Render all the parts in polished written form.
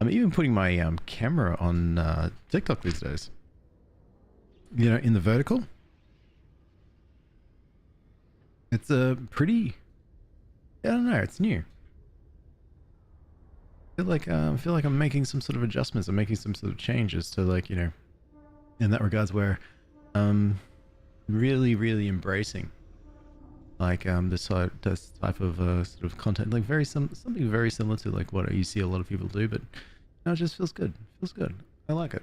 I'm even putting my camera on TikTok these days. You know, in the vertical. It's a pretty. I don't know. It's new. I feel like I'm making some sort of adjustments. I'm making some sort of changes to, like, you know, in that regards where, really embracing, like, this type of sort of content, like something very similar to like what you see a lot of people do, but no, it just feels good. It feels good. I like it.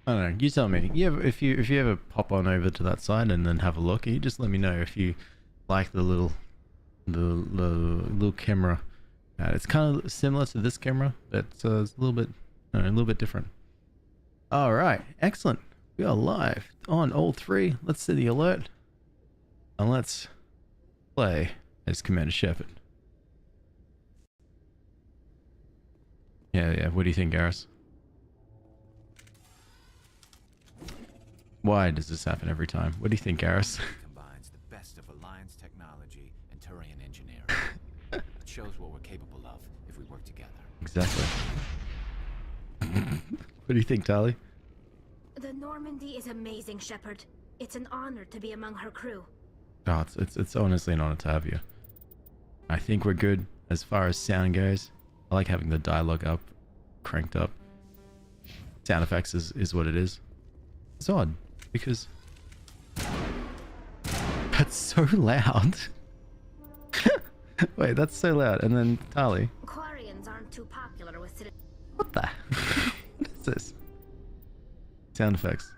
I don't know. You tell me. Yeah, if you ever pop on over to that side and then have a look, you just let me know if you like the little camera. It's kind of similar to this camera, but it's a little bit, a little bit different. All right, excellent. We are live on all three. Let's see the alert, and let's play as Commander Shepard. Yeah. What do you think, Garrus? Why does this happen every time? What do you think, Garrus? Combines the best of Alliance technology and Turian engineering. It shows what we're capable of if we work together. Exactly. What do you think, Tali? The Normandy is amazing, Shepard. It's an honor to be among her crew. Oh, it's honestly an honor to have you. I think we're good as far as sound goes. I like having the dialogue up, cranked up. Sound effects is what it is. It's odd because that's so loud. Wait, that's so loud. And then Tali. Quarians aren't too popular with citizens. What the? What is this? Sound effects.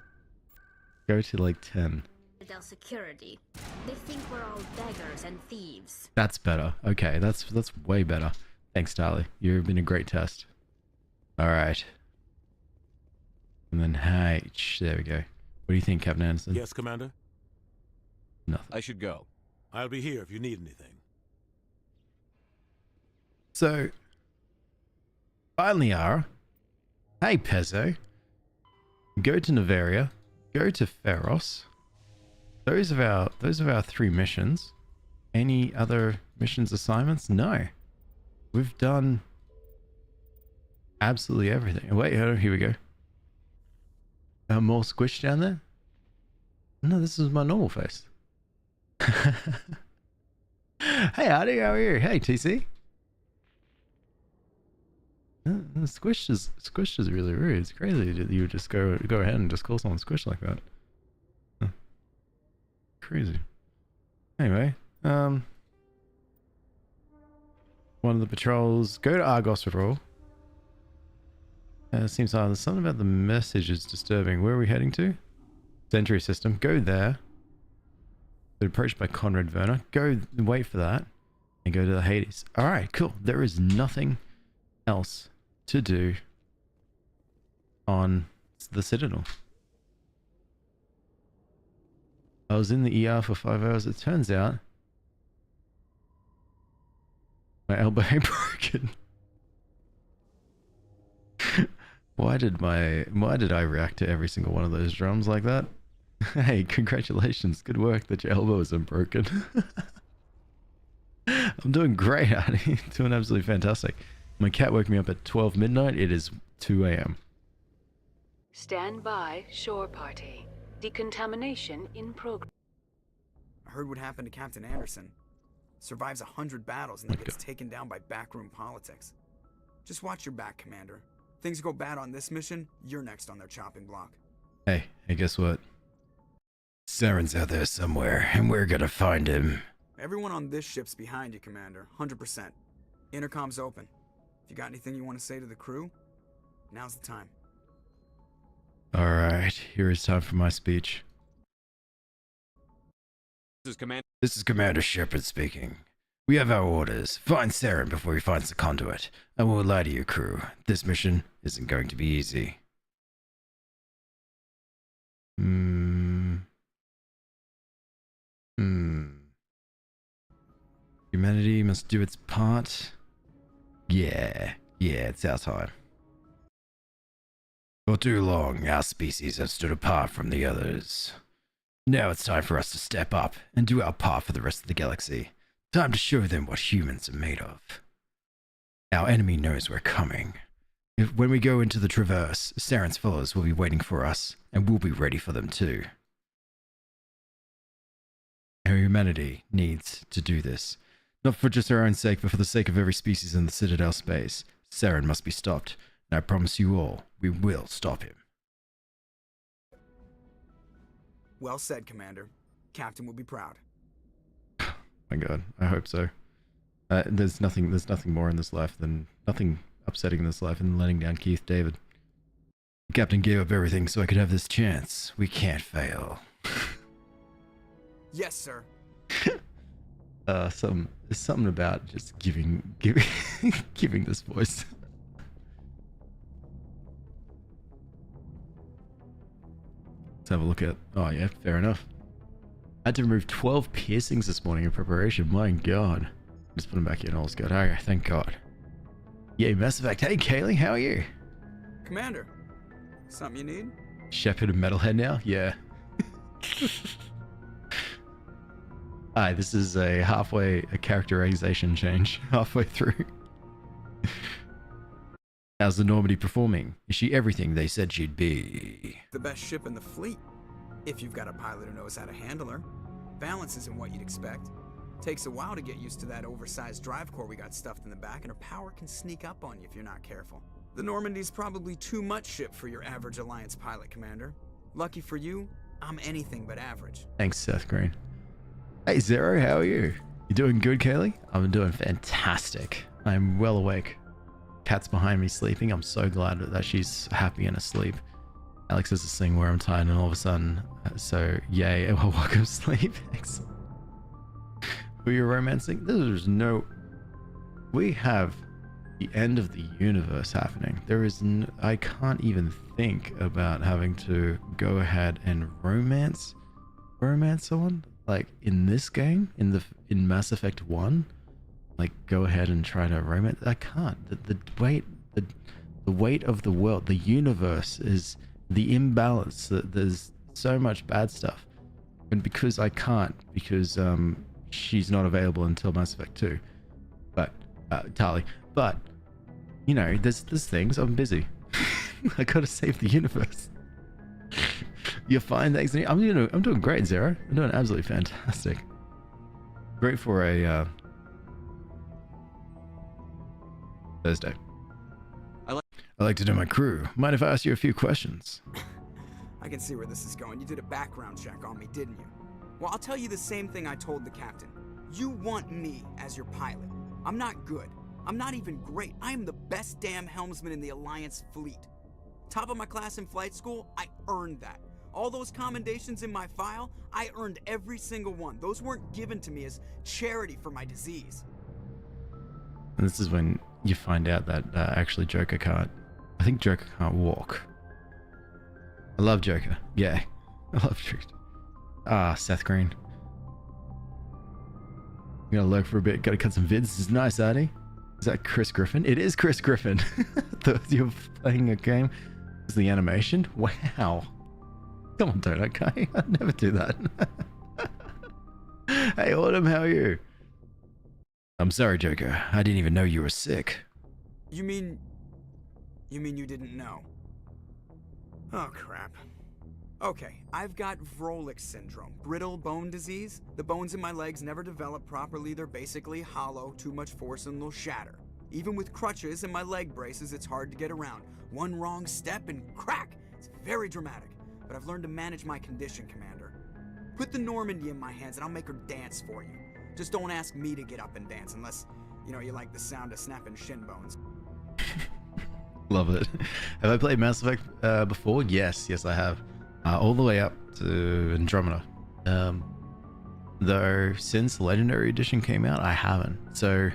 Go to like 10. Security. They think we're all beggars and thieves. That's better. Okay, that's way better. Thanks, Tali. You've been a great test. All right. And then H. There we go. What do you think, Captain Anderson? Yes, Commander? Nothing. I should go. I'll be here if you need anything. So, finally, Ara. Hey, Pezzo. Go to Novaria. Go to Feros. Those are our 3 missions. Any other missions assignments? No. We've done absolutely everything. Wait, hold on, here we go. More squish down there? No, this is my normal face. Hey, Artie, how are you? Hey, TC. Squish is really rude. It's crazy that you would just go ahead and just call someone squish like that. Huh. Crazy. Anyway, one of the patrols. Go to Argos patrol. Seems like there's something about the message is disturbing. Where are we heading to? Sentry system. Go there. Been approached by Conrad Werner. Go wait for that. And go to the Hades. Alright, cool. There is nothing else to do on the Citadel. I was in the ER for 5 hours. It turns out my elbow ain't broken. Why did I react to every single one of those drums like that? Hey, congratulations. Good work that your elbow isn't broken. I'm doing great, Addy. Doing absolutely fantastic. My cat woke me up at 12 midnight. It is 2 a.m. Stand by, shore party. Decontamination in progress. I heard what happened to Captain Anderson. Survives 100 battles and then gets taken down by backroom politics. Just watch your back, Commander. Things go bad on this mission, you're next on their chopping block. Hey, guess what? Saren's out there somewhere, and we're gonna find him. Everyone on this ship's behind you, Commander. 100%. Intercom's open. If you got anything you want to say to the crew, now's the time. Alright, here is time for my speech. This is Commander Shepard speaking. We have our orders. Find Saren before he finds the conduit. I won't lie to you, crew. This mission isn't going to be easy. Humanity must do its part. Yeah, it's our time. For too long, our species have stood apart from the others. Now it's time for us to step up and do our part for the rest of the galaxy. Time to show them what humans are made of. Our enemy knows we're coming. When we go into the Traverse, Saren's followers will be waiting for us, and we'll be ready for them too. Our humanity needs to do this. Not for just our own sake, but for the sake of every species in the Citadel space. Saren must be stopped, and I promise you all, we will stop him. Well said, Commander. Captain will be proud. My God, I hope so. There's nothing more in this life than nothing upsetting in this life than letting down Keith David. The captain gave up everything so I could have this chance. We can't fail. Yes, sir. There's something about just giving this voice. Let's have a look at. Oh yeah, fair enough. I had to remove 12 piercings this morning in preparation. My God. Just put them back in. All's good. Okay, thank God. Yay, Mass Effect. Hey, Kaylee, how are you? Commander, something you need? Shepherd and Metalhead now? Yeah. Hi, this is a characterization change halfway through. How's the Normandy performing? Is she everything they said she'd be? The best ship in the fleet. If you've got a pilot who knows how to handle her. Balance isn't what you'd expect. Takes a while to get used to that oversized drive core we got stuffed in the back, and her power can sneak up on you if you're not careful. The Normandy's probably too much ship for your average Alliance pilot, Commander. Lucky for you, I'm anything but average. Thanks, Seth Green. Hey, Zero, how are you? You doing good, Kaylee? I'm doing fantastic. I'm well awake. Cat's behind me sleeping. I'm so glad that she's happy and asleep. Alex does this thing where I'm tired and all of a sudden, so yay, well, welcome sleep. Excellent. Who are you romancing? There's no... We have the end of the universe happening. There is I can't even think about having to go ahead and romance someone. Like in this game, in Mass Effect 1, like go ahead and try to romance. I can't. The weight of the world, the universe is the imbalance. There's so much bad stuff, and because I can't, because she's not available until Mass Effect 2. But Tali. But you know, there's things. I'm busy. I gotta save the universe. You're fine, thanks. I'm doing great, Zero. I'm doing absolutely fantastic. Great for a Thursday. I like to know my crew. Mind if I ask you a few questions? I can see where this is going. You did a background check on me, didn't you? Well, I'll tell you the same thing I told the captain. You want me as your pilot. I'm not good. I'm not even great. I am the best damn helmsman in the Alliance fleet. Top of my class in flight school, I earned that. All those commendations in my file, I earned every single one. Those weren't given to me as charity for my disease. And this is when you find out that actually Joker can't. I think Joker can't walk. I love Joker. Yeah. I love Joker. Ah, Seth Green. I'm gonna lurk for a bit. Gotta cut some vids. This is nice, Artie. Is that Chris Griffin? It is Chris Griffin. You're playing a game. Is the animation? Wow. Come on, Donut Guy. I'd never do that. Hey, Autumn, how are you? I'm sorry, Joker. I didn't even know you were sick. You mean you didn't know? Oh, crap. Okay, I've got Vrolik syndrome, brittle bone disease. The bones in my legs never develop properly. They're basically hollow, too much force and they'll shatter. Even with crutches and my leg braces, it's hard to get around. One wrong step and crack! It's very dramatic. But I've learned to manage my condition, Commander. Put the Normandy in my hands and I'll make her dance for you. Just don't ask me to get up and dance unless, you like the sound of snapping shin bones. Love it. Have I played Mass Effect before? Yes, I have. All the way up to Andromeda. Though since Legendary Edition came out, I haven't. So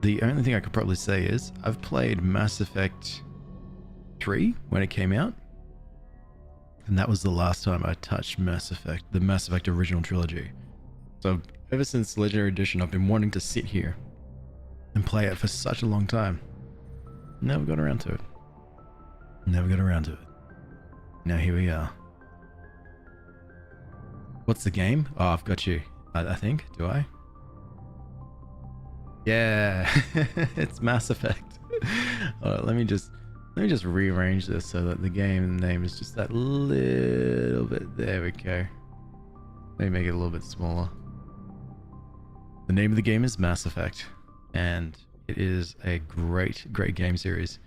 the only thing I could probably say is I've played Mass Effect 3 when it came out. And that was the last time I touched the Mass Effect original trilogy. So ever since Legendary Edition, I've been wanting to sit here and play it for such a long time. Never got around to it. Now here we are. What's the game? Oh, I've got you. I think. Do I? Yeah, it's Mass Effect. Let me just rearrange this so that the game name is just that little bit. There we go. Let me make it a little bit smaller. The name of the game is Mass Effect, and it is a great game series.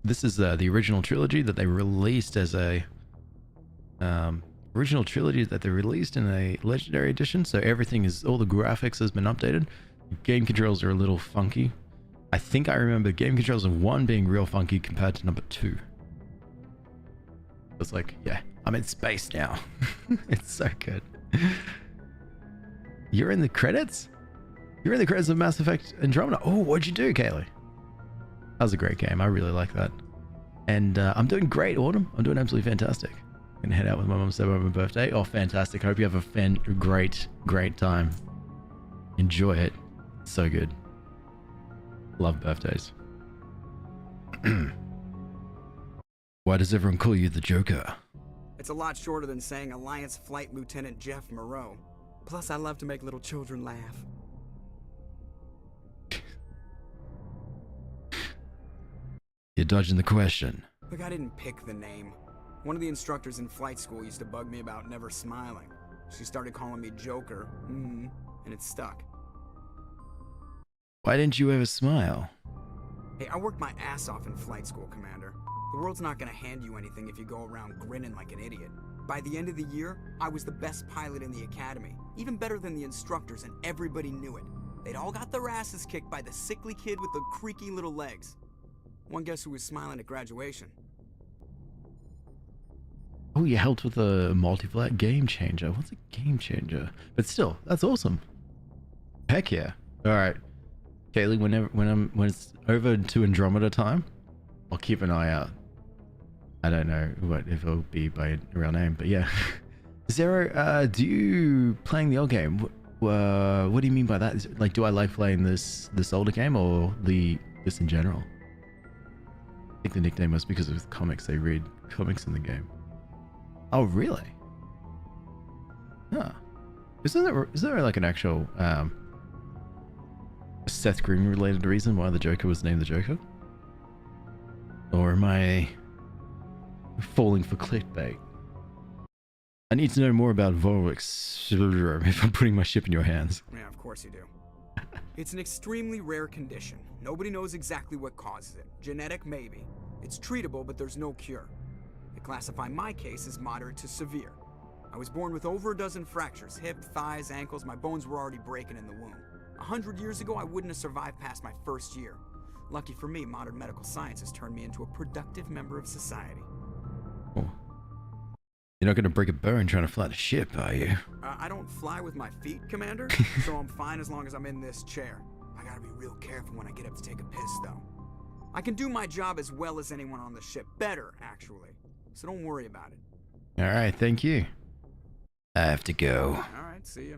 This is the original trilogy that they released as a in a legendary edition. So everything is, all the graphics has been updated. Game controls are a little funky. I think I remember game controls of 1 being real funky compared to number 2. It's like, yeah, I'm in space now. It's so good. You're in the credits? You're in the credits of Mass Effect Andromeda. Oh, what'd you do, Kaylee? That was a great game. I really like that. And I'm doing great, Autumn. I'm doing absolutely fantastic. I'm gonna head out with my mum to celebrate my birthday. Oh, fantastic. Hope you have a great time. Enjoy it. So good. Love birthdays. Why does everyone call you the Joker? It's a lot shorter than saying Alliance Flight Lieutenant Jeff Moreau. Plus, I love to make little children laugh. You're dodging the question. Look, I didn't pick the name. One of the instructors in flight school used to bug me about never smiling. She started calling me Joker, and it stuck. Why didn't you ever smile? Hey, I worked my ass off in flight school, Commander. The world's not gonna hand you anything if you go around grinning like an idiot. By the end of the year, I was the best pilot in the academy, even better than the instructors, and everybody knew it. They'd all got their asses kicked by the sickly kid with the creaky little legs. One guess who was smiling at graduation? Oh, you helped with a multi-flight game changer. What's a game changer? But still, that's awesome. Heck yeah. All right, Kaylee. When it's over to Andromeda time, I'll keep an eye out. I don't know if it'll be by real name, but yeah. Zero, do you playing the old game? What do you mean by that? Is it, like, do I like playing this older game or this in general? I think the nickname was because of comics. They read comics in the game. Oh, really? Huh. Is there like an actual Seth Green related reason why the Joker was named the Joker? Or am I falling for clickbait? I need to know more about Vorwick's if I'm putting my ship in your hands. Yeah, of course you do. It's an extremely rare condition. Nobody knows exactly what causes it. Genetic, maybe. It's treatable, but there's no cure. They classify my case as moderate to severe. I was born with over a dozen fractures, hip, thighs, ankles. My bones were already breaking in the womb. 100 years ago, I wouldn't have survived past my first year. Lucky for me, modern medical science has turned me into a productive member of society. Oh. You're not going to break a bone trying to fly the ship, are you? I don't fly with my feet, Commander, so I'm fine as long as I'm in this chair. I gotta be real careful when I get up to take a piss, though. I can do my job as well as anyone on the ship. Better, actually. So don't worry about it. Alright, thank you. I have to go. Alright, see ya.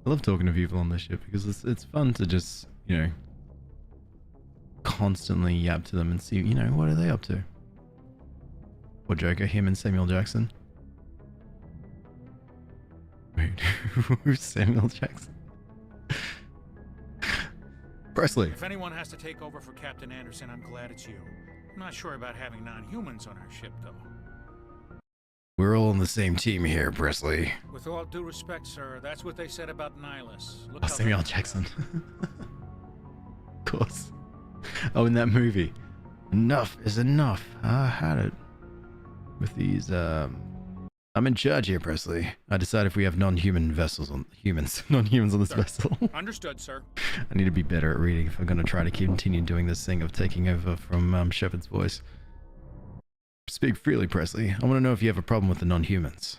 I love talking to people on this ship because it's fun to just, you know, constantly yap to them and see, you know, what are they up to? Or Joker, him and Samuel Jackson. Wait, who's Samuel Jackson? Presley. If anyone has to take over for Captain Anderson, I'm glad it's you. I'm not sure about having non-humans on our ship, though. We're all on the same team here, Presley. With all due respect, sir, that's what they said about Nihilus. Look Oh, how Samuel they- Jackson. Of course. Oh, in that movie. Enough is enough. I had it. With these, I'm in charge here, Presley. I decide if we have non-human vessels on non-humans on this vessel. Understood, sir. I need to be better at reading if I'm going to try to continue doing this thing of taking over from Shepard's voice. Speak freely, Presley. I want to know if you have a problem with the non-humans.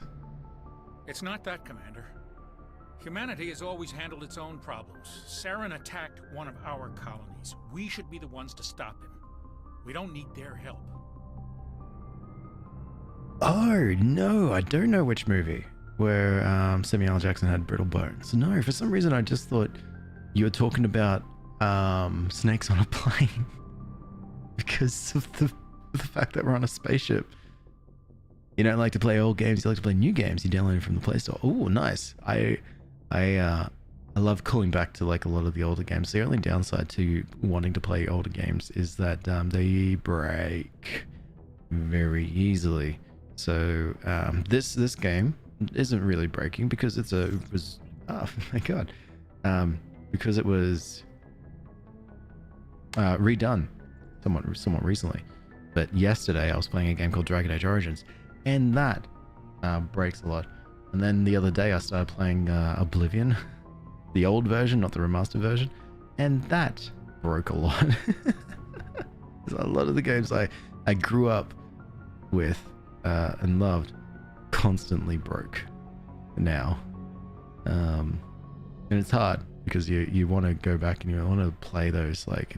It's not that, Commander. Humanity has always handled its own problems. Saren attacked one of our colonies. We should be the ones to stop him. We don't need their help. Oh, no, I don't know which movie where Samuel L. Jackson had brittle bones. No, for some reason I just thought you were talking about snakes on a plane because of the fact that we're on a spaceship. You don't like to play old games, you like to play new games. You download it from the Play Store. Oh, nice. I I love calling back to like a lot of the older games. The only downside to wanting to play older games is that they break very easily. So this game isn't really breaking because it was oh my god, because it was redone somewhat recently. But yesterday I was playing a game called Dragon Age Origins, and that breaks a lot. And then the other day I started playing Oblivion, the old version, not the remastered version, and that broke a lot. A lot of the games I grew up with and loved constantly broke now. And it's hard because you want to go back and you want to play those like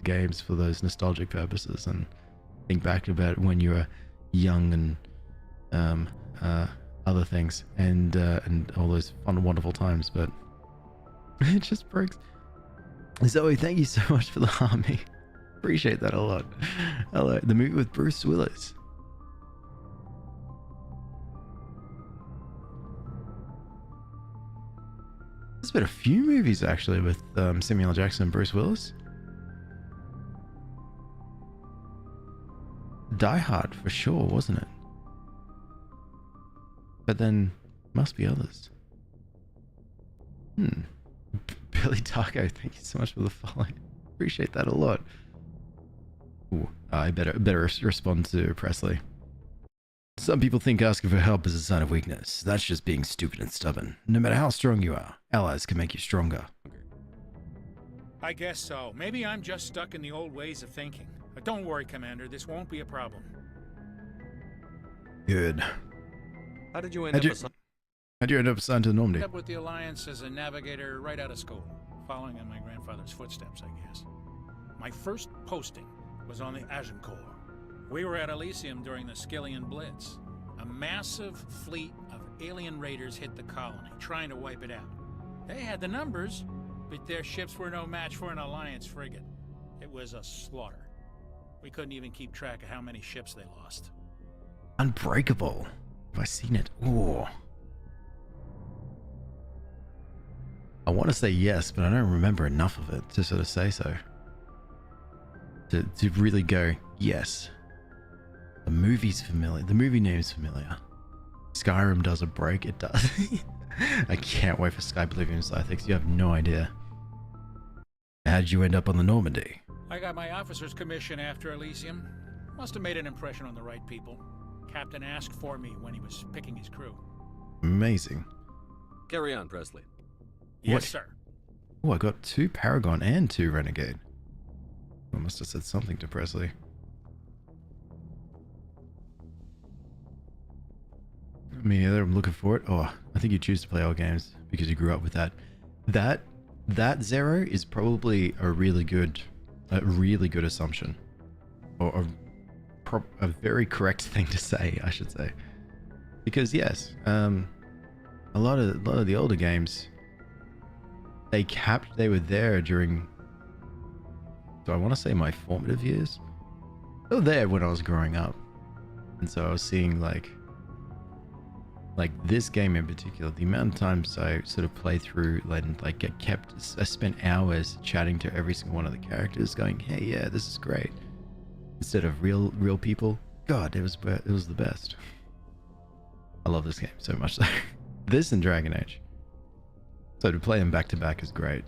games for those nostalgic purposes and think back about when you were young and other things and all those fun, wonderful times, but it just breaks. Zoe, thank you so much for the army. Appreciate that a lot. Hello, the movie with Bruce Willis. There's been a few movies actually with Samuel L. Jackson and Bruce Willis. Die Hard for sure, wasn't it? But then must be others. Billy Taco, thank you so much for the follow. Appreciate that a lot. Ooh, I better respond to Presley. Some people think asking for help is a sign of weakness. That's just being stupid and stubborn. No matter how strong you are, allies can make you stronger. I guess so. Maybe I'm just stuck in the old ways of thinking. But don't worry, Commander. This won't be a problem. Good. How did you end up assigned to Normandy? Ended up with the Alliance as a navigator right out of school, following in my grandfather's footsteps, I guess. My first posting was on the Agincourt. We were at Elysium during the Skillian Blitz. A massive fleet of alien raiders hit the colony, trying to wipe it out. They had the numbers, but their ships were no match for an Alliance frigate. It was a slaughter. We couldn't even keep track of how many ships they lost. Unbreakable. Have I seen it? Ooh. I want to say yes, but I don't remember enough of it to sort of say so. To really go, yes. The movie's familiar. The movie name's familiar. Skyrim does a break. It does. I can't wait for Sky Oblivion Scythics. You have no idea. How'd you end up on the Normandy? I got my officer's commission after Elysium. Must have made an impression on the right people. Captain asked for me when he was picking his crew. Amazing. Carry on, Presley. Yes, What? sir. Oh, I got 2 Paragon and 2 Renegade. I must have said something to Presley. I mean, either I'm looking for it. Oh, I think you choose to play old games because you grew up with that. That Zero is probably a really good assumption, or a very correct thing to say, I should say. Because yes, a lot of the older games, they were there during. So I want to say my formative years. They were there when I was growing up, and so I was seeing like this game in particular. The amount of times I sort of play through and like I spent hours chatting to every single one of the characters, going, "Hey, yeah, this is great." Instead of real people. God, it was the best. I love this game so much. This and Dragon Age. So to play them back to back is great.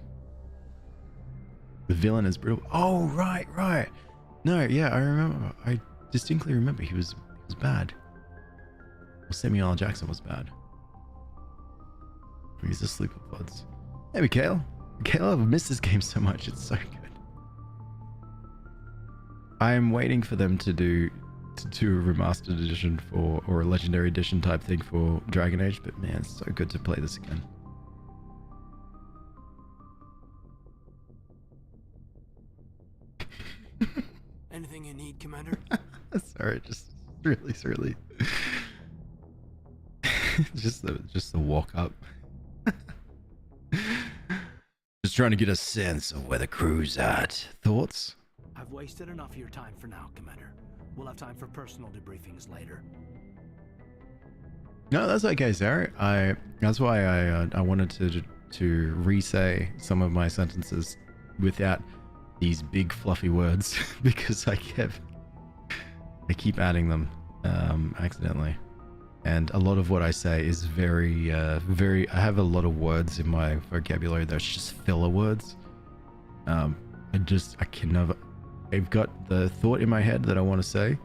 The villain is brutal. Oh, right. No, yeah, I remember. I distinctly remember he was bad. Well, Samuel L. Jackson was bad. He's a sleeper pods. Hey, Mikhail. I've missed this game so much. It's so good. I am waiting for them to do a remastered edition or a legendary edition type thing for Dragon Age, but man, it's so good to play this again. Anything you need, Commander? Sorry, just really. just the walk up. Just trying to get a sense of where the crew's at. Thoughts? I've wasted enough of your time for now, Commander. We'll have time for personal debriefings later. No, that's okay, Sarah. That's why I wanted to re-say some of my sentences without these big fluffy words because I keep adding them accidentally. And a lot of what I say is very I have a lot of words in my vocabulary that's just filler words. I've got the thought in my head that I want to say,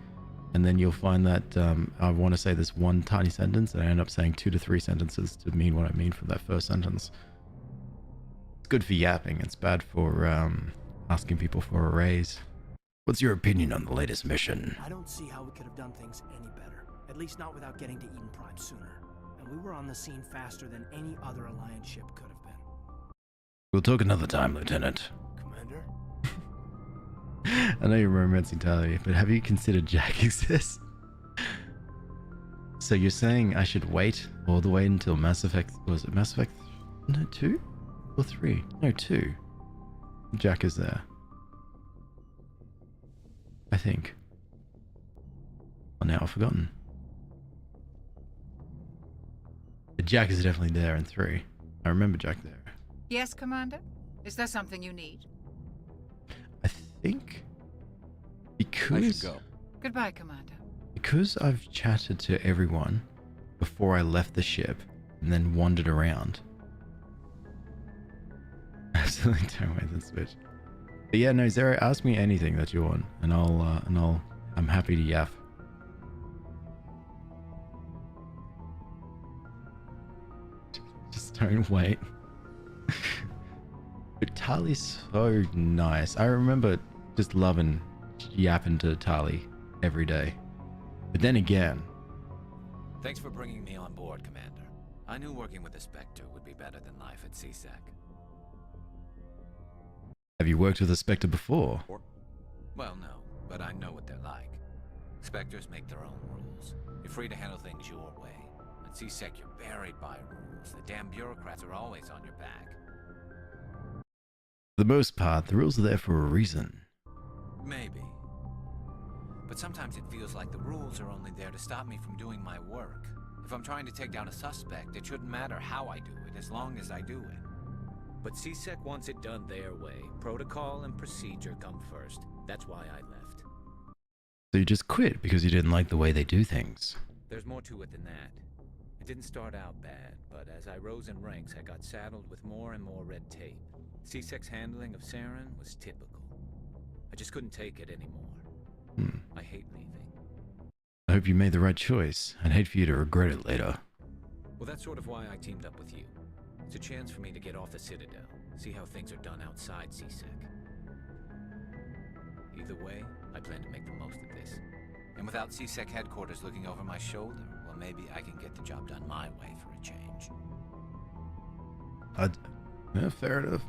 and then you'll find that I want to say this one tiny sentence and I end up saying 2 to 3 sentences to mean what I mean from that first sentence. It's good for yapping. It's bad for asking people for a raise. What's your opinion on the latest mission? I don't see how we could have done things any better. At least not without getting to Eden Prime sooner. And we were on the scene faster than any other Alliance ship could have been. We'll talk another time, Lieutenant. Commander? I know you're romancing Tali, but have you considered Jack exists? So you're saying I should wait all the way until Mass Effect... Was it Mass Effect... No, 2? Or 3? No, 2. Jack is there. I think. Well, now I've forgotten. But Jack is definitely there in 3. I remember Jack there. Yes, Commander? Is there something you need? I think because I should go. Goodbye, Commander. Because I've chatted to everyone before I left the ship and then wandered around. Absolutely don't wait the switch. But yeah, no, Zero, ask me anything that you want, and I'm happy to yaff. Just don't wait. But Tali's so nice. I remember just loving yapping to Tali every day. But then again... Thanks for bringing me on board, Commander. I knew working with the Spectre would be better than life at CSEC. Have you worked with a Spectre before? Well, no, but I know what they're like. Spectres make their own rules. You're free to handle things your way. At CSEC, you're buried by rules. The damn bureaucrats are always on your back. For the most part, the rules are there for a reason. Maybe. But sometimes it feels like the rules are only there to stop me from doing my work. If I'm trying to take down a suspect, it shouldn't matter how I do it, as long as I do it. But CSEC wants it done their way. Protocol and procedure come first. That's why I left. So you just quit because you didn't like the way they do things. There's more to it than that. It didn't start out bad, but as I rose in ranks, I got saddled with more and more red tape. CSEC's handling of Saren was typical. I just couldn't take it anymore. I hate leaving. I hope you made the right choice. I'd hate for you to regret it later. Well, that's sort of why I teamed up with you. It's a chance for me to get off the Citadel, see how things are done outside CSEC. Either way, I plan to make the most of this. And without CSEC headquarters looking over my shoulder, well, maybe I can get the job done my way for a change. Yeah, fair enough.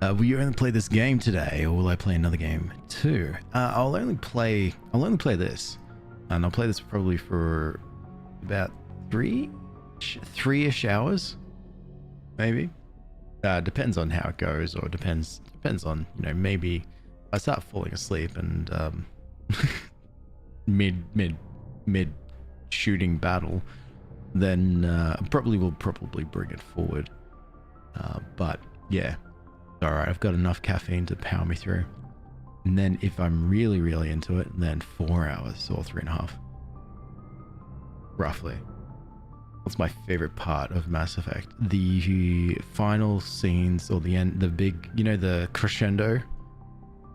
Will you only play this game today, or will I play another game too? I'll only play this, and I'll play this probably for about three-ish hours, maybe. Depends on how it goes, or depends on, you know, maybe I start falling asleep and mid shooting battle, then we'll probably bring it forward. But yeah. Alright, I've got enough caffeine to power me through. And then if I'm really, really into it, then 4 hours or 3.5. Roughly. What's my favorite part of Mass Effect? The final scenes, or the end, the big, you know, the crescendo.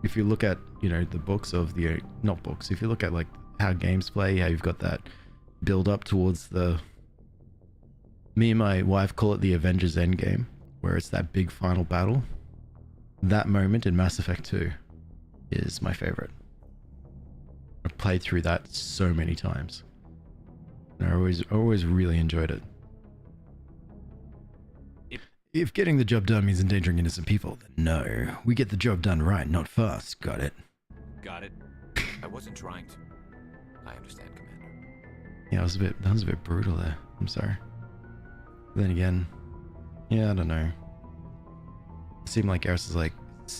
If you look at, you know, the books of the, not books, if you look at like how games play, how you've got that build up towards the, me and my wife call it the Avengers Endgame, where it's that big final battle. That moment in Mass Effect 2 is my favorite. I've played through that so many times. And I always really enjoyed it. If getting the job done means endangering innocent people, then no. We get the job done right, not fast. Got it? Got it. I wasn't trying to. I understand, Commander. Yeah, that was a bit brutal there. I'm sorry. Then again, yeah, I don't know. It seemed like Eris was like,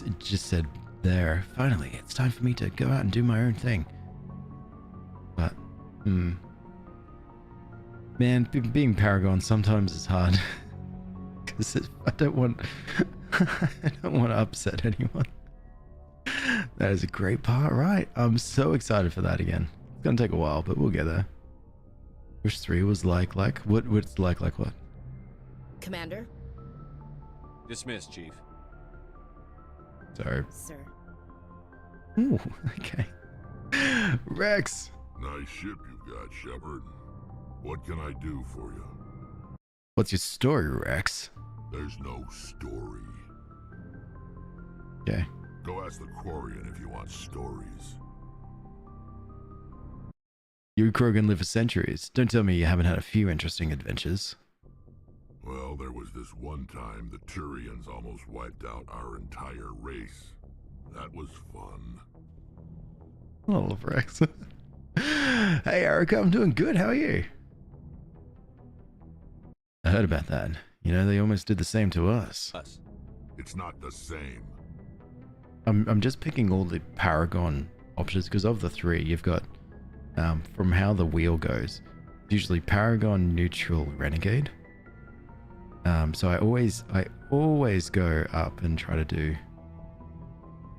it just said there, finally, it's time for me to go out and do my own thing. But, man, being Paragon sometimes is hard. because I don't want I don't want to upset anyone. That is a great part, right? I'm so excited for that again. It's gonna take a while, but we'll get there. Wish 3 was like what's like what? Commander? Dismissed, Chief. Sorry. Sir. Ooh, okay. Rex! Nice ship you've got, Shepard. What can I do for you? What's your story, Rex? There's no story. Okay. Go ask the Quarian if you want stories. You Krogan live for centuries. Don't tell me you haven't had a few interesting adventures. Well, there was this one time the Turians almost wiped out our entire race. That was fun. I love Rex. Hey, Erica, I'm doing good. How are you? I heard about that. You know, they almost did the same to us. It's not the same. I'm just picking all the Paragon options because of the 3, you've got, from how the wheel goes, usually Paragon, Neutral, Renegade. So I always go up and try to do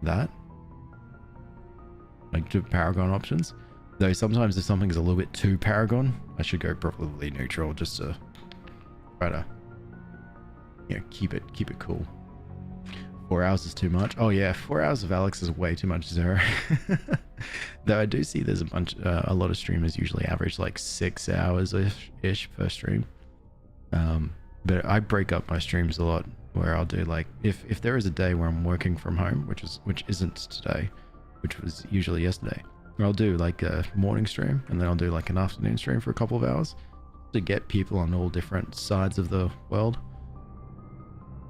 that. Like do Paragon options. Though sometimes if something's a little bit too Paragon, I should go probably Neutral just to try to, you know, keep it cool. 4 hours is too much. Oh yeah, 4 hours of Alex is way too much, Zero. Though I do see there's a lot of streamers usually average like 6 hours ish per stream. But I break up my streams a lot where I'll do like if there is a day where I'm working from home, which isn't today, which was usually yesterday, I'll do like a morning stream and then I'll do like an afternoon stream for a couple of hours to get people on all different sides of the world,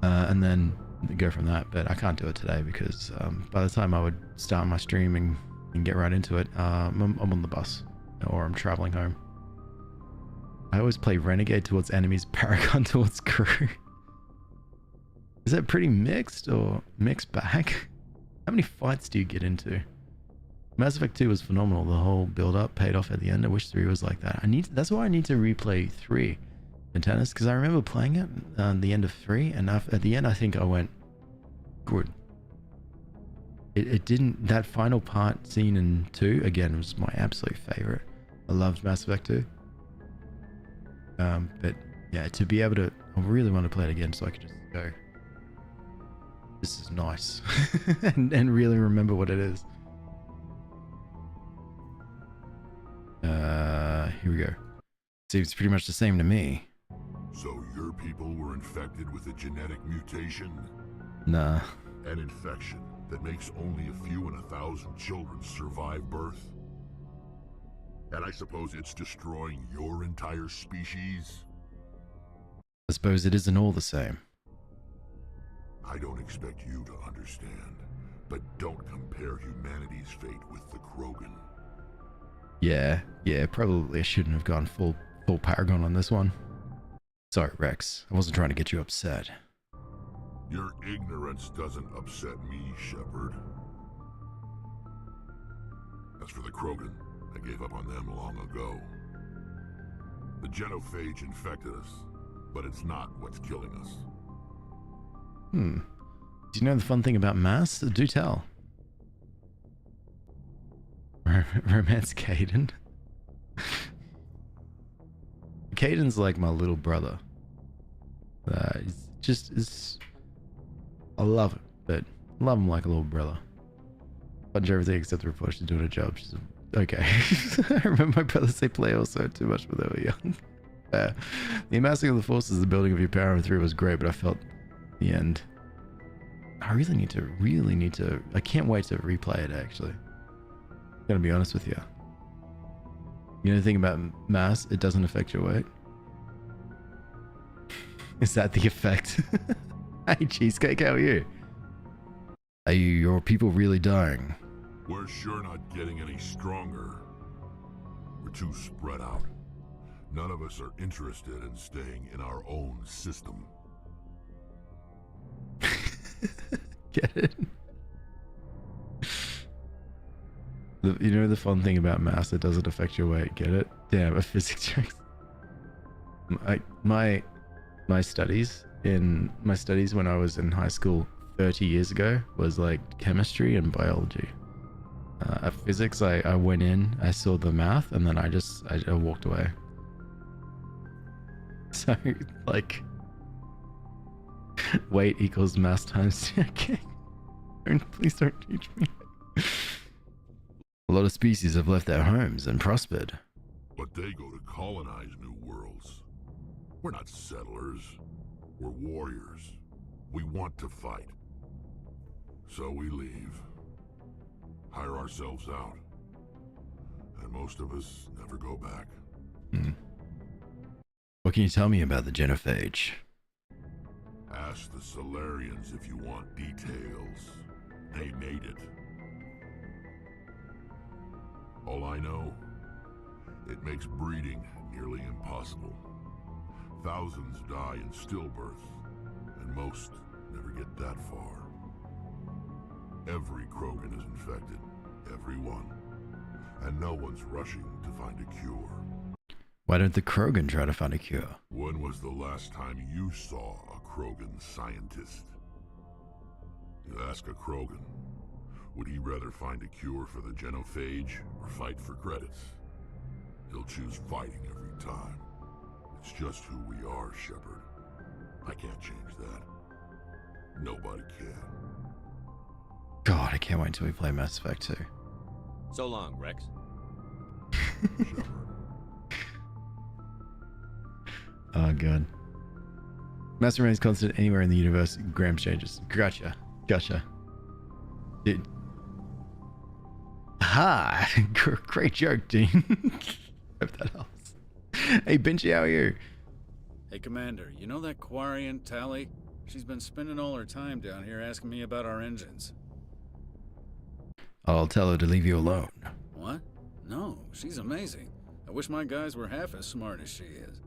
and then go from that. But I can't do it today because by the time I would start my stream and get right into it, I'm on the bus or I'm traveling home. I always play Renegade towards enemies, Paragon towards crew. Is that pretty mixed or mixed bag? How many fights do you get into? Mass Effect 2 was phenomenal. The whole build-up paid off at the end. I wish 3 was like that. That's why I need to replay 3 in tennis, because I remember playing it at the end of 3, and at the end I think I went, good. It didn't, that final part scene in 2, again, was my absolute favorite. I loved Mass Effect 2. But yeah, to be able to, I really want to play it again so I could just go, this is nice, and really remember what it is. Here we go. Seems pretty much the same to me. So your people were infected with a genetic mutation? Nah. An infection that makes only a few in 1,000 children survive birth? And I suppose it's destroying your entire species? I suppose it isn't all the same. I don't expect you to understand, but don't compare humanity's fate with the Krogan. Yeah, probably I shouldn't have gone full Paragon on this one. Sorry, Rex. I wasn't trying to get you upset. Your ignorance doesn't upset me, Shepard. As for the Krogan, I gave up on them long ago. The genophage infected us, but it's not what's killing us. Do you know the fun thing about mass? Do tell. Romance Caden. Caden's like my little brother. I love it, but I love him like a little brother. Punch everything except the report. She's doing a job. She's okay. I remember my brothers say play also too much when they were young. The amassing of the forces, the building of your power in 3 was great, but I felt the end. I really need to. I can't wait to replay it. Actually, I'm gonna be honest with you. You know the thing about mass, it doesn't affect your weight. Is that the effect? Hey, Cheesecake, how are you? Are your people really dying? We're sure not getting any stronger. We're too spread out. None of us are interested in staying in our own system. Get it? You know the fun thing about mass, it doesn't affect your weight. Get it? Damn, a physics joke. My studies, in my studies when I was in high school 30 years ago was like chemistry and biology. At physics, I went in, I saw the math, and then I walked away. So, like, weight equals mass times. Okay. Please don't teach me. A lot of species have left their homes and prospered. But they go to colonize new worlds. We're not settlers. We're warriors. We want to fight. So we leave. Hire ourselves out. And most of us never go back. What can you tell me about the genophage? Ask the Solarians if you want details. They made it. All I know, it makes breeding nearly impossible. Thousands die in stillbirth, and most never get that far. Every Krogan is infected, every one. And no one's rushing to find a cure. Why don't the Krogan try to find a cure? When was the last time you saw a Krogan scientist? You ask a Krogan, would he rather find a cure for the genophage or fight for credits? He'll choose fighting every time. It's just who we are, Shepard. I can't change that. Nobody can. God, I can't wait until we play Mass Effect 2. So long, Rex. Oh, God. Mass remains constant anywhere in the universe. Graham changes. Gotcha. Dude. Ha! Great joke, Dean. Hope that helps. Hey, Benji, how are you? Hey, Commander, you know that Quarian Tally? She's been spending all her time down here asking me about our engines. I'll tell her to leave you alone. What? No, she's amazing. I wish my guys were half as smart as she is.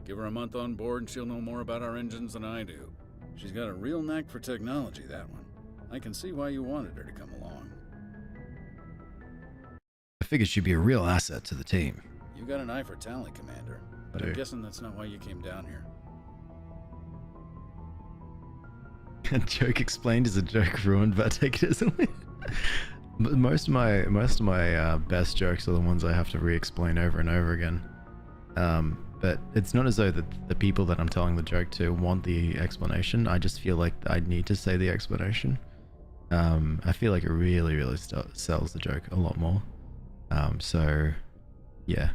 Give her a month on board and she'll know more about our engines than I do. She's got a real knack for technology, that one. I can see why you wanted her to come along. I figured she'd be a real asset to the team. You got an eye for talent, Commander. But I'm guessing that's not why you came down here. A joke explained is a joke ruined, but take it as a win. But most of my best jokes are the ones I have to re-explain over and over again. But it's not as though the people that I'm telling the joke to want the explanation. I just feel like I need to say the explanation. I feel like it really sells the joke a lot more. So, yeah.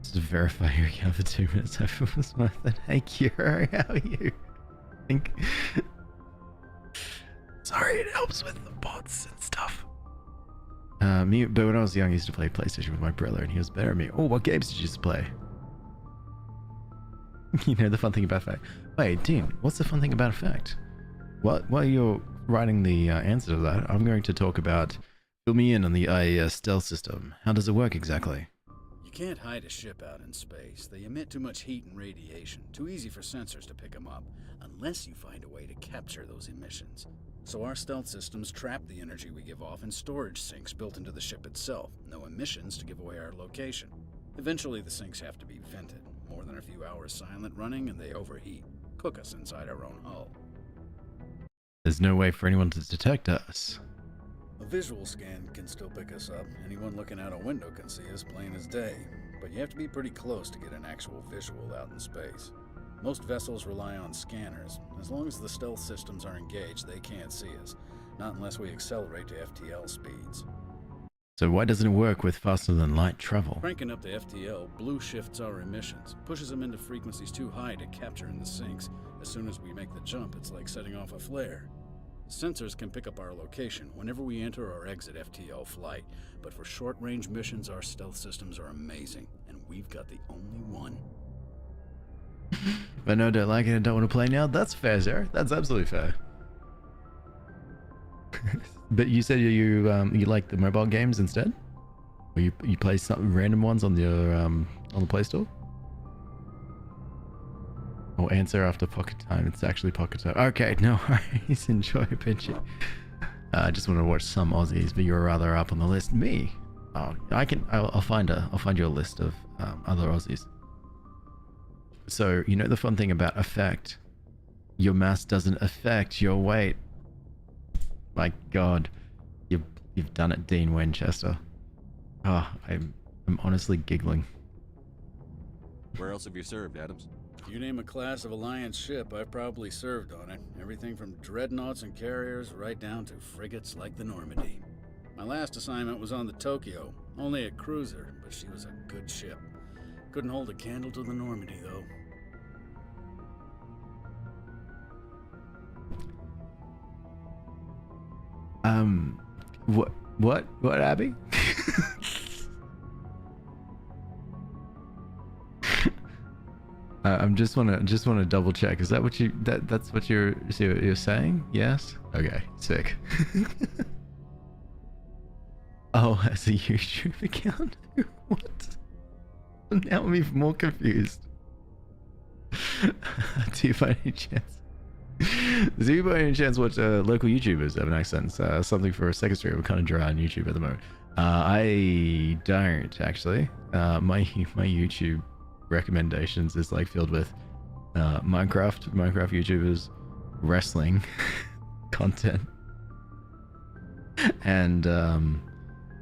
Just verify your account for 2 minutes. I feel it was worth it. Hey, Kiro, how are you? Sorry, it helps with the bots and stuff. But when I was young, I used to play PlayStation with my brother, and he was better at me. Oh, what games did you used to play? You know, the fun thing about Effect. Wait, Dean, what's the fun thing about Effect? While you're writing the answer to that, I'm going to talk about... Fill me in on the IAS stealth system. How does it work exactly? You can't hide a ship out in space. They emit too much heat and radiation. Too easy for sensors to pick them up, unless you find a way to capture those emissions. So our stealth systems trap the energy we give off in storage sinks built into the ship itself. No emissions to give away our location. Eventually the sinks have to be vented. More than a few hours silent running and they overheat. Cook us inside our own hull. There's no way for anyone to detect us. A visual scan can still pick us up. Anyone looking out a window can see us plain as day. But you have to be pretty close to get an actual visual out in space. Most vessels rely on scanners. As long as the stealth systems are engaged, they can't see us. Not unless we accelerate to FTL speeds. So why doesn't it work with faster than light travel? Cranking up to FTL blue shifts our emissions, pushes them into frequencies too high to capture in the sinks. As soon as we make the jump, it's like setting off a flare. Sensors can pick up our location whenever we enter or exit FTL flight, but for short-range missions, our stealth systems are amazing, and we've got the only one. But no, don't like it and don't want to play now? That's fair, Zara. That's absolutely fair. But you said you like the mobile games instead? Or you play some random ones on the Play Store? Or answer after pocket time. It's actually pocket time. Okay, no worries. Enjoy a Pinchy. I just want to watch some Aussies, but you're rather up on the list. Me? Oh, I'll find you a list of other Aussies. So, you know the fun thing about effect? Your mass doesn't affect your weight. My god. You've done it, Dean Winchester. Ah, I'm honestly giggling. Where else have you served, Adams? You name a class of Alliance ship, I've probably served on it. Everything from dreadnoughts and carriers right down to frigates like the Normandy. My last assignment was on the Tokyo, only a cruiser, but she was a good ship. Couldn't hold a candle to the Normandy, though. What, Abby? I'm just wanna double check. Is that what that's what you're saying? Yes? Okay, sick. Oh, as a YouTube account? What? Now I'm even more confused. Do you by any chance? Do you by any chance watch local YouTubers have an accent? Something for a second stream. We're kind of dry on YouTube at the moment. I don't actually. My YouTube recommendations is like filled with Minecraft YouTubers, wrestling content, and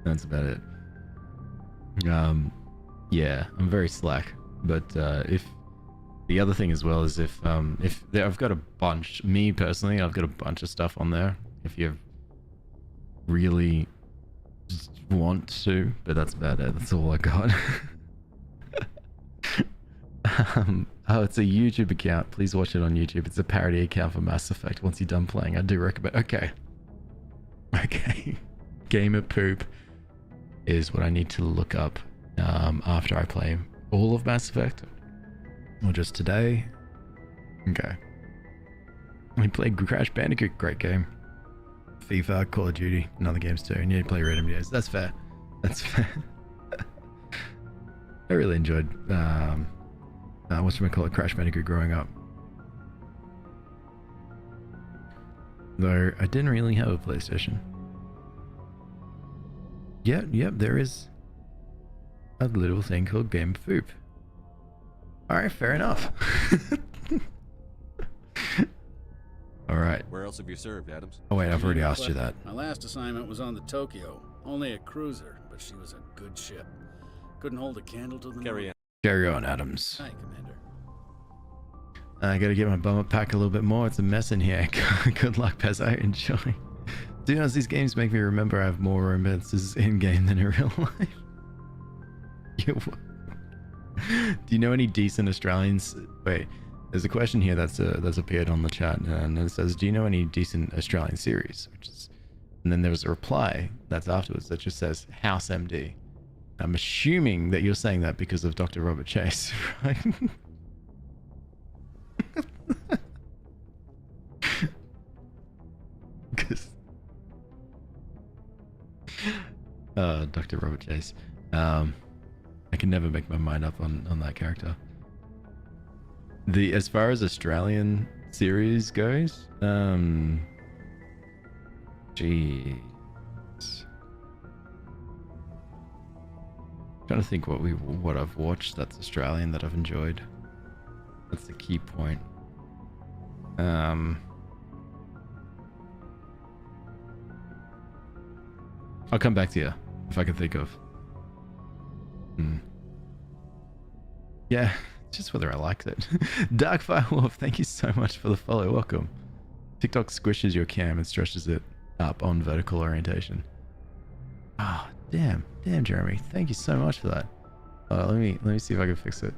that's about it. Yeah, I'm very slack, but if the other thing as well is if I've got a bunch, me personally, I've got a bunch of stuff on there if you really just want to, but that's about it. That's all I got. Oh, it's a YouTube account. Please watch it on YouTube. It's a parody account for Mass Effect. Once you're done playing, I do recommend. Okay. Gamer poop is what I need to look up after I play all of Mass Effect, or just today. Okay. We played Crash Bandicoot, great game. FIFA, Call of Duty, and other games too. And you play random games. That's fair. That's fair. I really enjoyed whatchamacallit, Crash Bandicoot growing up. Though I didn't really have a PlayStation. Yep, there is a little thing called Game Foop. Alright, fair enough. Alright. Where else have you served, Adams? Oh wait, I've already asked you that. My last assignment was on the Tokyo, only a cruiser, but she was a good ship. Couldn't hold a candle to the Carry on. Carry on, Adams. Hi, Commander. I gotta get my bum up pack a little bit more. It's a mess in here. Good luck, Pezzo. Enjoy. Do you know, these games make me remember I have more romances in game than in real life. Do you know any decent Australians? Wait, there's a question here that's appeared on the chat, and it says, "Do you know any decent Australian series?" Which is, and then there's a reply that's afterwards that just says House MD. I'm assuming that you're saying that because of Dr. Robert Chase, right? Dr. Robert Chase. I can never make my mind up on that character. As far as Australian series goes, jeez. Trying to think what I've watched that's Australian that I've enjoyed. That's the key point. I'll come back to you if I can think of. Yeah, just whether I liked it. Dark Firewolf, thank you so much for the follow. Welcome. TikTok squishes your cam and stretches it up on vertical orientation. Ah, damn, Jeremy. Thank you so much for that. Let me see if I can fix it.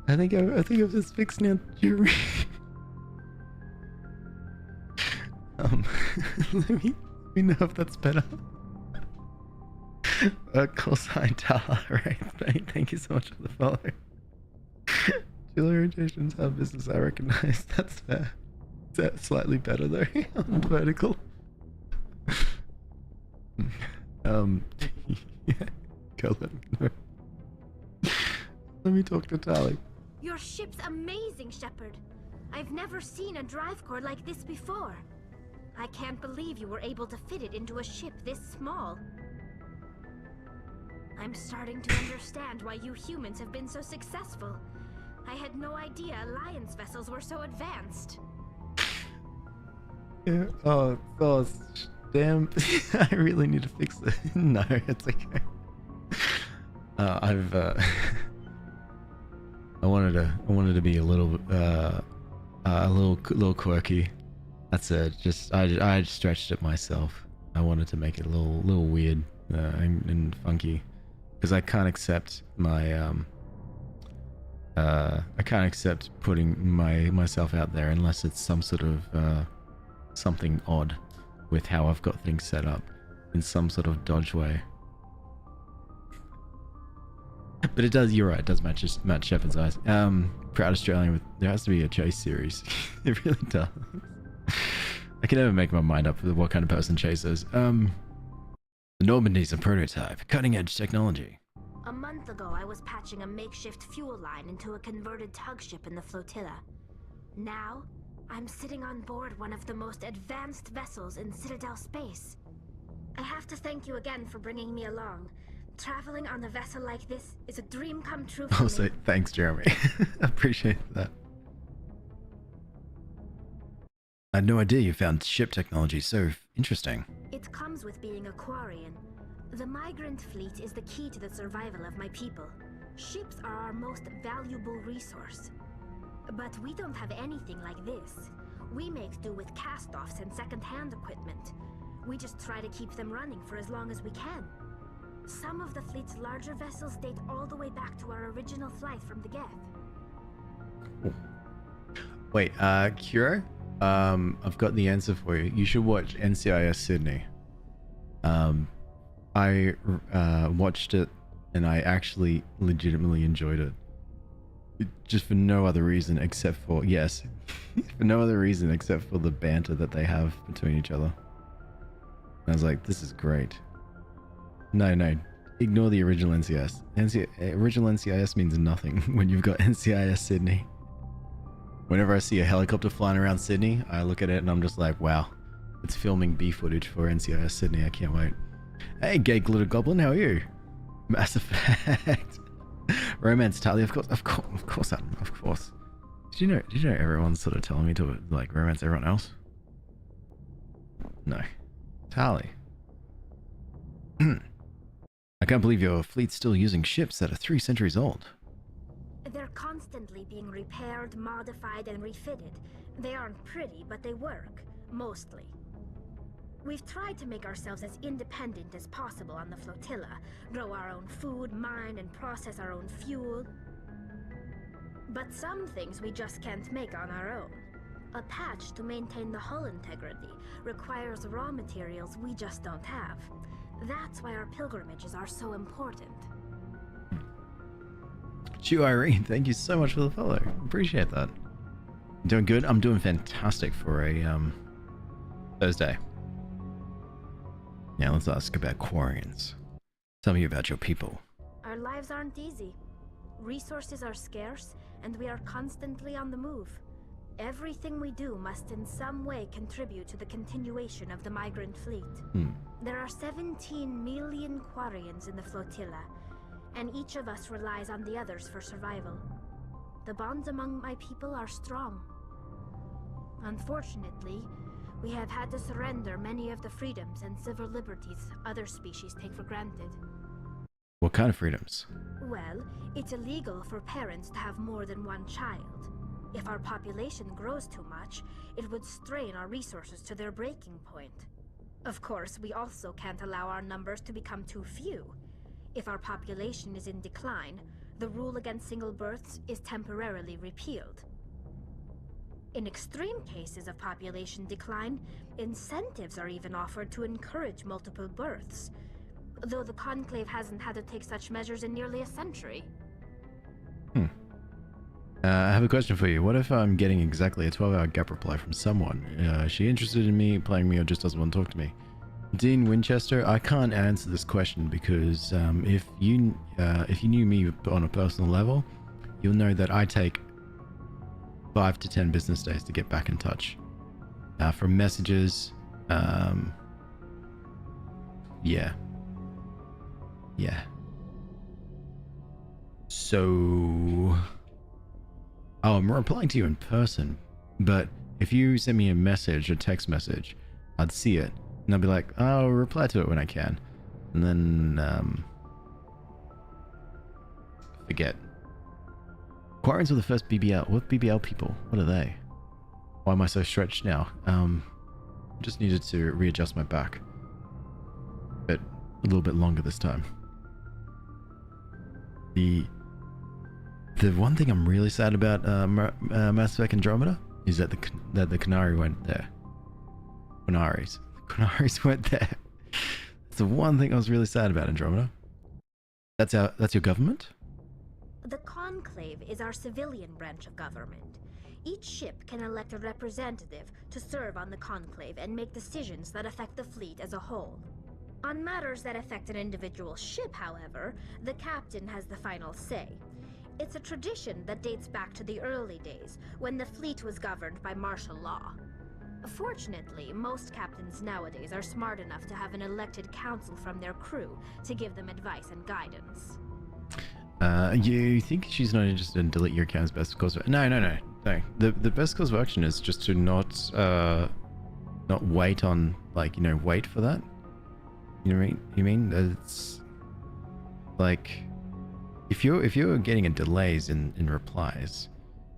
I think I've just fixed now, Jeremy. Let me know if that's better. Cosine Tala, right? Thank you so much for the follow. Dual orientations have business I recognize. That's fair. Is that slightly better though on vertical? Yeah, go let me talk to Tali. Your ship's amazing, Shepard. I've never seen a drive core like this before. I can't believe you were able to fit it into a ship this small. I'm starting to understand why you humans have been so successful. I had no idea Alliance vessels were so advanced. Yeah. Oh, damn. I really need to fix it. No, it's okay. I wanted to be a little quirky. That's it. Just I stretched it myself. I wanted to make it a little weird and funky, because I can't accept my I can't accept putting myself out there unless it's some sort of something odd with how I've got things set up in some sort of dodge way. But it does, you're right, it does match Shepard's eyes. Proud Australian, there has to be a Chase series. It really does. I can never make my mind up with what kind of person Chase is. The Normandy's a prototype, cutting edge technology. A month ago, I was patching a makeshift fuel line into a converted tug ship in the flotilla. Now, I'm sitting on board one of the most advanced vessels in Citadel space. I have to thank you again for bringing me along. Traveling on a vessel like this is a dream come true for me. I'll say thanks, Jeremy. I appreciate that. I had no idea you found ship technology so interesting. It comes with being a Quarian. The migrant fleet is the key to the survival of my people. Ships are our most valuable resource. But we don't have anything like this. We make do with cast-offs and second-hand equipment. We just try to keep them running for as long as we can. Some of the fleet's larger vessels date all the way back to our original flight from the Geth. Wait, Kuro? I've got the answer for you. You should watch NCIS Sydney. I watched it and I actually legitimately enjoyed it. Just for no other reason except for, yes, for no other reason except for the banter that they have between each other. I was like, this is great. No, ignore the original NCIS. Original NCIS means nothing when you've got NCIS Sydney. Whenever I see a helicopter flying around Sydney, I look at it and I'm just like, wow, it's filming B footage for NCIS Sydney. I can't wait. Hey, gay glitter goblin, how are you? Mass Effect. Romance Talia, of course, Adam, of course. Did you know everyone's sort of telling me to like romance everyone else? No. Tali. I can't believe your fleet's still using ships that are 3 centuries old. They're constantly being repaired, modified, and refitted. They aren't pretty, but they work. Mostly. We've tried to make ourselves as independent as possible on the flotilla, grow our own food, mine, and process our own fuel. But some things we just can't make on our own. A patch to maintain the hull integrity requires raw materials we just don't have. That's why our pilgrimages are so important. Chew Irene, thank you so much for the follow. Appreciate that. Doing good? I'm doing fantastic for a Thursday. Now let's ask about Quarians. Tell me about your people. Our lives aren't easy. Resources are scarce, and we are constantly on the move. Everything we do must in some way contribute to the continuation of the migrant fleet. There are 17 million Quarians in the flotilla, and each of us relies on the others for survival. The bonds among my people are strong. Unfortunately, we have had to surrender many of the freedoms and civil liberties other species take for granted. What kind of freedoms? Well, it's illegal for parents to have more than one child. If our population grows too much, it would strain our resources to their breaking point. Of course, we also can't allow our numbers to become too few. If our population is in decline, the rule against single births is temporarily repealed. In extreme cases of population decline, incentives are even offered to encourage multiple births, though the Conclave hasn't had to take such measures in nearly a century. I have a question for you. What if I'm getting exactly a 12-hour gap reply from someone? Is she interested in me, playing me, or just doesn't want to talk to me? Dean Winchester, I can't answer this question because if you knew me on a personal level, you'll know that I take 5 to 10 business days to get back in touch. From messages, yeah. So, I'm replying to you in person, but if you send me a message, a text message, I'd see it, and I'd be like, I'll reply to it when I can, and then, forget. Inquiries with the first BBL. What BBL people? What are they? Why am I so stretched now? Just needed to readjust my back. But a little bit longer this time. The one thing I'm really sad about Mass Effect Andromeda is that the Canary went there. Canaries went there. That's the one thing I was really sad about Andromeda. That's your government? The Conclave is our civilian branch of government. Each ship can elect a representative to serve on the Conclave and make decisions that affect the fleet as a whole. On matters that affect an individual ship, however, the captain has the final say. It's a tradition that dates back to the early days, when the fleet was governed by martial law. Fortunately, most captains nowadays are smart enough to have an elected council from their crew to give them advice and guidance. You think she's not interested in delete your account's best course of... No. The best course of action is just to not wait on, like, wait for that. You know what I mean? It's like, if you're getting a delays in replies,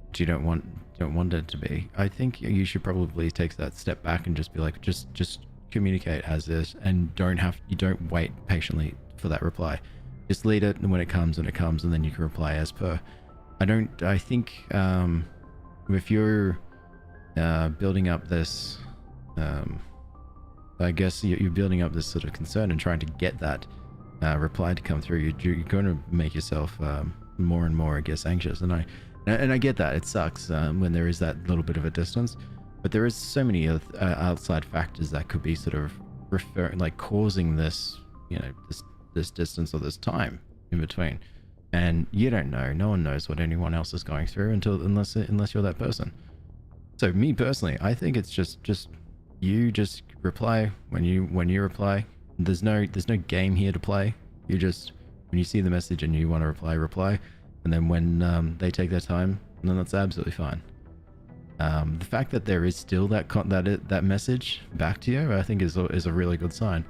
which you don't want it to be, I think you should probably take that step back and just be like, just communicate as is, and you don't wait patiently for that reply. Just lead it, and when it comes, and then you can reply as per. I think if you're building up this, I guess you're building up this sort of concern and trying to get that reply to come through, you're going to make yourself more and more, I guess, anxious. And I get that. It sucks when there is that little bit of a distance, but there is so many outside factors that could be sort of causing this, this distance or this time in between, and you don't know. No one knows what anyone else is going through unless you're that person. So me personally, I think it's just you just reply when you reply. There's no game here to play. You just, when you see the message and you want to reply, and then when they take their time, then that's absolutely fine. The fact that there is still that message back to you, I think is a really good sign.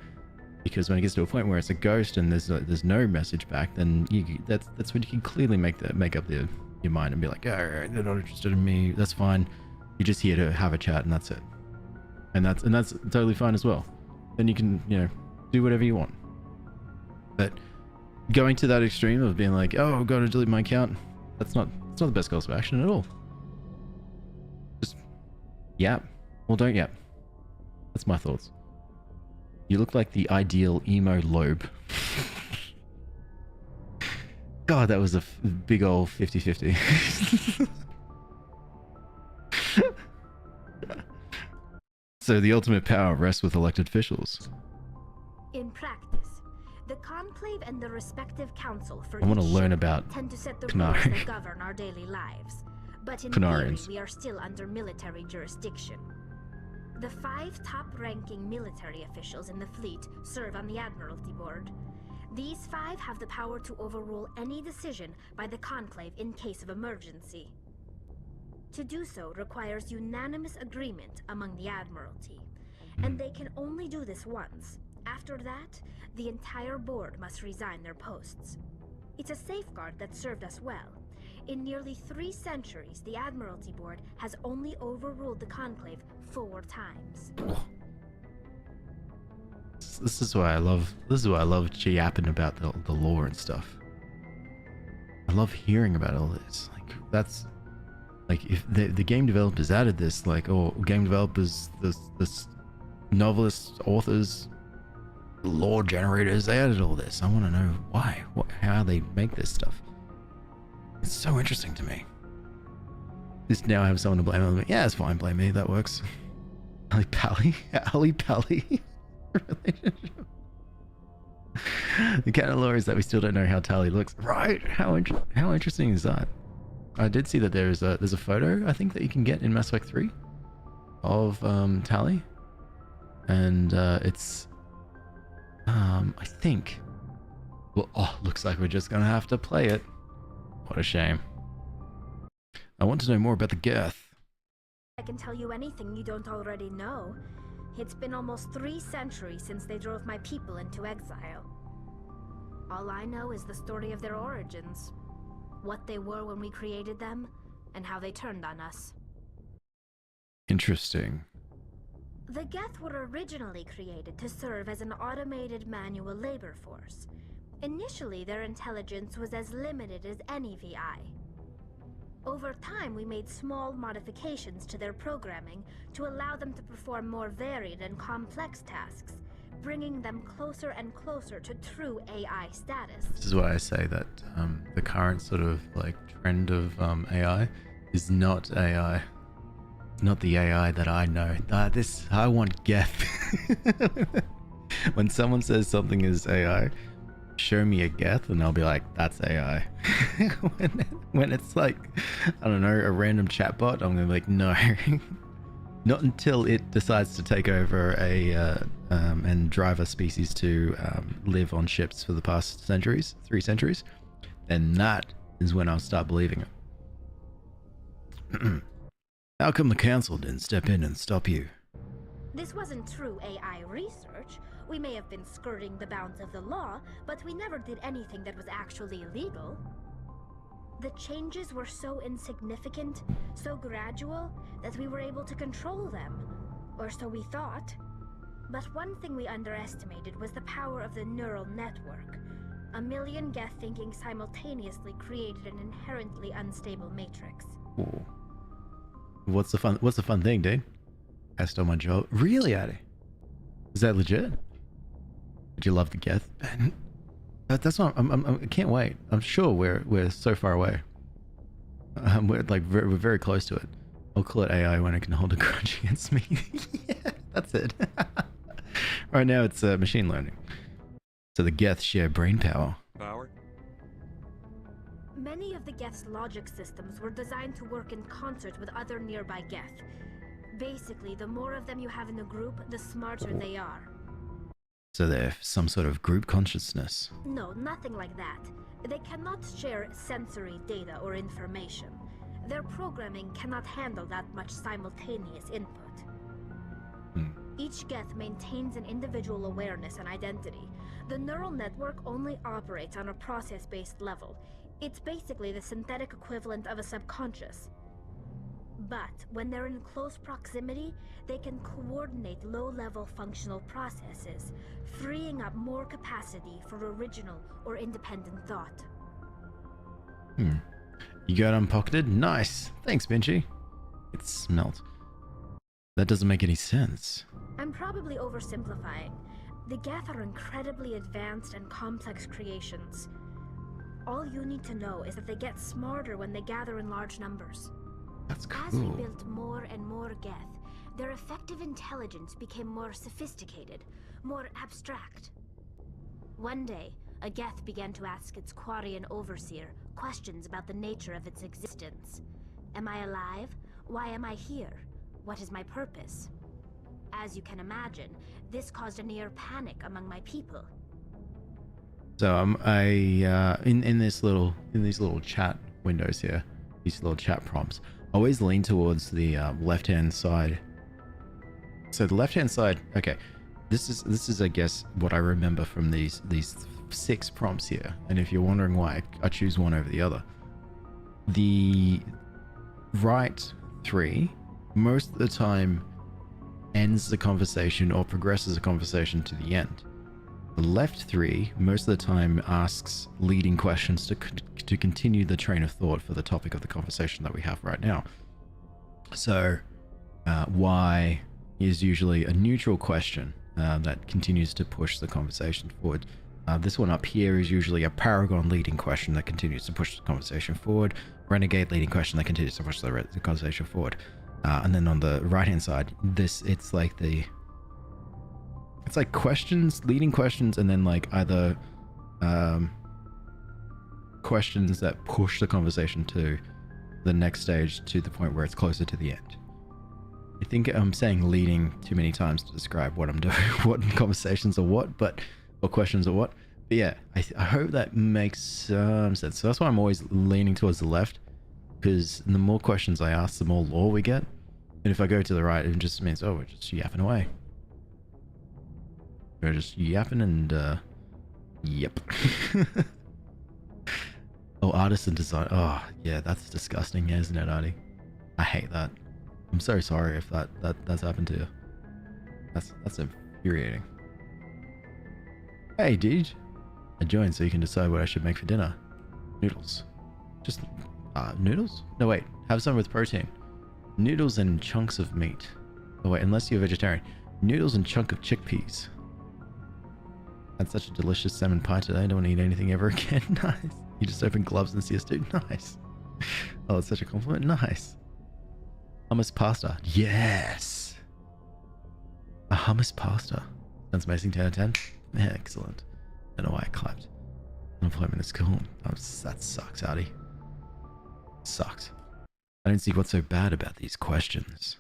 Because when it gets to a point where it's a ghost and there's no message back, then that's when you can clearly make up your mind and be like, oh, they're not interested in me. That's fine. You're just here to have a chat, and that's it. And that's totally fine as well. Then you can do whatever you want. But going to that extreme of being like, oh, I've got to delete my account, it's not the best course of action at all. Just yap. Well, don't yap. That's my thoughts. You look like the ideal emo lobe. God, that was a big old 50-50. So the ultimate power rests with elected officials. In practice, the Conclave and the respective council for I want to each learn ship about tend to set the Canary. rules that govern our daily lives. But in theory, Canarians. we are still under military jurisdiction. The 5 top-ranking military officials in the fleet serve on the Admiralty Board. These 5 have the power to overrule any decision by the Conclave in case of emergency. To do so requires unanimous agreement among the Admiralty, and they can only do this once. After that, the entire board must resign their posts. It's a safeguard that served us well. In nearly 3 centuries, the Admiralty Board has only overruled the Conclave 4 times. This is why I love yapping about the lore and stuff. I love hearing about all this. That's like, if the game developers added this, game developers, this novelists, authors, lore generators, they added all this. I want to know why, how they make this stuff. It's so interesting to me. Just now I have someone to blame. I'm like, yeah, it's fine, blame me, that works. Ali Pally relationship. The kind of lore is that we still don't know how Tali looks. Right? How interesting is that? I did see that there's a photo I think that you can get in Mass Effect 3 of Tally, and it's I think. Well, oh, looks like we're just gonna have to play it. What a shame. I want to know more about the Geth. I can tell you anything you don't already know. It's been almost 3 centuries since they drove my people into exile. All I know is the story of their origins, what they were when we created them, and how they turned on us. Interesting. The Geth were originally created to serve as an automated manual labor force. Initially, their intelligence was as limited as any VI. Over time, we made small modifications to their programming to allow them to perform more varied and complex tasks, bringing them closer and closer to true AI status. This is why I say that the current sort of like trend of AI is not AI. Not the AI that I know. I want Geth. When someone says something is AI, show me a Geth and I'll be like, that's AI. when it's like, I don't know, a random chatbot, I'm gonna be like, no. Not until it decides to take over and drive a species to live on ships for the past 3 centuries, then that is when I'll start believing it. How come the council didn't step in and stop you? This wasn't true AI research. We may have been skirting the bounds of the law, but we never did anything that was actually illegal. The changes were so insignificant, so gradual, that we were able to control them. Or so we thought. But one thing we underestimated was the power of the neural network. 1 million Geth thinking simultaneously created an inherently unstable matrix. Ooh. What's the fun thing, dude? I stole my job. Really, Addy? Is that legit? Did you love the Geth? That's what I can't wait. I'm sure we're so far away. We're we're very close to it. I'll call it AI when it can hold a grudge against me. Yeah, that's it. Right now it's machine learning. So the Geth share brain power. Many of the Geth's logic systems were designed to work in concert with other nearby Geth. Basically, the more of them you have in a group, the smarter they are. So they're some sort of group consciousness. No, nothing like that. They cannot share sensory data or information. Their programming cannot handle that much simultaneous input. Each Geth maintains an individual awareness and identity. The neural network only operates on a process-based level. It's basically the synthetic equivalent of a subconscious. But when they're in close proximity, they can coordinate low-level functional processes, freeing up more capacity for original or independent thought. You got unpocketed? Nice. Thanks, Benji. It smelt. That doesn't make any sense. I'm probably oversimplifying. The Geth are incredibly advanced and complex creations. All you need to know is that they get smarter when they gather in large numbers. That's cool. As we built more and more Geth, their effective intelligence became more sophisticated, more abstract. One day, a Geth began to ask its Quarian overseer questions about the nature of its existence. Am I alive? Why am I here? What is my purpose? As you can imagine, this caused a near panic among my people. So in these little chat windows here, these little chat prompts, I always lean towards the left-hand side. So the left-hand side, okay, this is I guess what I remember from these 6 prompts here. And if you're wondering why I choose one over the other, the right 3 most of the time ends the conversation or progresses the conversation to the end. The left 3 most of the time asks leading questions to continue the train of thought for the topic of the conversation that we have right now. So why is usually a neutral question that continues to push the conversation forward. This one up here is usually a paragon leading question that continues to push the conversation forward. Renegade leading question that continues to push the conversation forward. And then on the right hand side, it's like questions, leading questions, and then like either questions that push the conversation to the next stage to the point where it's closer to the end. I think I'm saying leading too many times to describe what I'm doing, what conversations or what, or questions or what. But yeah, I hope that makes some sense. So that's why I'm always leaning towards the left, because the more questions I ask, the more lore we get. And if I go to the right, it just means, oh, we're just yapping away. We're just yapping and, yep. Oh, artist and design. Oh, yeah, that's disgusting, isn't it, Artie? I hate that. I'm so sorry if that's happened to you. That's infuriating. Hey, dude. I joined so you can decide what I should make for dinner. Noodles. Just, noodles? No, wait. Have some with protein. Noodles and chunks of meat. Oh, wait, unless you're vegetarian. Noodles and chunk of chickpeas. Had such a delicious salmon pie today. I don't want to eat anything ever again. Nice. You just open gloves and see us, dude. Nice. Oh, it's such a compliment. Nice. Hummus pasta. Yes. A hummus pasta. Sounds amazing. 10 out of 10. Yeah, excellent. I don't know why I clapped. Unemployment is cool. Oh, that sucks, Artie. Sucks. I don't see what's so bad about these questions.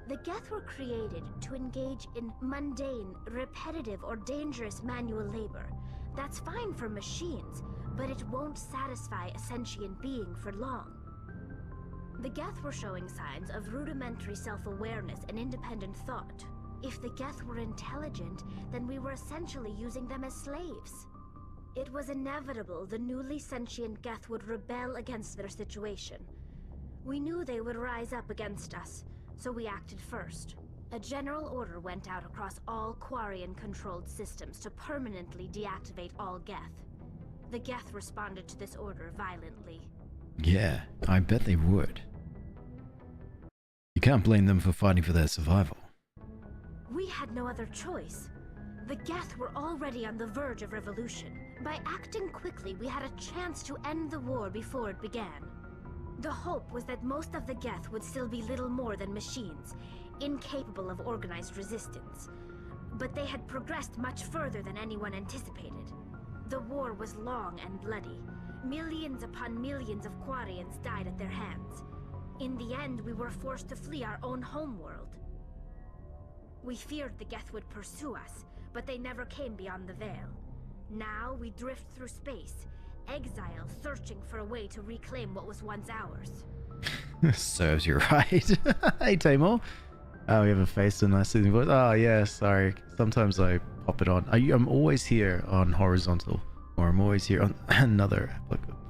The Geth were created to engage in mundane, repetitive, or dangerous manual labor. That's fine for machines, but it won't satisfy a sentient being for long. The Geth were showing signs of rudimentary self-awareness and independent thought. If the Geth were intelligent, then we were essentially using them as slaves. It was inevitable the newly sentient Geth would rebel against their situation. We knew they would rise up against us, so we acted first. A general order went out across all Quarian-controlled systems to permanently deactivate all Geth. The Geth responded to this order violently. Yeah, I bet they would. You can't blame them for fighting for their survival. We had no other choice. The Geth were already on the verge of revolution. By acting quickly, we had a chance to end the war before it began. The hope was that most of the Geth would still be little more than machines, incapable of organized resistance. But they had progressed much further than anyone anticipated. The war was long and bloody. Millions upon millions of Quarians died at their hands. In the end, we were forced to flee our own homeworld. We feared the Geth would pursue us, but they never came beyond the Veil. Now we drift through space, exile searching for a way to reclaim what was once ours. Serves you right. Hey, Tamor. Oh, we have a face and a nice soothing voice. Oh, yeah, sorry. Sometimes I pop it on. I'm always here on horizontal, or I'm always here on another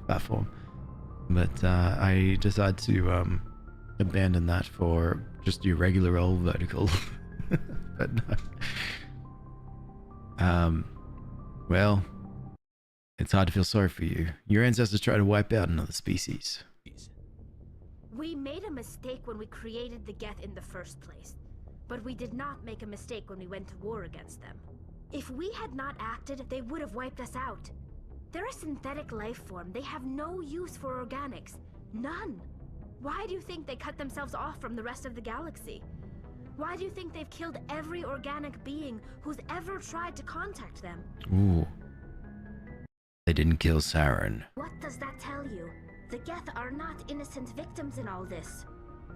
platform. But I decided to abandon that for just your regular old vertical. But no. Well, it's hard to feel sorry for you. Your ancestors tried to wipe out another species. We made a mistake when we created the Geth in the first place, but we did not make a mistake when we went to war against them. If we had not acted, they would have wiped us out. They're a synthetic life form. They have no use for organics. None. Why do you think they cut themselves off from the rest of the galaxy? Why do you think they've killed every organic being who's ever tried to contact them? Ooh. They didn't kill Saren. What does that tell you? The Geth are not innocent victims in all this.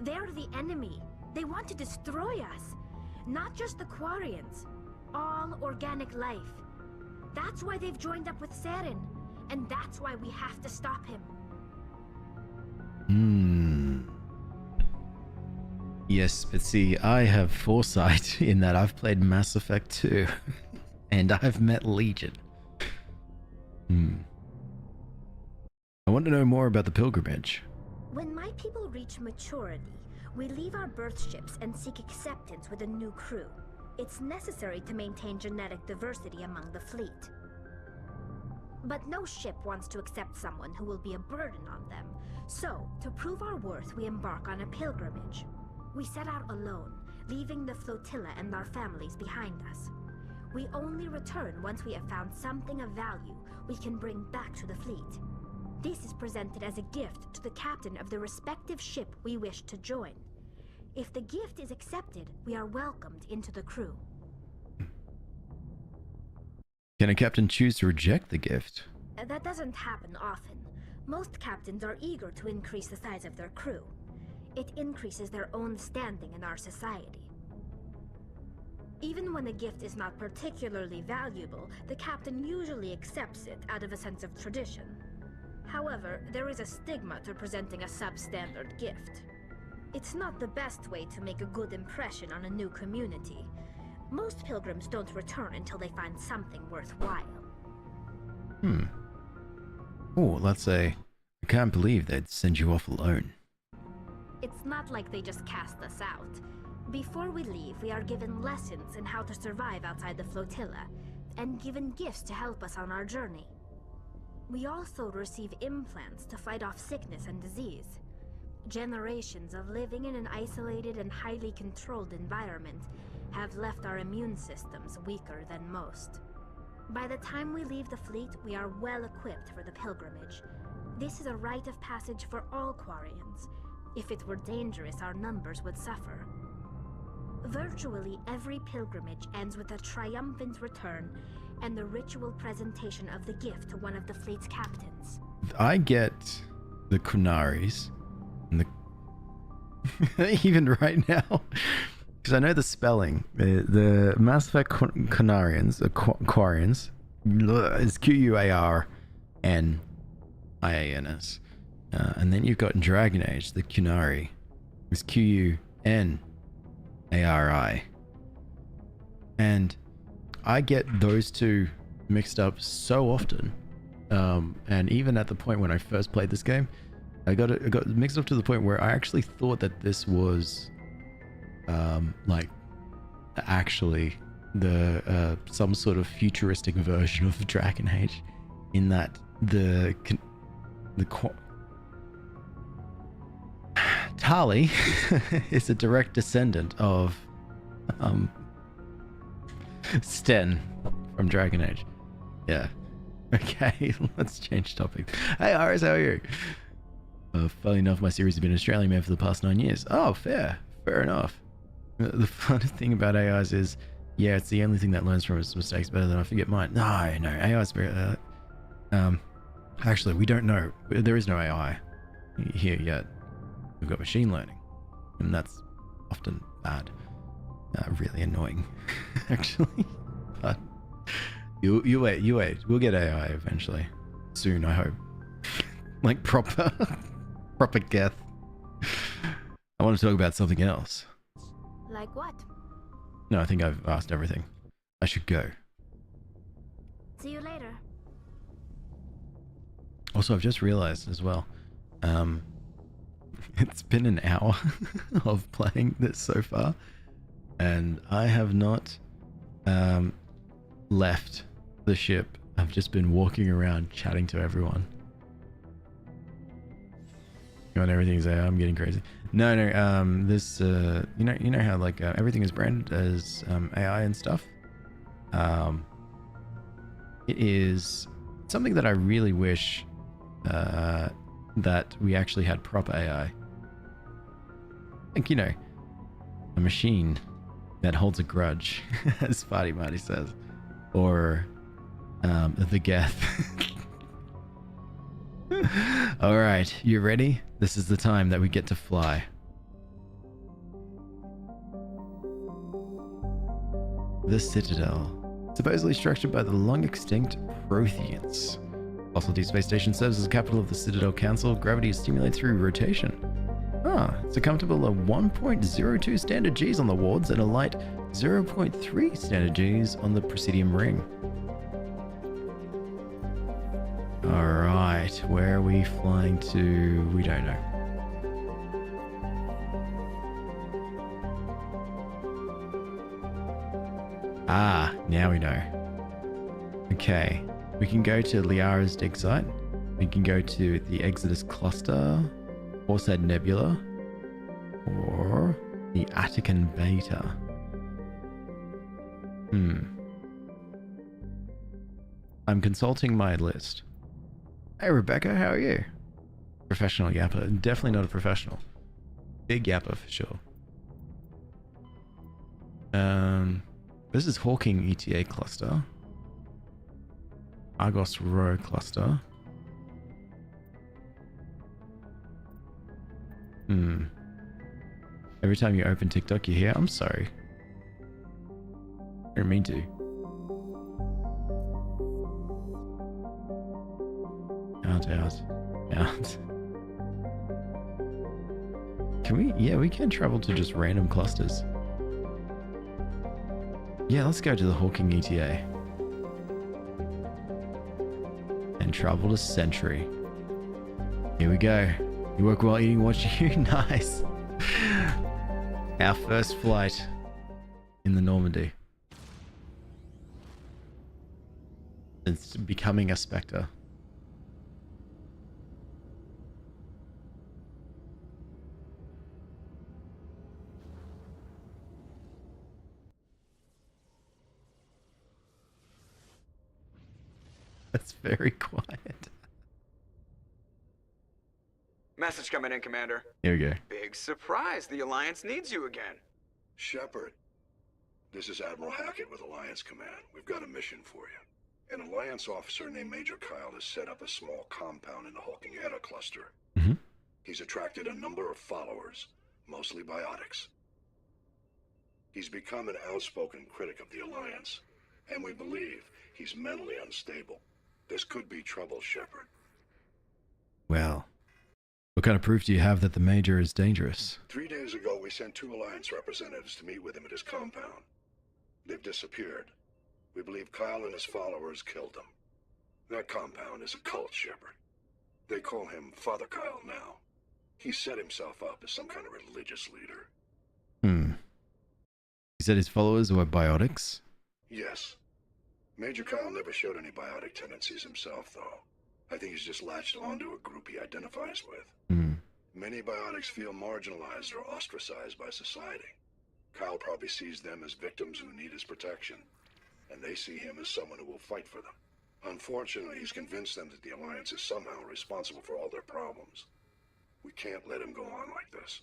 They're the enemy. They want to destroy us. Not just the Quarians. All organic life. That's why they've joined up with Saren. And that's why we have to stop him. Yes, but see, I have foresight in that I've played Mass Effect 2. And I've met Legion. I want to know more about the pilgrimage. When my people reach maturity, we leave our birth ships and seek acceptance with a new crew. It's necessary to maintain genetic diversity among the fleet. But no ship wants to accept someone who will be a burden on them. So, to prove our worth, we embark on a pilgrimage. We set out alone, leaving the flotilla and our families behind us. We only return once we have found something of value we can bring back to the fleet. This is presented as a gift to the captain of the respective ship we wish to join. If the gift is accepted, we are welcomed into the crew. Can a captain choose to reject the gift? That doesn't happen often, Most captains are eager to increase the size of their crew. It increases their own standing in our society. Even when a gift is not particularly valuable, the captain usually accepts it out of a sense of tradition. However, there is a stigma to presenting a substandard gift. It's not the best way to make a good impression on a new community. Most pilgrims don't return until they find something worthwhile. Oh, let's say, I can't believe they'd send you off alone. It's not like they just cast us out. Before we leave, we are given lessons in how to survive outside the flotilla, and given gifts to help us on our journey. We also receive implants to fight off sickness and disease. Generations of living in an isolated and highly controlled environment have left our immune systems weaker than most. By the time we leave the fleet, we are well equipped for the pilgrimage. This is a rite of passage for all Quarians. If it were dangerous, our numbers would suffer. Virtually every pilgrimage ends with a triumphant return and the ritual presentation of the gift to one of the fleet's captains. I get the Kunaris, and the even right now, because I know the spelling. The Mass Effect Quarians is Quarians, and then you've got Dragon Age, the Kunari, is Qunari, and I get those two mixed up so often, and even at the point when I first played this game, I got mixed up to the point where I actually thought that this was like actually the some sort of futuristic version of Dragon Age, in that Tali is a direct descendant of Sten from Dragon Age. Yeah. Okay, let's change topic. Hey Iris, how are you? Funny enough, my series has been Australian man for the past 9 years. Oh, fair enough. The funny thing about AIs is, yeah, it's the only thing that learns from its mistakes better than I forget mine. No, AI is very... actually, we don't know. There is no AI here yet. We've got machine learning, and that's often bad. Really annoying, actually. But you wait. We'll get AI eventually. Soon, I hope. Like proper geth. I want to talk about something else. Like what? No, I think I've asked everything. I should go. See you later. Also, I've just realized as well, it's been an hour of playing this so far, and I have not left the ship. I've just been walking around chatting to everyone. And everything's I'm getting crazy. No, this you know how like everything is branded as AI and stuff. It is something that I really wish that we actually had proper AI. Like, a machine that holds a grudge, as Sparty Marty says, or the Geth. All right, you ready? This is the time that we get to fly. The Citadel, supposedly structured by the long-extinct Protheans. Fossil Deep Space Station serves as the capital of the Citadel Council. Gravity is stimulated through rotation. It's a comfortable 1.02 standard Gs on the wards and a light 0.3 standard Gs on the Presidium ring. Alright, where are we flying to? We don't know. Now we know. Okay, we can go to Liara's dig site. We can go to the Exodus Cluster, Horsehead Nebula, or the Attican Beta. I'm consulting my list. Hey Rebecca, how are you? Professional yapper. Definitely not a professional. Big yapper for sure. This is Hawking ETA cluster. Argos Row cluster. Every time you open TikTok, you hear, I'm sorry. I didn't mean to. Out. Can we? Yeah, we can travel to just random clusters. Yeah, let's go to the Hawking ETA. And travel to Sentry. Here we go. You work while eating, watching you. Nice. Our first flight in the Normandy. It's becoming a Spectre. That's very quiet. Message coming in, Commander. Here we go. Big surprise. The Alliance needs you again. Shepard, this is Admiral Hackett with Alliance Command. We've got a mission for you. An Alliance officer named Major Kyle has set up a small compound in the Hawking Eta cluster. He's attracted a number of followers, mostly biotics. He's become an outspoken critic of the Alliance, and we believe he's mentally unstable. This could be trouble, Shepard. Well, what kind of proof do you have that the Major is dangerous? 3 days ago, we sent 2 Alliance representatives to meet with him at his compound. They've disappeared. We believe Kyle and his followers killed them. That compound is a cult, Shepard. They call him Father Kyle now. He set himself up as some kind of religious leader. He said his followers were biotics? Yes. Major Kyle never showed any biotic tendencies himself, though. I think he's just latched onto a group he identifies with. Many biotics feel marginalized or ostracized by society. Kyle probably sees them as victims who need his protection, and they see him as someone who will fight for them. Unfortunately, he's convinced them that the Alliance is somehow responsible for all their problems. We can't let him go on like this.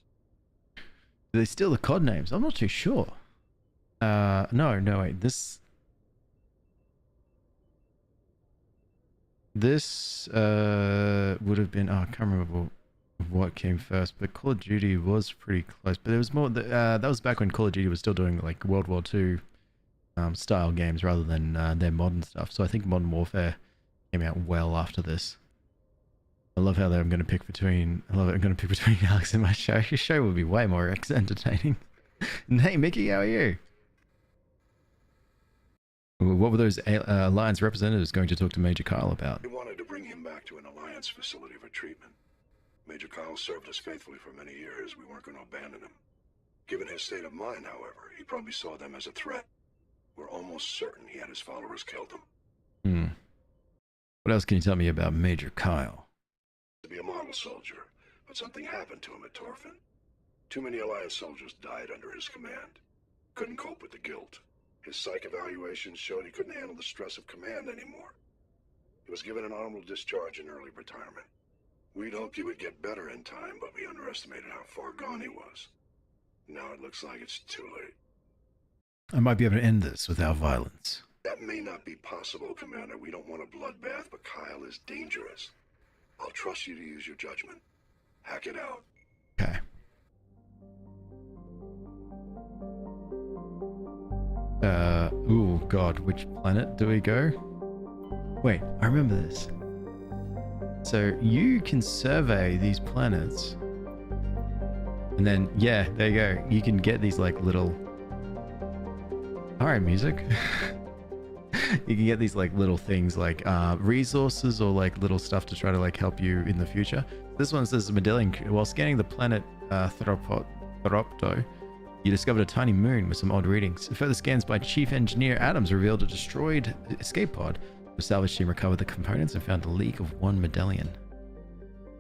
Do they steal the cod names? I'm not too sure. No, wait. This would have been... Oh, I can't remember what came first, but Call of Duty was pretty close. But it was more... that was back when Call of Duty was still doing like World War II style games rather than their modern stuff. So I think Modern Warfare came out well after this. I love how I'm going to pick between... I love it. I'm going to pick between Alex and my show. Your show would be way more entertaining. And hey, Mickey, how are you? What were those Alliance representatives going to talk to Major Kyle about? We wanted to bring him back to an Alliance facility for treatment. Major Kyle served us faithfully for many years. We weren't going to abandon him. Given his state of mind, however, he probably saw them as a threat. We're almost certain he had his followers killed them. What else can you tell me about Major Kyle? To be a model soldier, but something happened to him at Torfin. Too many Alliance soldiers died under his command. Couldn't cope with the guilt. His psych evaluations showed he couldn't handle the stress of command anymore. He was given an honorable discharge in early retirement. We'd hoped he would get better in time, but we underestimated how far gone he was. Now it looks like it's too late. I might be able to end this without violence. That may not be possible, Commander. We don't want a bloodbath, but Kyle is dangerous. I'll trust you to use your judgment. Hack it out. Okay. Oh god, which planet do we go? Wait, I remember this. So you can survey these planets. And then, yeah, there you go. You can get these like little... Alright, music. You can get these like little things like resources or like little stuff to try to like help you in the future. This one says medallion. While scanning the planet Thropto, you discovered a tiny moon with some odd readings. Further scans by Chief Engineer Adams revealed a destroyed escape pod. The salvage team recovered the components and found a leak of one medallion.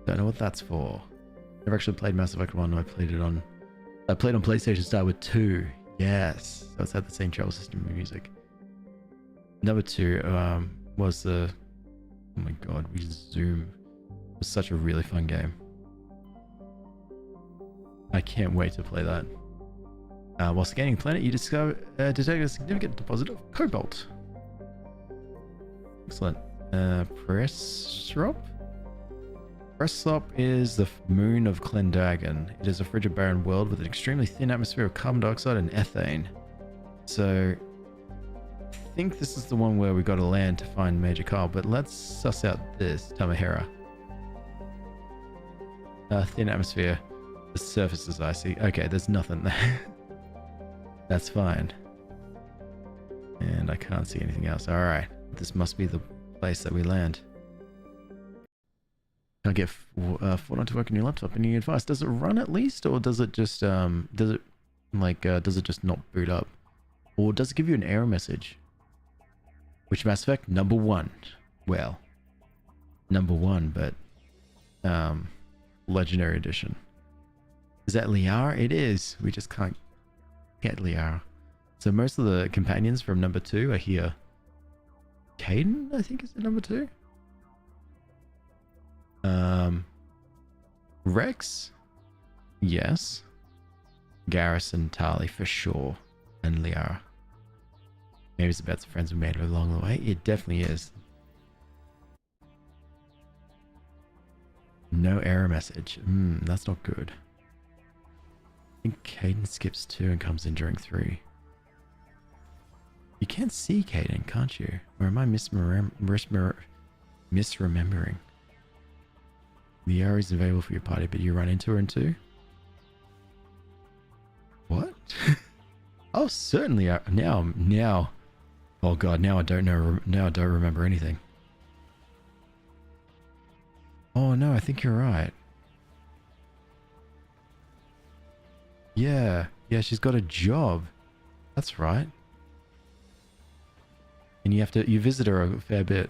Don't know what that's for. Never actually played Mass Effect 1. I played on PlayStation Star with 2. Yes, so it's had the same travel system and music. Number 2 was the... Oh my god, we Zoom. It was such a really fun game. I can't wait to play that. While scanning the planet, you detected a significant deposit of cobalt. Excellent. Pressrop Cressop is the moon of Clendagon. It is a frigid, barren world with an extremely thin atmosphere of carbon dioxide and ethane. So, I think this is the one where we got to land to find Major Carl, but let's suss out this Tamahera. Thin atmosphere. The surface is icy. Okay, there's nothing there. That's fine. And I can't see anything else. Alright, this must be the place that we land. Can't get Fortnite to work on your laptop. Any advice? Does it run at least, or does it just does it just not boot up, or does it give you an error message? Which Mass Effect? Number 1. Well, number 1, but Legendary Edition. Is that Liara? It is. We just can't get Liara. So most of the companions from number 2 are here. Caden, I think, is it number 2? Rex? Yes. Garrison, Tali, for sure. And Liara. Maybe it's about the friends we made along the way. It definitely is. No error message. That's not good. I think Caden skips 2 and comes in during 3. You can't see Caden, can't you? Or am I misremembering? The area is available for your party, but you run into her in 2? What? Oh, certainly. Now. Oh god, now I don't know. Now I don't remember anything. Oh no, I think you're right. Yeah, she's got a job. That's right. And you visit her a fair bit.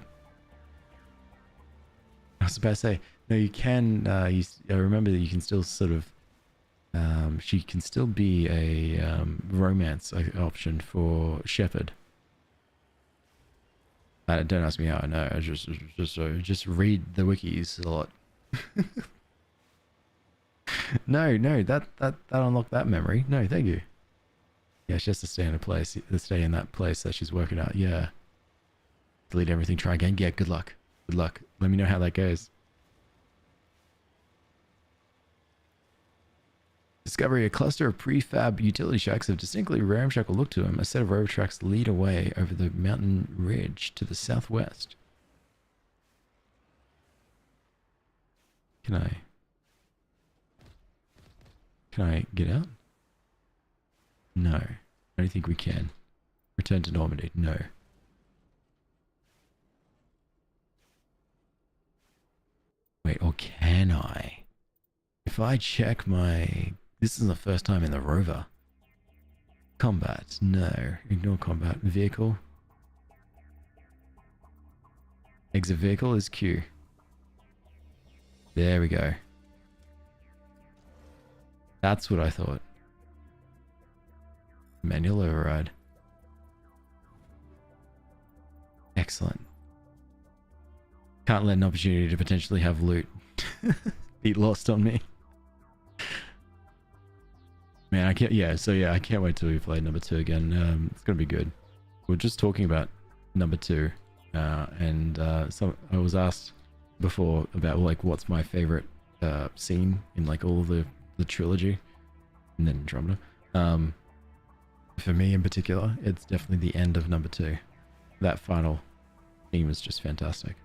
I was about to say, no, you can, I remember that you can still sort of, she can still be a romance option for Shepard. Don't ask me how I know. I just read the wikis a lot. No, that unlocked that memory. No, thank you. Yeah, she has to stay in that place that she's working at. Yeah. Delete everything, try again. Yeah, good luck. Good luck. Let me know how that goes. Discovery: a cluster of prefab utility shacks of distinctly ramshackle look to them. A set of railroad tracks lead away over the mountain ridge to the southwest. Can I get out? No. I don't think we can. Return to Normandy. No. Wait, or can I? If I check my... This is the first time in the rover. Combat. No. Ignore combat. Vehicle. Exit vehicle is Q. There we go. That's what I thought. Manual override. Excellent. Can't let an opportunity to potentially have loot be lost on me. Man, I can't wait till we play number 2 again. It's gonna be good. We're just talking about number 2, and so I was asked before about like what's my favorite scene in like all of the trilogy, and then Andromeda. For me in particular, it's definitely the end of number 2. That final theme is just fantastic.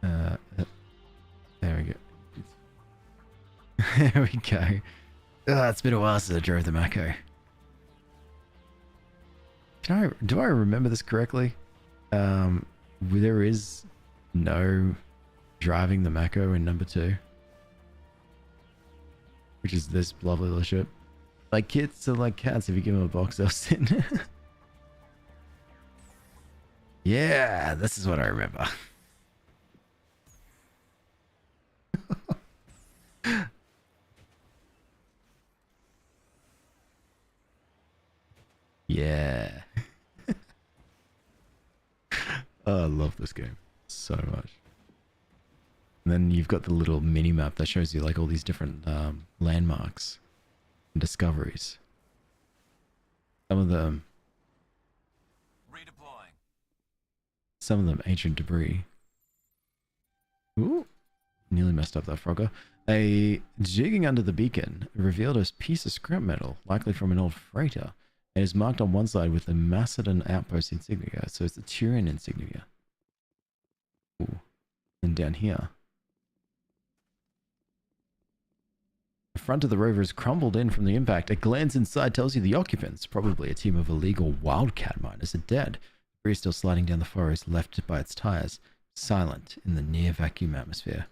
There we go. There we go. It's been a while since I drove the Mako. Do I remember this correctly? There is no driving the Mako in number 2, which is this lovely little ship. Like kids are like cats. If you give them a box, they'll sit. Yeah, this is what I remember. Yeah. Oh, I love this game so much. And then you've got the little mini map that shows you like all these different landmarks and discoveries. some of them ancient debris. Ooh, nearly messed up that Frogger. A jigging under the beacon revealed a piece of scrap metal, likely from an old freighter. It is marked on one side with the Macedon outpost insignia, so it's the Turin insignia. Ooh. And down here. The front of the rover is crumbled in from the impact. A glance inside tells you the occupants, probably a team of illegal wildcat miners, are dead. Debris still sliding down the forest left by its tires, silent in the near vacuum atmosphere.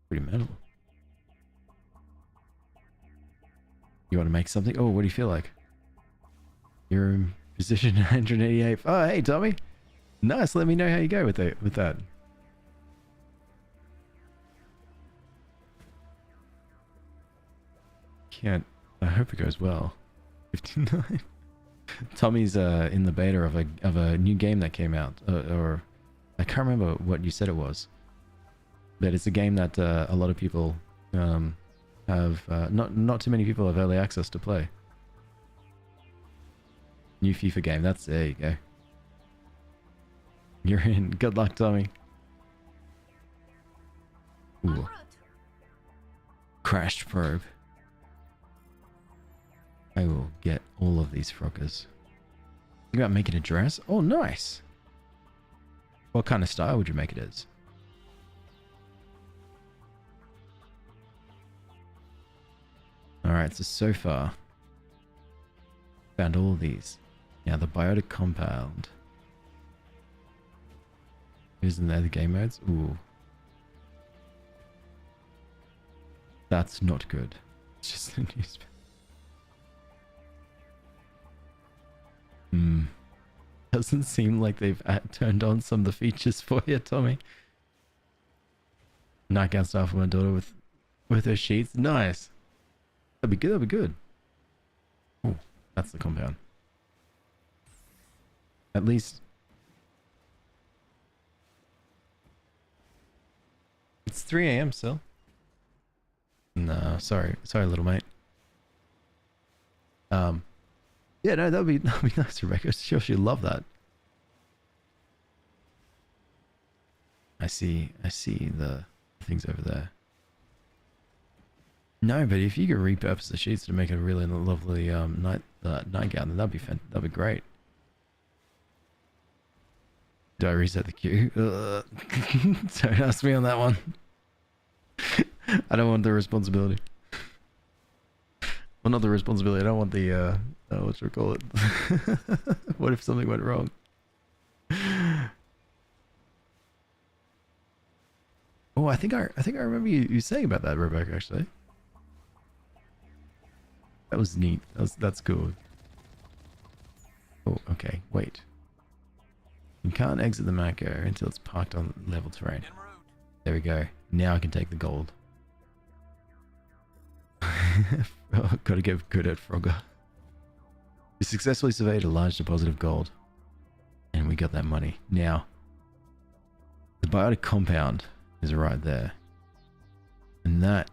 Pretty metal. You want to make something? Oh, what do you feel like? You're in position 188. Oh, hey, Tommy. Nice. Let me know how you go with that. Can't. I hope it goes well. 59. Tommy's in the beta of a new game that came out, or I can't remember what you said it was, but it's a game that a lot of people have not too many people have early access to play. New FIFA game. There you go. You're in. Good luck, Tommy. Ooh. Crashed probe. I will get all of these Froggers. Think about making a dress? Oh, nice. What kind of style would you make it as? Alright, so far, found all of these. Now, the biotic compound. Isn't there the game modes? Ooh. That's not good. It's just the newspaper. Doesn't seem like they've turned on some of the features for you, Tommy. Nightgown style for my daughter with her sheets. Nice. That'd be good. That'd be good. Oh, that's the compound. At least it's 3 a.m. still. No, sorry, little mate. Yeah, no, that'd be nice, Rebecca. Sure, she'd love that. I see the things over there. No, but if you could repurpose the sheets to make a really lovely nightgown, then that'd be great. Do I reset the queue? Don't ask me on that one. I don't want the responsibility. Well, not the responsibility. I don't want the what should we call it? What if something went wrong? Oh, I think I remember you saying about that, Rebecca. Actually, that was neat. That's cool. Oh, okay. Wait. You can't exit the Mako until it's parked on level terrain. There we go. Now I can take the gold. Oh, gotta get good at Frogger. We successfully surveyed a large deposit of gold. And we got that money. Now, the biotic compound is right there. And that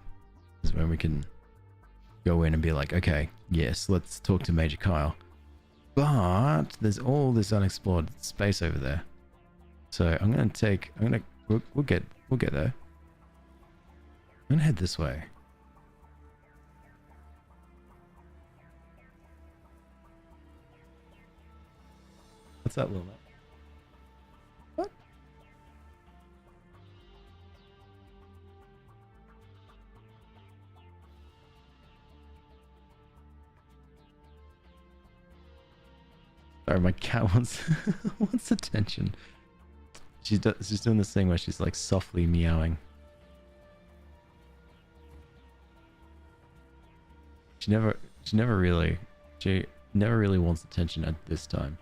is when we can go in and be like, okay, yes, let's talk to Major Kyle. But there's all this unexplored space over there. So we'll get there. I'm gonna head this way. What's that little map? What? Sorry, my cat wants attention. She's doing this thing where she's like softly meowing. She never really wants attention at this time.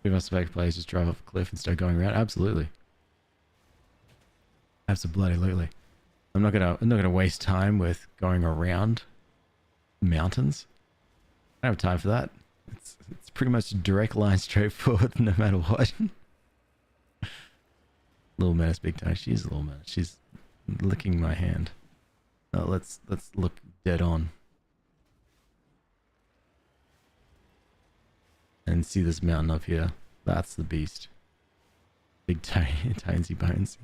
We must make players just drive off a cliff and start going around. Absolutely. Absolutely. I'm not gonna waste time with going around mountains. I don't have time for that. It's pretty much a direct line straight forward no matter what. Little menace, big time. She's a little menace. She's licking my hand. No, let's look dead on. And see this mountain up here. That's the beast. Big Tonesy Bonesy.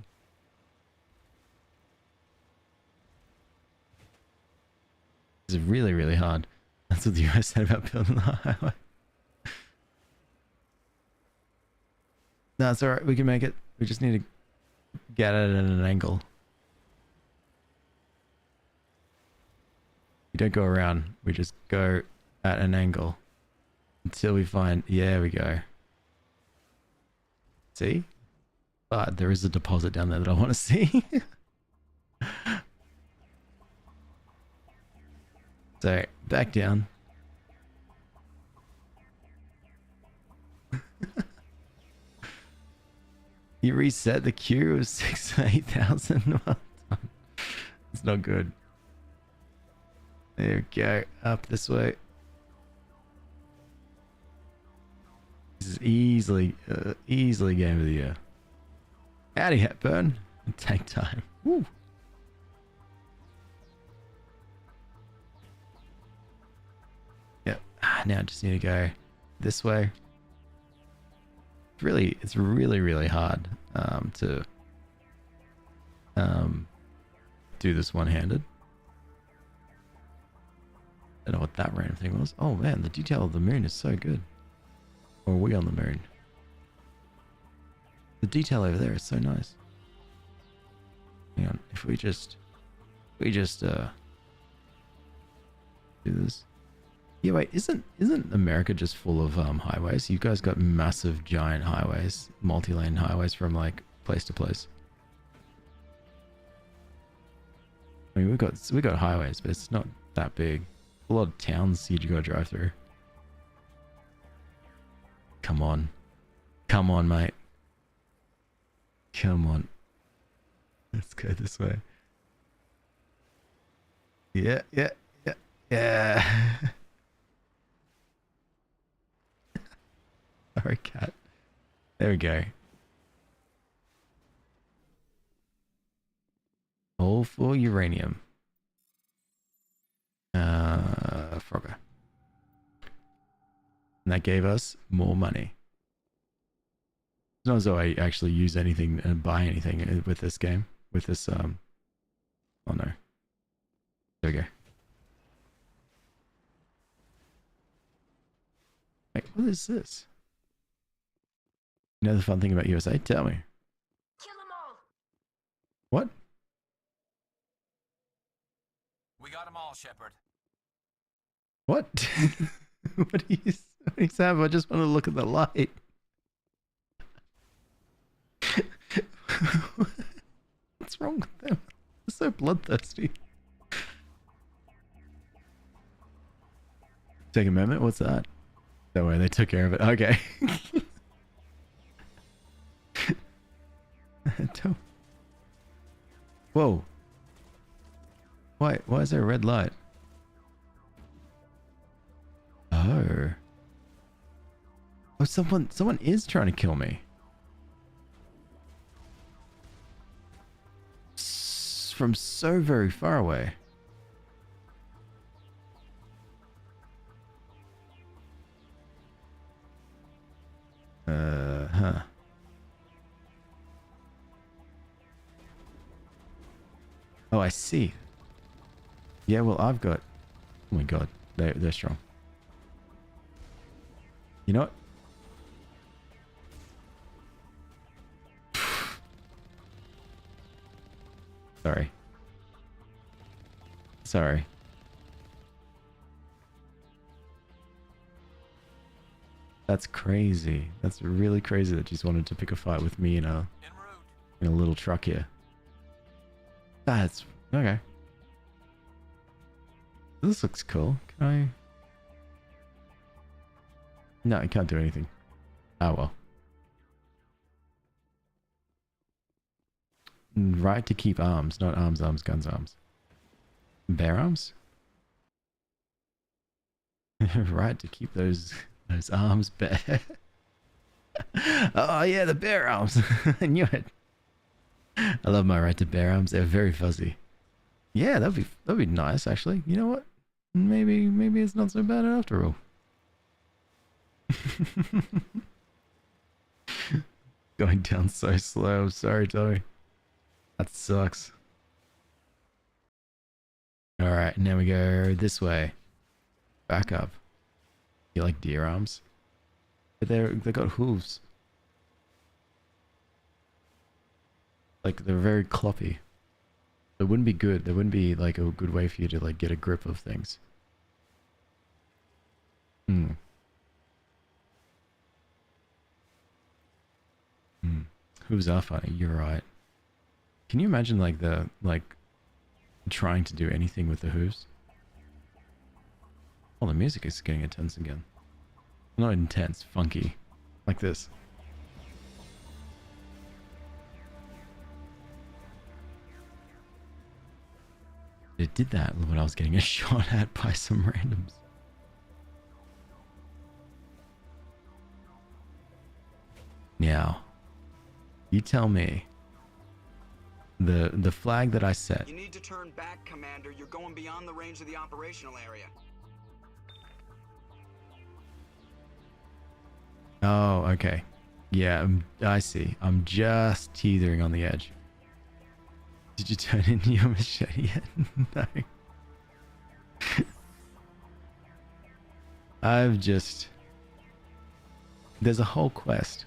It's really, really hard. That's what the US said about building the highway. No, it's alright. We can make it. We just need to get it at an angle. We don't go around. We just go at an angle until we find... Yeah, we go. See? But there is a deposit down there that I want to see. So, back down. You reset the queue of 8,000. Well done. It's not good. There we go. Up this way. This is easily game of the year. Howdy, Hepburn. Take time. Woo. Yep. Now I just need to go this way. It's really hard to do this one-handed. I don't know what that random thing was. Oh man, the detail of the moon is so good. Or are we on the moon? The detail over there is so nice. Hang on, if we just do this. Yeah, wait, isn't America just full of highways? You guys got massive, giant highways, multi-lane highways from like place to place. I mean, we got highways, but it's not that big. A lot of towns you gotta drive through. Come on, mate. Come on. Let's go this way. Yeah. Sorry, cat. There we go. All for uranium. Frogger. And that gave us more money. It's not as though I actually use anything and buy anything with this game. With this, oh no. There we go. Wait, what is this? You know the fun thing about USA? Tell me. Kill them all. What? We got them all, Shepard. What? What do you say? I just want to look at the light. What's wrong with them? They're so bloodthirsty. Take a moment. What's that? Don't worry, they took care of it. Okay. Whoa. Why is there a red light? Oh. Oh, someone is trying to kill me. From so very far away. Huh. Oh, I see. Yeah, well, I've got... Oh my god, they're strong. You know what? Sorry. That's crazy. That's really crazy that she's wanted to pick a fight with me in a little truck here. That's okay. This looks cool. Can I? No, I can't do anything. Oh well. Right to keep arms, not arms, guns, arms. Bear arms? Right to keep those arms bare. Oh yeah, the bear arms. I knew it. I love my right to bear arms. They're very fuzzy. Yeah, that'd be nice actually. You know what? Maybe it's not so bad after all. Going down so slow. I'm sorry, Tommy. That sucks. Alright, now we go this way. Back up. You like deer arms? But they got hooves. Like, they're very cloppy. It wouldn't be good. There wouldn't be, like, a good way for you to, like, get a grip of things. Hmm. Hmm. Hooves are funny. You're right. Can you imagine, like, trying to do anything with the hooves? Oh, the music is getting intense again. Not intense, funky. Like this. It did that when I was getting a shot at by some randoms. Now, you tell me. The flag that I set. You need to turn back, Commander. You're going beyond the range of the operational area. Oh, okay. Yeah, I see. I'm just teetering on the edge. Did you turn in your machete yet? No. I've just... There's a whole quest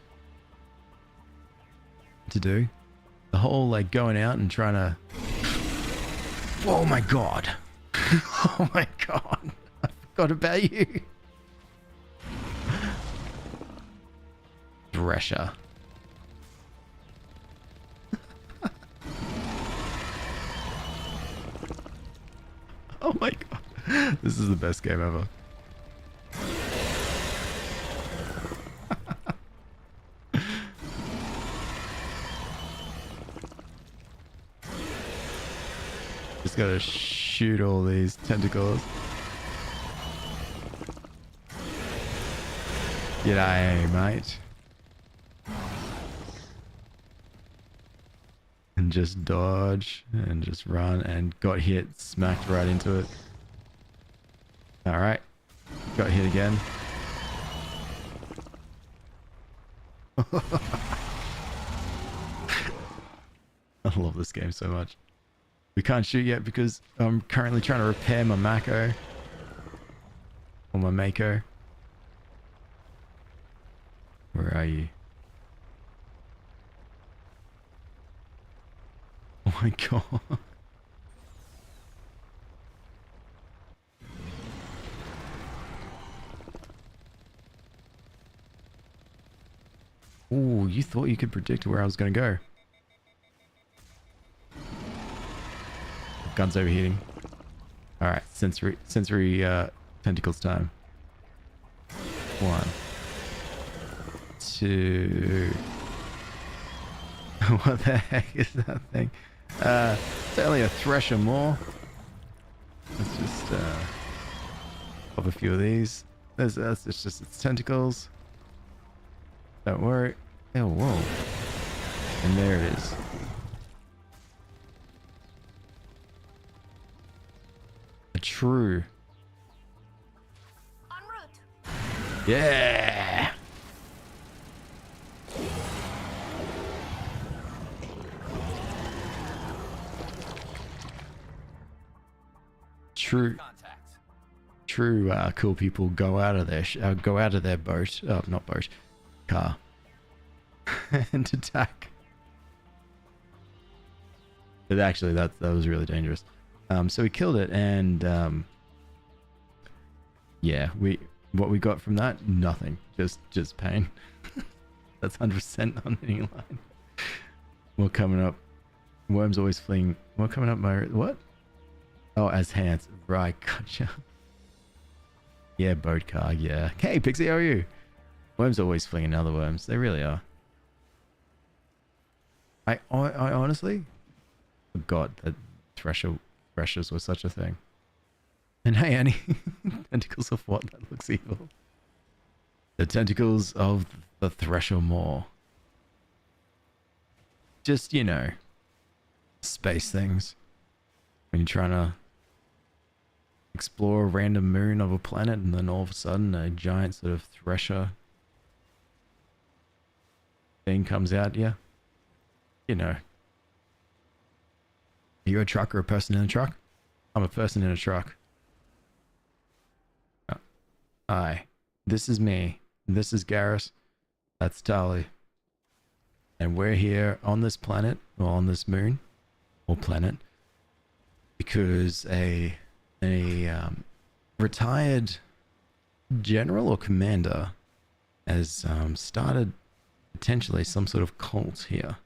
to do. The whole, like, going out and trying to... Oh my god. Oh my god. I forgot about you. Thresher. Oh my god. This is the best game ever. Just gotta shoot all these tentacles. G'day, mate. And just dodge and just run and got hit, smacked right into it. Alright. Got hit again. I love this game so much. We can't shoot yet because I'm currently trying to repair my Mako. Or my Mako. Where are you? Oh my god. Ooh, you thought you could predict where I was going to go. Gun's overheating. Alright, sensory tentacles time. 1, 2. What the heck is that thing? It's only a thresher more. Let's just pop a few of these. That's just its tentacles. Don't worry. Oh, whoa. And there it is. A true. En route. Yeah. True cool people go out of their boat, not boat, car, and attack. But actually, that was really dangerous. So we killed it, and yeah, what we got from that, nothing, just pain. That's 100% on any line. More coming up. Worms always fleeing. More coming up. My what? Oh, as hands. Right, gotcha. Yeah, boat car, yeah. Hey, Pixie, how are you? Worms always flinging other worms. They really are. I honestly forgot that threshers were such a thing. And hey, Annie. Tentacles of what? That looks evil. The tentacles of the Thresher Maw. Just, you know, space things. When you're trying to explore a random moon of a planet and then all of a sudden a giant sort of thresher thing comes out, yeah. You know. Are you a truck or a person in a truck? I'm a person in a truck. Hi. This is me. This is Garrus. That's Tali. And we're here on this planet, or on this moon, or planet, because a retired general or commander has started potentially some sort of cult here.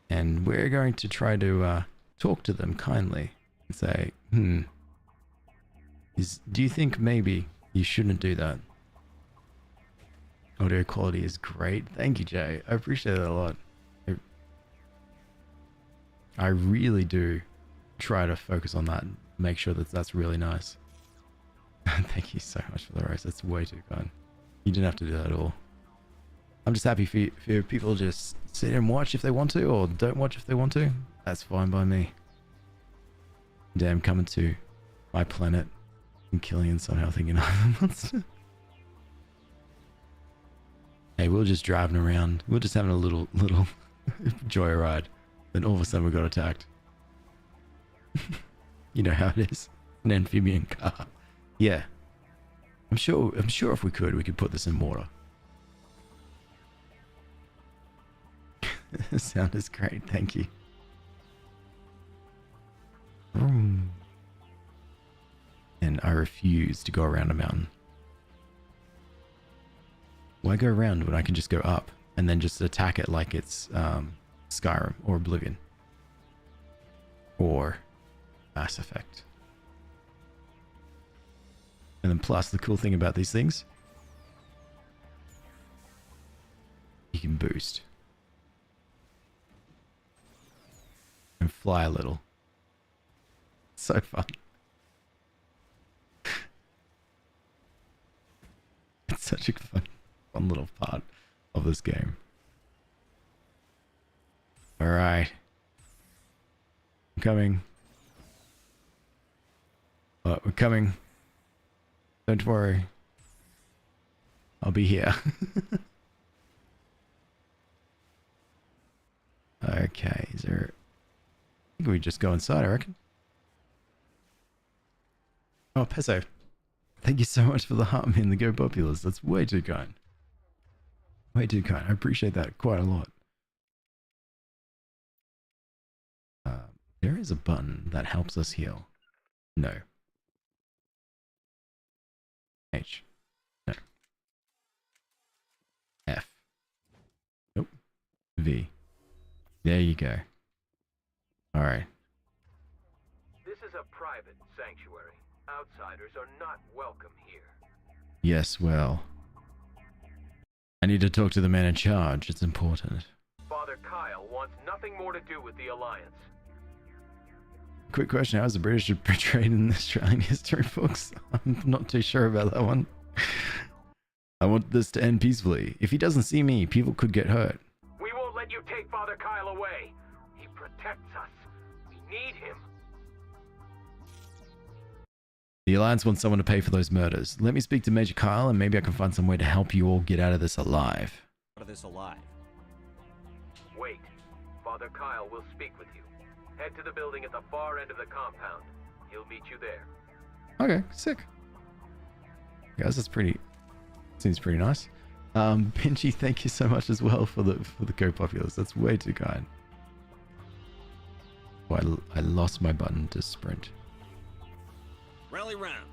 And we're going to try to talk to them kindly and say, do you think maybe you shouldn't do that? Audio quality is great. Thank you, Jay. I appreciate it a lot. I really do try to focus on that and make sure that that's really nice. Thank you so much for the rose. That's way too kind. You didn't have to do that at all. I'm just happy for people to just sit and watch if they want to, or don't watch if they want to. That's fine by me. Damn, coming to my planet and killing and somehow thinking I'm a monster. Hey, we were just driving around. We were just having a little joyride. Then all of a sudden we got attacked. You know how it is. An amphibian car. Yeah. I'm sure if we could put this in water. The sound is great. Thank you. And I refuse to go around a mountain. Why go around when I can just go up and then just attack it like it's Skyrim or Oblivion or Mass Effect? And then plus the cool thing about these things, you can boost and fly a little. So fun. It's such a fun little part of this game. All right, I'm coming. We're coming. Don't worry. I'll be here. Okay, is there... I think we just go inside, I reckon. Oh, Peso. Thank you so much for the heart, man. The Go Populars. That's way too kind. Way too kind. I appreciate that quite a lot. There is a button that helps us heal. No. H. No. F. Nope. V. There you go. Alright. This is a private sanctuary. Outsiders are not welcome here. Yes, well. I need to talk to the man in charge. It's important. Father Kyle wants nothing more to do with the Alliance. Quick question, how is the British portrayed in the Australian history books? I'm not too sure about that one. I want this to end peacefully. If he doesn't see me, people could get hurt. We won't let you take Father Kyle away. He protects us. We need him. The Alliance wants someone to pay for those murders. Let me speak to Major Kyle and maybe I can find some way to help you all get out of this alive. Out of this alive. Wait. Father Kyle will speak with you. Head to the building at the far end of the compound. He'll meet you there. Okay, sick. Guys, that's pretty... Seems pretty nice. Pinchy, thank you so much as well for the Go Populars. That's way too kind. Oh, I lost my button to sprint. Rally round.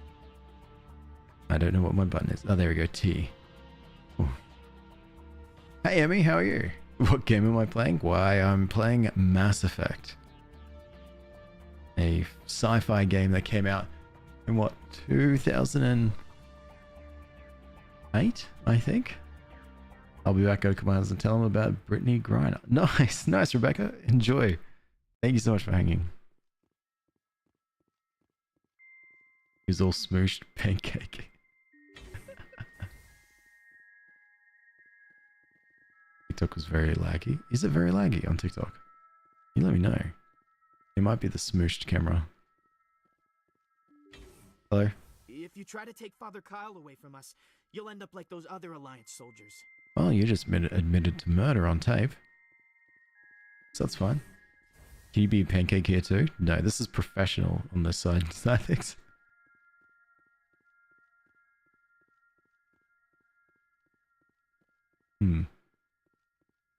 I don't know what my button is. Oh, there we go. T. Ooh. Hey, Emmy, how are you? What game am I playing? Why, I'm playing Mass Effect. A sci-fi game that came out in what, 2008, I think? I'll be back, go commands, and tell them about Brittany Griner. Nice, nice, Rebecca. Enjoy. Thank you so much for hanging. He's all smooshed pancake. TikTok was very laggy. Is it very laggy on TikTok? You let me know. It might be the smooshed camera. Hello? If you try to take Father Kyle away from us, you'll end up like those other Alliance soldiers. Well, you just admitted to murder on tape. So that's fine. Can you be a pancake here too? No, this is professional on this side. I think so.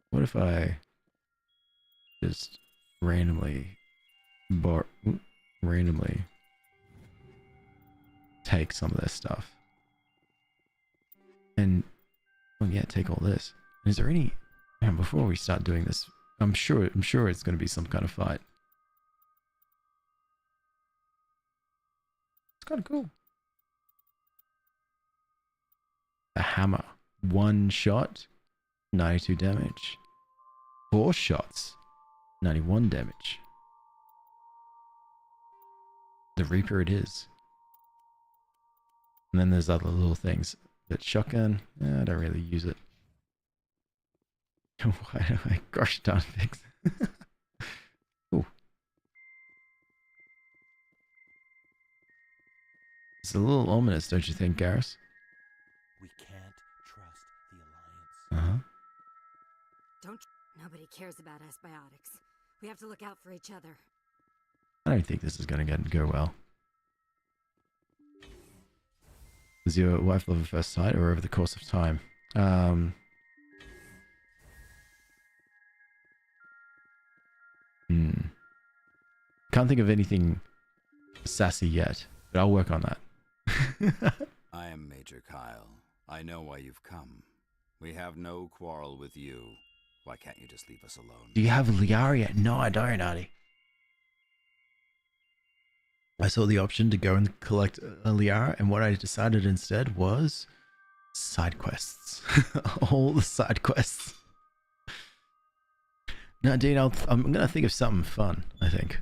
What if I just randomly randomly take some of this stuff and yeah, take all this. Is there any? Man, before we start doing this, I'm sure it's going to be some kind of fight. It's kind of cool. A hammer, 1 shot, 92 damage. 4 shots, 91 damage. The Reaper it is. And then there's other little things. That shotgun, I don't really use it. Why do I gosh darn things? Ooh. It's a little ominous, don't you think, Garrus? We can't trust the Alliance. Uh-huh. Nobody cares about us biotics. We have to look out for each other. I don't think this is going to go well. Was your wife love at first sight or over the course of time? Can't think of anything sassy yet, but I'll work on that. I am Major Kyle. I know why you've come. We have no quarrel with you. Why can't you just leave us alone? Do you have Liara yet? No, I don't, Artie. I saw the option to go and collect a Liara, and what I decided instead was side quests. All the side quests. No, Dean, I'm going to think of something fun, I think.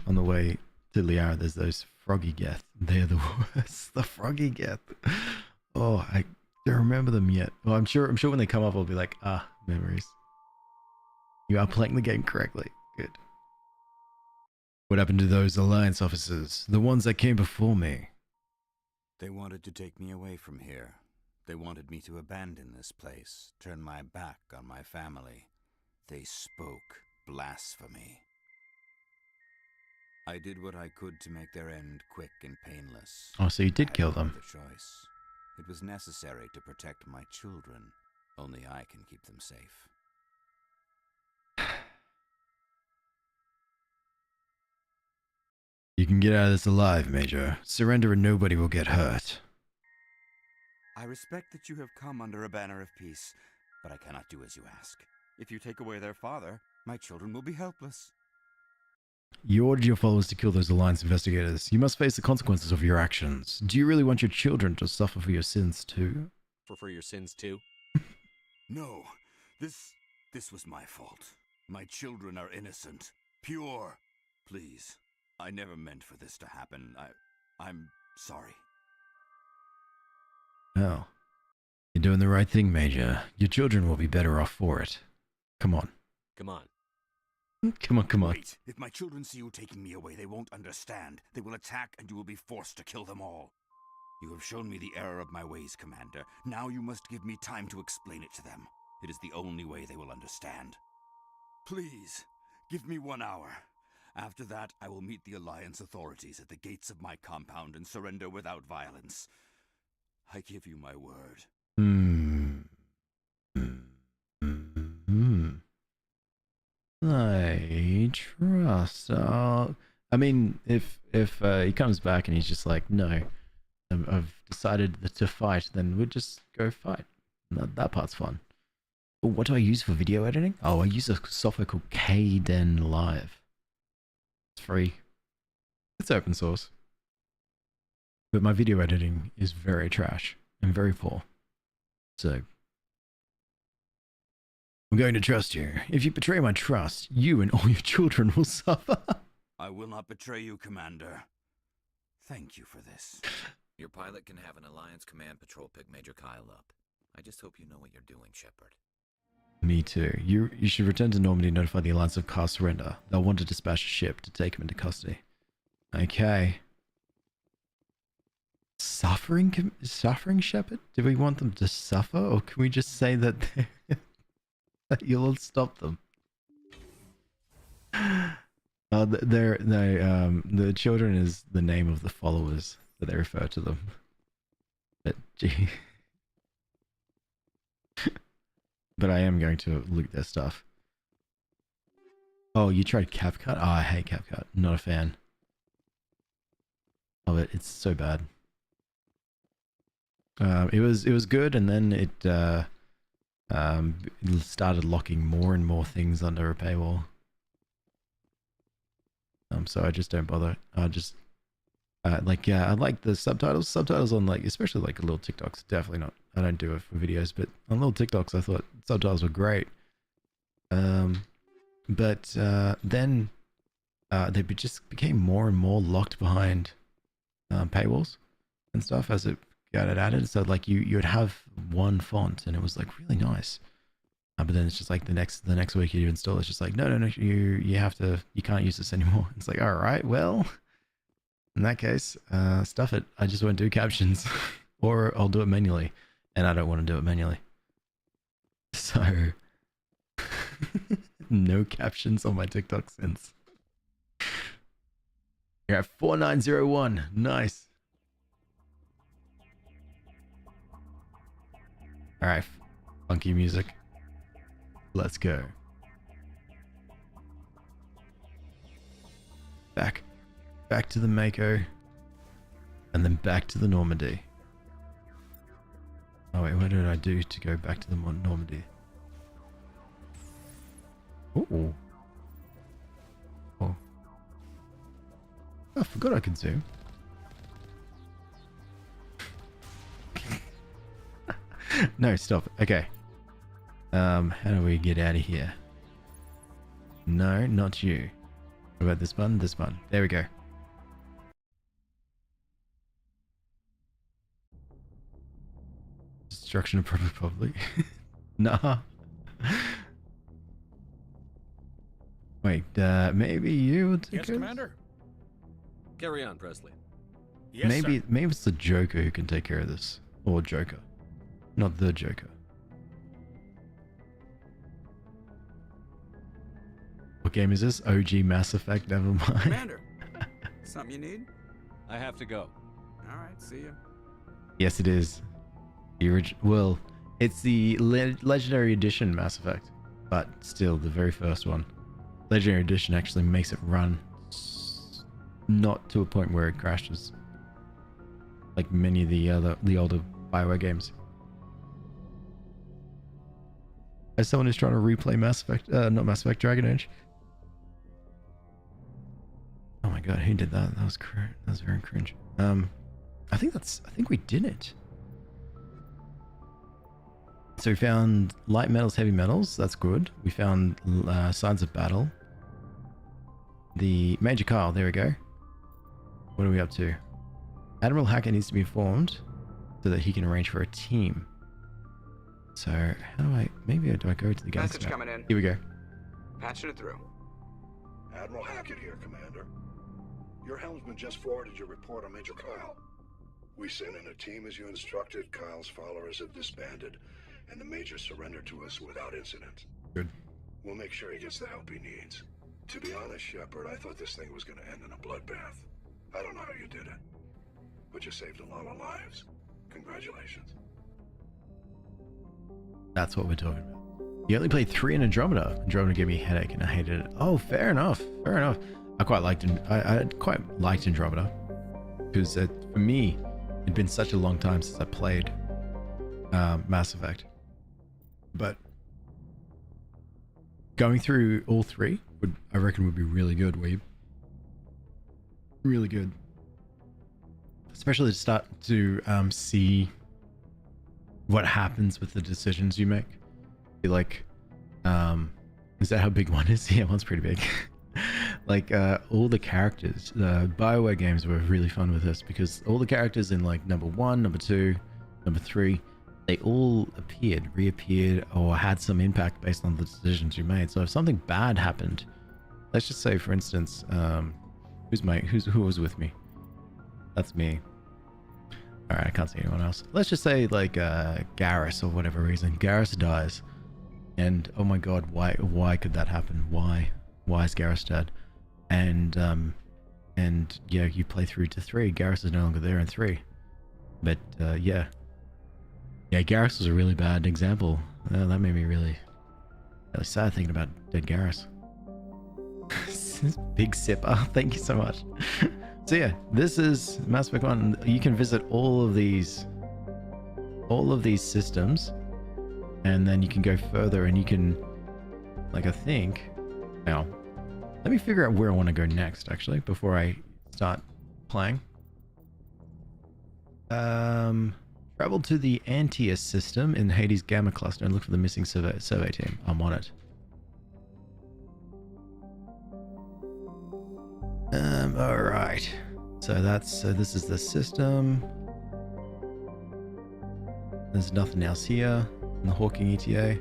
On the way to Liara, there's those froggy geth. They're the worst. The froggy geth. Oh, I don't remember them yet. Well, I'm sure when they come up, I'll be like, memories. You are playing the game correctly. Good. What happened to those Alliance officers? The ones that came before me? They wanted to take me away from here. They wanted me to abandon this place, turn my back on my family. They spoke blasphemy. I did what I could to make their end quick and painless. Oh, so you did kill them. The choice. It was necessary to protect my children. Only I can keep them safe. You can get out of this alive, Major. Surrender and nobody will get hurt. I respect that you have come under a banner of peace, but I cannot do as you ask. If you take away their father, my children will be helpless. You ordered your followers to kill those Alliance investigators. You must face the consequences of your actions. Do you really want your children to suffer for your sins too? For your sins too? No. This was my fault. My children are innocent. Pure. Please. I never meant for this to happen. I'm sorry. Well, you're doing the right thing, Major. Your children will be better off for it. Come on. Come on. Come on. Wait. If my children see you taking me away, they won't understand. They will attack and you will be forced to kill them all. You have shown me the error of my ways, Commander. Now you must give me time to explain it to them. It is the only way they will understand. Please, give me 1 hour. After that, I will meet the Alliance authorities at the gates of my compound and surrender without violence. I give you my word. I trust. I mean, if he comes back and he's just like, no, I've decided to fight, then we'll just go fight. That part's fun. But what do I use for video editing? Oh, I use a software called Kden Live. It's free. It's open source. But my video editing is very trash and very poor. So I'm going to trust you. If you betray my trust, you and all your children will suffer. I will not betray you, Commander. Thank you for this. Your pilot can have an Alliance Command Patrol pick Major Kyle up. I just hope you know what you're doing, Shepard. Me too. You should return to Normandy and notify the Alliance of Car's surrender. They'll want to dispatch a ship to take him into custody. Okay. Suffering shepherd? Do we want them to suffer, or can we just say that that you'll stop them? The children is the name of the followers that they refer to them. But gee, but I am going to loot their stuff. Oh, you tried CapCut? Oh, I hate CapCut. Not a fan of it. It's so bad. It was good, and then it started locking more and more things under a paywall. So I just don't bother. I just I like the subtitles. Subtitles on like, especially like little TikToks. Definitely not. I don't do it for videos, but on little TikToks, I thought subtitles were great. But then they just became more and more locked behind paywalls and stuff as it got added. So like you would have one font and it was like really nice. But then it's just like the next week you install, it's just like no, you can't use this anymore. It's like, all right, well, in that case, stuff it. I just won't do captions, or I'll do it manually, and I don't want to do it manually. So no captions on my TikTok since. You're at 4901. Nice. All right, funky music. Let's go. Back to the Mako, and then back to the Normandy. Oh wait, what did I do to go back to the Normandy? Ooh. Oh. I forgot I could zoom. No, stop. Okay. How do we get out of here? No, not you. What about this button? This button. There we go. Destruction of property public. Nah. Wait, maybe you would take Yes, Commander. Carry on, Presley. Yes, maybe sir. maybe it's the Joker who can take care of this. Or Joker. Not the Joker. What game is this? OG Mass Effect? Never mind. Commander, something you need? I have to go. All right, see you. Yes, it is. Well, it's the Legendary Edition Mass Effect, but still the very first one. Legendary Edition actually makes it run not to a point where it crashes, like many of the older BioWare games. As someone who's trying to replay Mass Effect, not Mass Effect, Dragon Age. Oh my god, who did that? That was very cringe. I think we did it. So we found light metals, heavy metals. That's good. We found signs of battle. The Major Kyle. There we go. What are we up to? Admiral Hacker needs to be informed so that he can arrange for a team. So how do I? Maybe do I go to the guys? Message coming in. Here we go. Patching it through. Admiral Hackett here, Commander. Your helmsman just forwarded your report on Major Kyle. We sent in a team as you instructed. Kyle's followers have disbanded, and the Major surrendered to us without incident. Good. We'll make sure he gets the help he needs. To be honest, Shepard, I thought this thing was going to end in a bloodbath. I don't know how you did it, but you saved a lot of lives. Congratulations. That's what we're talking about. You only played 3 in Andromeda. Andromeda gave me a headache and I hated it. Oh, fair enough. Fair enough. I quite liked Andromeda because for me, it'd been such a long time since I played Mass Effect. But going through all 3 I reckon would be really good, Weeb. Really good. Especially to start to see what happens with the decisions you make. Be like, is that how big one is? Yeah, one's pretty big. Like all the characters, the BioWare games were really fun with this because all the characters in like number 1, number 2, number 3, they all reappeared, or had some impact based on the decisions you made. So if something bad happened, let's just say, for instance, who was with me? That's me. Alright, I can't see anyone else. Let's just say, like, Garrus, or whatever reason. Garrus dies. And, oh my god, why could that happen? Why? Why is Garrus dead? And yeah, you play through to 3. Garrus is no longer there in 3. But, yeah. Yeah, Garrus was a really bad example. That made me really sad thinking about dead Garrus. Big sipper. Thank you so much. So yeah, this is Mass Effect 1. You can visit all of these systems, and then you can go further, and you can, like, I think, now, let me figure out where I want to go next, actually, before I start playing. Travel to the Antaeus system in Hades Gamma Cluster and look for the missing survey team. I'm on it. Alright. So this is the system. There's nothing else here in the Hawking ETA.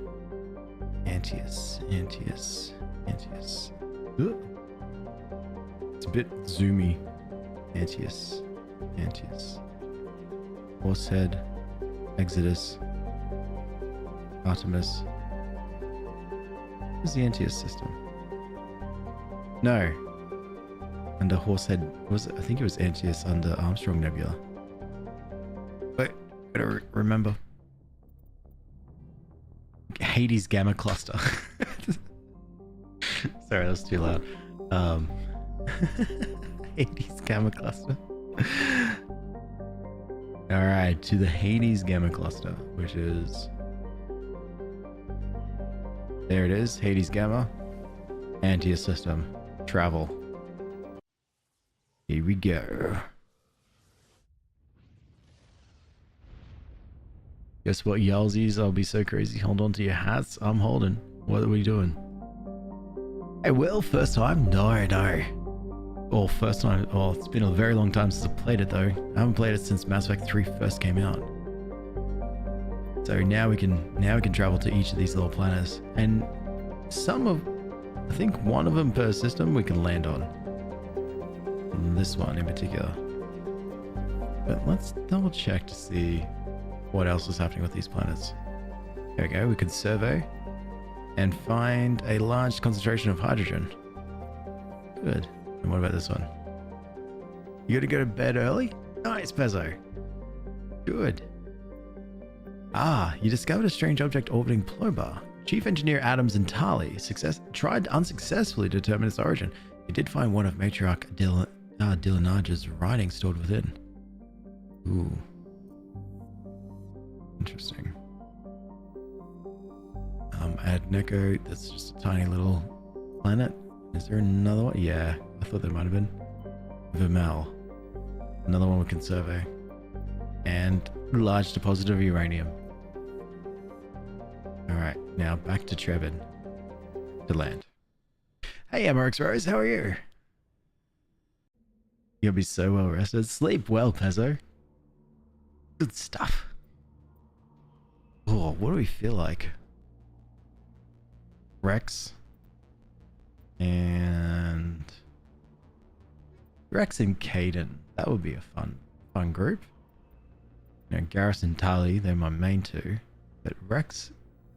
Antaeus. Ooh. It's a bit zoomy. Antaeus. Horsehead. Exodus. Artemis. Where's the Antaeus system? No. Under Horsehead, I think it was Antaeus under Armstrong Nebula. Wait, gotta remember. Hades Gamma Cluster. Sorry, that was too loud. Hades Gamma Cluster. Alright, to the Hades Gamma Cluster, which is... There it is, Hades Gamma. Antaeus system. Travel. Here we go. Guess what, yowzies? I'll be so crazy. Hold on to your hats. I'm holding. What are we doing? Hey, Will, first time? No. Oh, first time. Oh, it's been a very long time since I played it, though. I haven't played it since Mass Effect 3 first came out. So now we can travel to each of these little planets, and I think one of them per system we can land on. This one in particular. But let's double check to see what else is happening with these planets. There we go, we can survey and find a large concentration of hydrogen. Good. And what about this one? You gotta go to bed early? Nice, Pezzo. Good. Ah, you discovered a strange object orbiting Plobar. Chief Engineer Adams and Tali tried unsuccessfully to determine its origin. He did find one of Matriarch Dilanage's writing stored within. Ooh. Interesting. Adneco, that's just a tiny little planet. Is there another one? Yeah, I thought there might have been. Vermel. Another one we can survey. And large deposit of uranium. Alright, now back to Trebin. To land. Hey, MRX Rose, how are you? You'll be so well rested. Sleep well, Pezzo. Good stuff. Oh, what do we feel like? Rex. And Caden. That would be a fun group. You know, Garrus and Tali, they're my main two. But Rex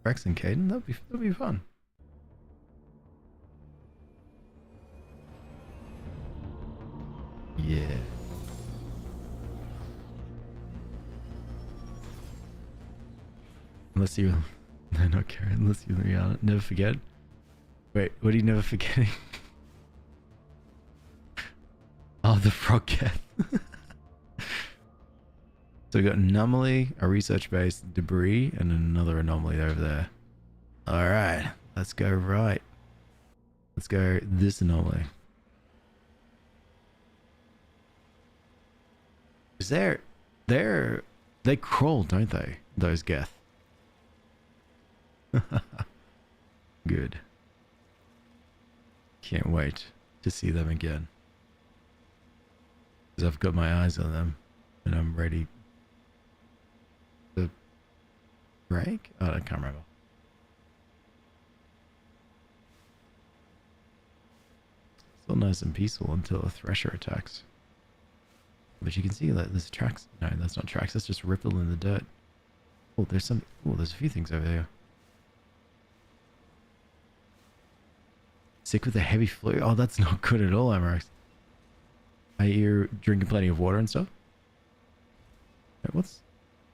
and Caden, that'd be fun. Yeah. Unless you... No, not Karen. Unless you never forget. Wait, what are you never forgetting? Oh, the frog cat. So we got anomaly, a research base, debris, and another anomaly over there. Alright, let's go right. Let's go this anomaly. Is they crawl, don't they? Those Geth. Good. Can't wait to see them again. Because I've got my eyes on them and I'm ready to break? Oh, I can't remember. Still nice and peaceful until a Thresher attacks. But you can see that there's tracks. No, that's not tracks. That's just ripple in the dirt. Oh, there's some. Oh, there's a few things over there. Sick with a heavy flu. Oh, that's not good at all, Amarex. Are you drinking plenty of water and stuff? Wait, what's...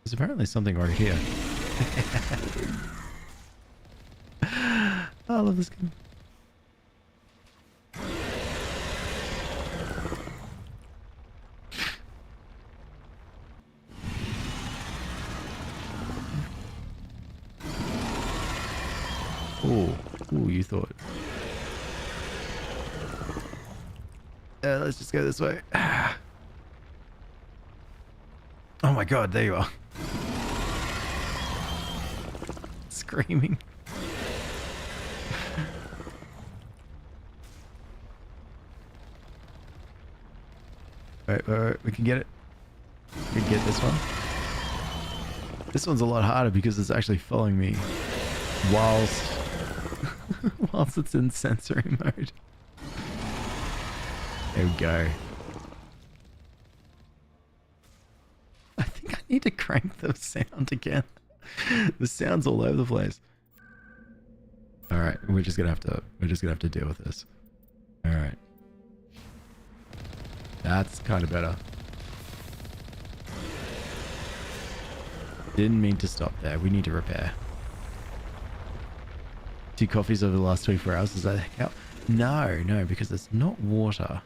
There's apparently something right here. Oh, I love this game. Oh, ooh, you thought. Let's just go this way. Oh my god, there you are. Screaming. Wait, we can get it. We can get this one. This one's a lot harder because it's actually following me whilst whilst it's in sensory mode. There we go. I think I need to crank the sound again. The sound's all over the place. All right, we're just gonna have to deal with this. All right, that's kind of better. Didn't mean to stop there. We need to repair. 2 coffees over the last 24 hours. Does that help? No, because it's not water.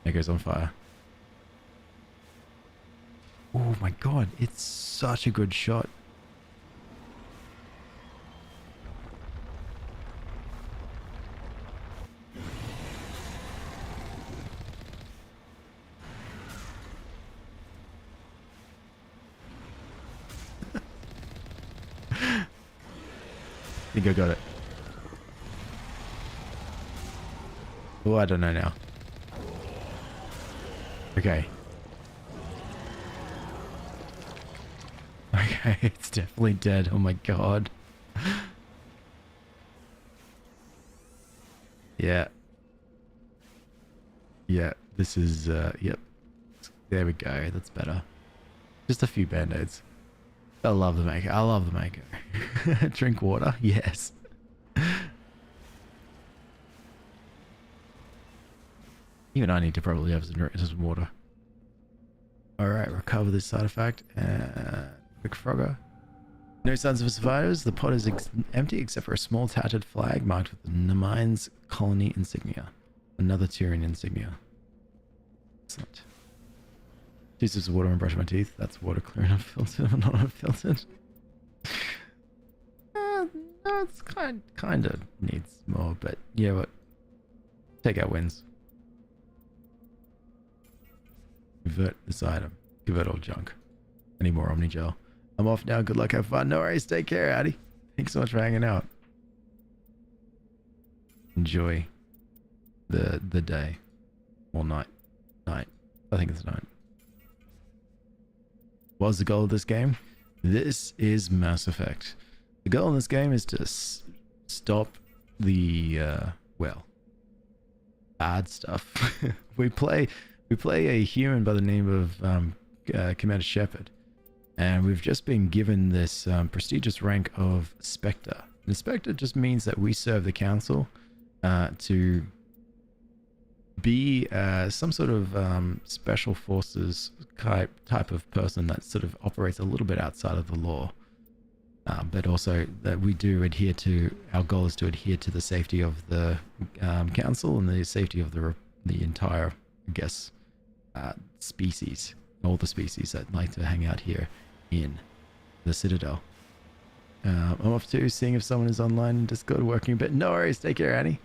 It goes on fire. Oh my god, it's such a good shot. I think I got it. Oh, I don't know now. Okay. Okay, it's definitely dead. Oh my god. Yeah. Yeah, this is, yep. There we go. That's better. Just a few band-aids. I love the maker. I love the maker. Drink water? Yes. Even I need to probably have some water. Alright, recover this artifact. Quick Frogger. No signs of survivors. The pod is empty except for a small tattered flag marked with the Namine's colony insignia. Another Tyrian insignia. Excellent. 2 sips of water and brush my teeth. That's water clear and unfiltered, but not unfiltered. No, it's kind of needs more, but yeah, what? Take out wins. Convert this item. Convert all junk. Any more Omni Gel. I'm off now. Good luck. Have fun. No worries. Take care, Addy. Thanks so much for hanging out. Enjoy the day. Or night. Night. I think it's night. What's the goal of this game? This is Mass Effect. The goal in this game is to stop the, well, bad stuff. we play a human by the name of Commander Shepard. And we've just been given this prestigious rank of Spectre. The Spectre just means that we serve the Council to be some sort of special forces type of person that sort of operates a little bit outside of the law. But also that we do adhere to, our goal is to adhere to the safety of the Council and the safety of the entire, I guess, species. All the species that like to hang out here in the Citadel. I'm off to seeing if someone is online in Discord working a bit. No worries, take care, Annie.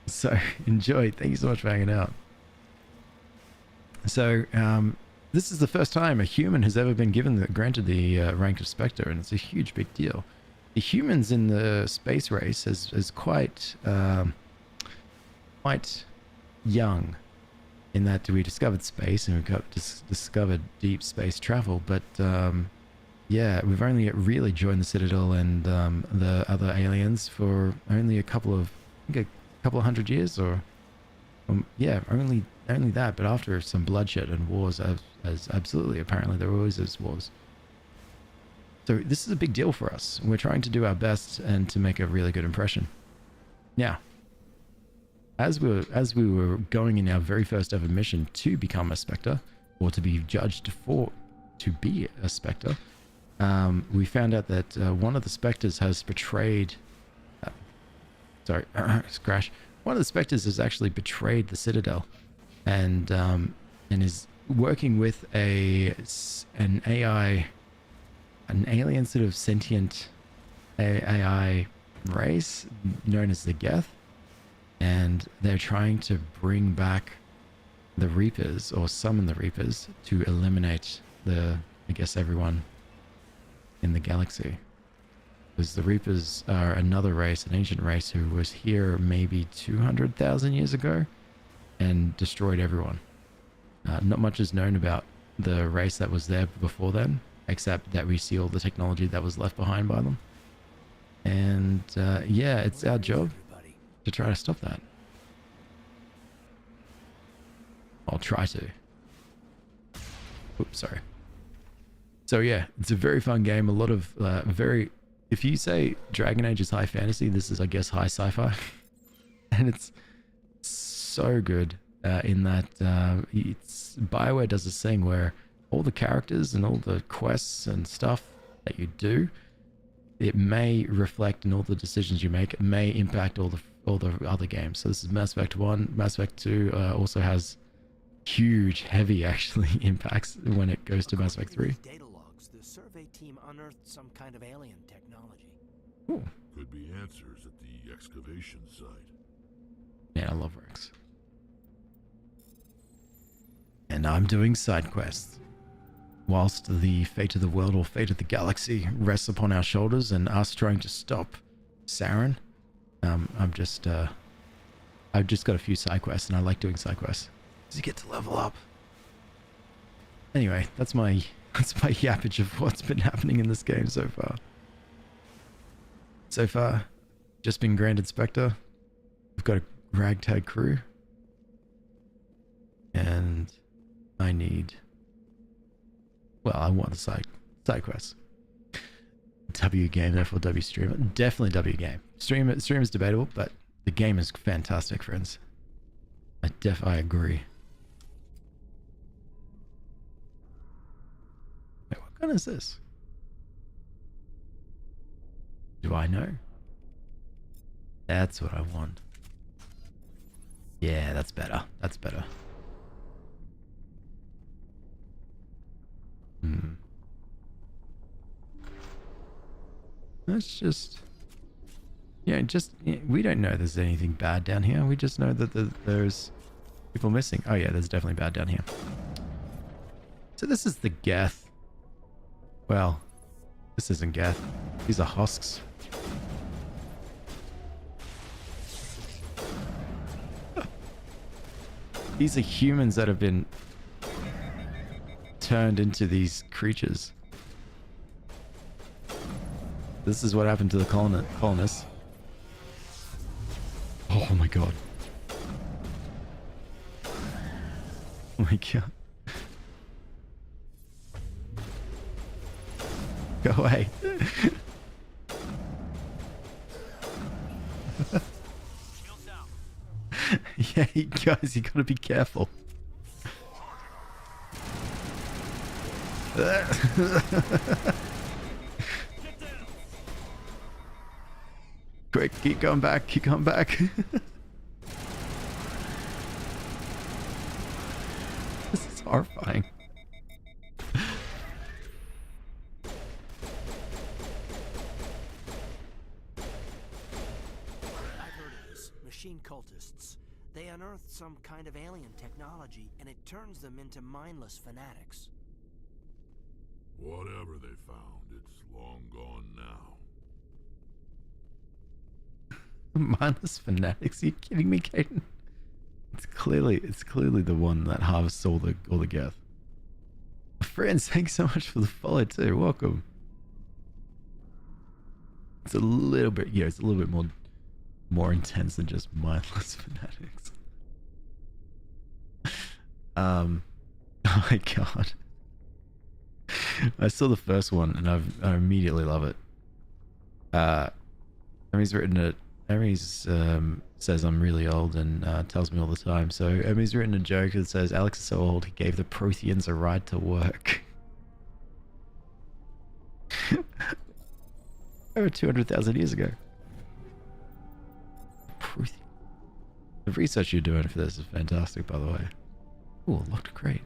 So enjoy. Thank you so much for hanging out. So this is the first time a human has ever been granted the rank of Spectre, and it's a huge big deal. The humans in the space race is quite young, in that we discovered space and we discovered deep space travel, but yeah, we've only really joined the Citadel and the other aliens for only a couple of 100 years, or Yeah, only that. But after some bloodshed and wars, as absolutely apparently there always is wars. So this is a big deal for us. We're trying to do our best and to make a really good impression. Now, as we were going in our very first ever mission to become a Spectre, or to be judged to be a Spectre, we found out that one of the Spectres has betrayed. Crash. One of the Spectres has actually betrayed the Citadel, and is working with an AI, an alien sort of sentient AI race known as the Geth, and they're trying to bring back the Reapers, or summon the Reapers, to eliminate I guess everyone in the galaxy. Because the Reapers are another race, an ancient race who was here maybe 200,000 years ago and destroyed everyone. Not much is known about the race that was there before then, except that we see all the technology that was left behind by them. And yeah, it's our job to try to stop that. I'll try to. Oops, sorry. So yeah, it's a very fun game. A lot of if you say Dragon Age is high fantasy, this is, I guess, high sci-fi. And it's so good in that BioWare does this thing where all the characters and all the quests and stuff that you do, it may reflect in all the decisions you make. It may impact all the other games. So this is Mass Effect 1. Mass Effect 2 also has huge, heavy, actually, impacts when it goes to Mass Effect 3. Data logs, the survey team unearthed some kind of alien technology. Ooh. Could be answers at the excavation site. Man, I love Rex. And I'm doing side quests. Whilst the fate of the world or fate of the galaxy rests upon our shoulders and us trying to stop Saren, I've just got a few side quests and I like doing side quests. Because you get to level up. Anyway, that's my yappage of what's been happening in this game so far. So far, just been granted Spectre. We've got a ragtag crew. And I need... Well, I want the side quests. W game, therefore W streamer. Definitely W game. Stream is debatable, but the game is fantastic, friends. I agree. Wait, what gun is this? Do I know? That's what I want. Yeah, that's better. That's better. That's just... Yeah, we don't know there's anything bad down here. We just know that there's people missing. Oh yeah, there's definitely bad down here. So this is the Geth. Well, this isn't Geth. These are husks. These are humans that have been turned into these creatures. This is what happened to the colonists. Oh my god. Oh my god. Go away. Yeah, guys, you gotta be careful. Quick, keep going back, keep going back. This is horrifying. I've heard of this. Machine cultists. They unearthed some kind of alien technology, and it turns them into mindless fanatics. Whatever they found, it's long gone now. Mindless fanatics? Are you kidding me, Caden? It's clearly the one that harvests all the Geth. Friends, thanks so much for the follow too. Welcome. It's a little bit, it's a little bit more intense than just mindless fanatics. Oh my god. I saw the first one and I immediately love it. Emmy's written it. Emmy's says I'm really old and tells me all the time. So Emmy's written a joke that says Alex is so old he gave the Protheans a ride to work. Over 200,000 years ago. Prothean. The research you're doing for this is fantastic, by the way. Oh, it looked great.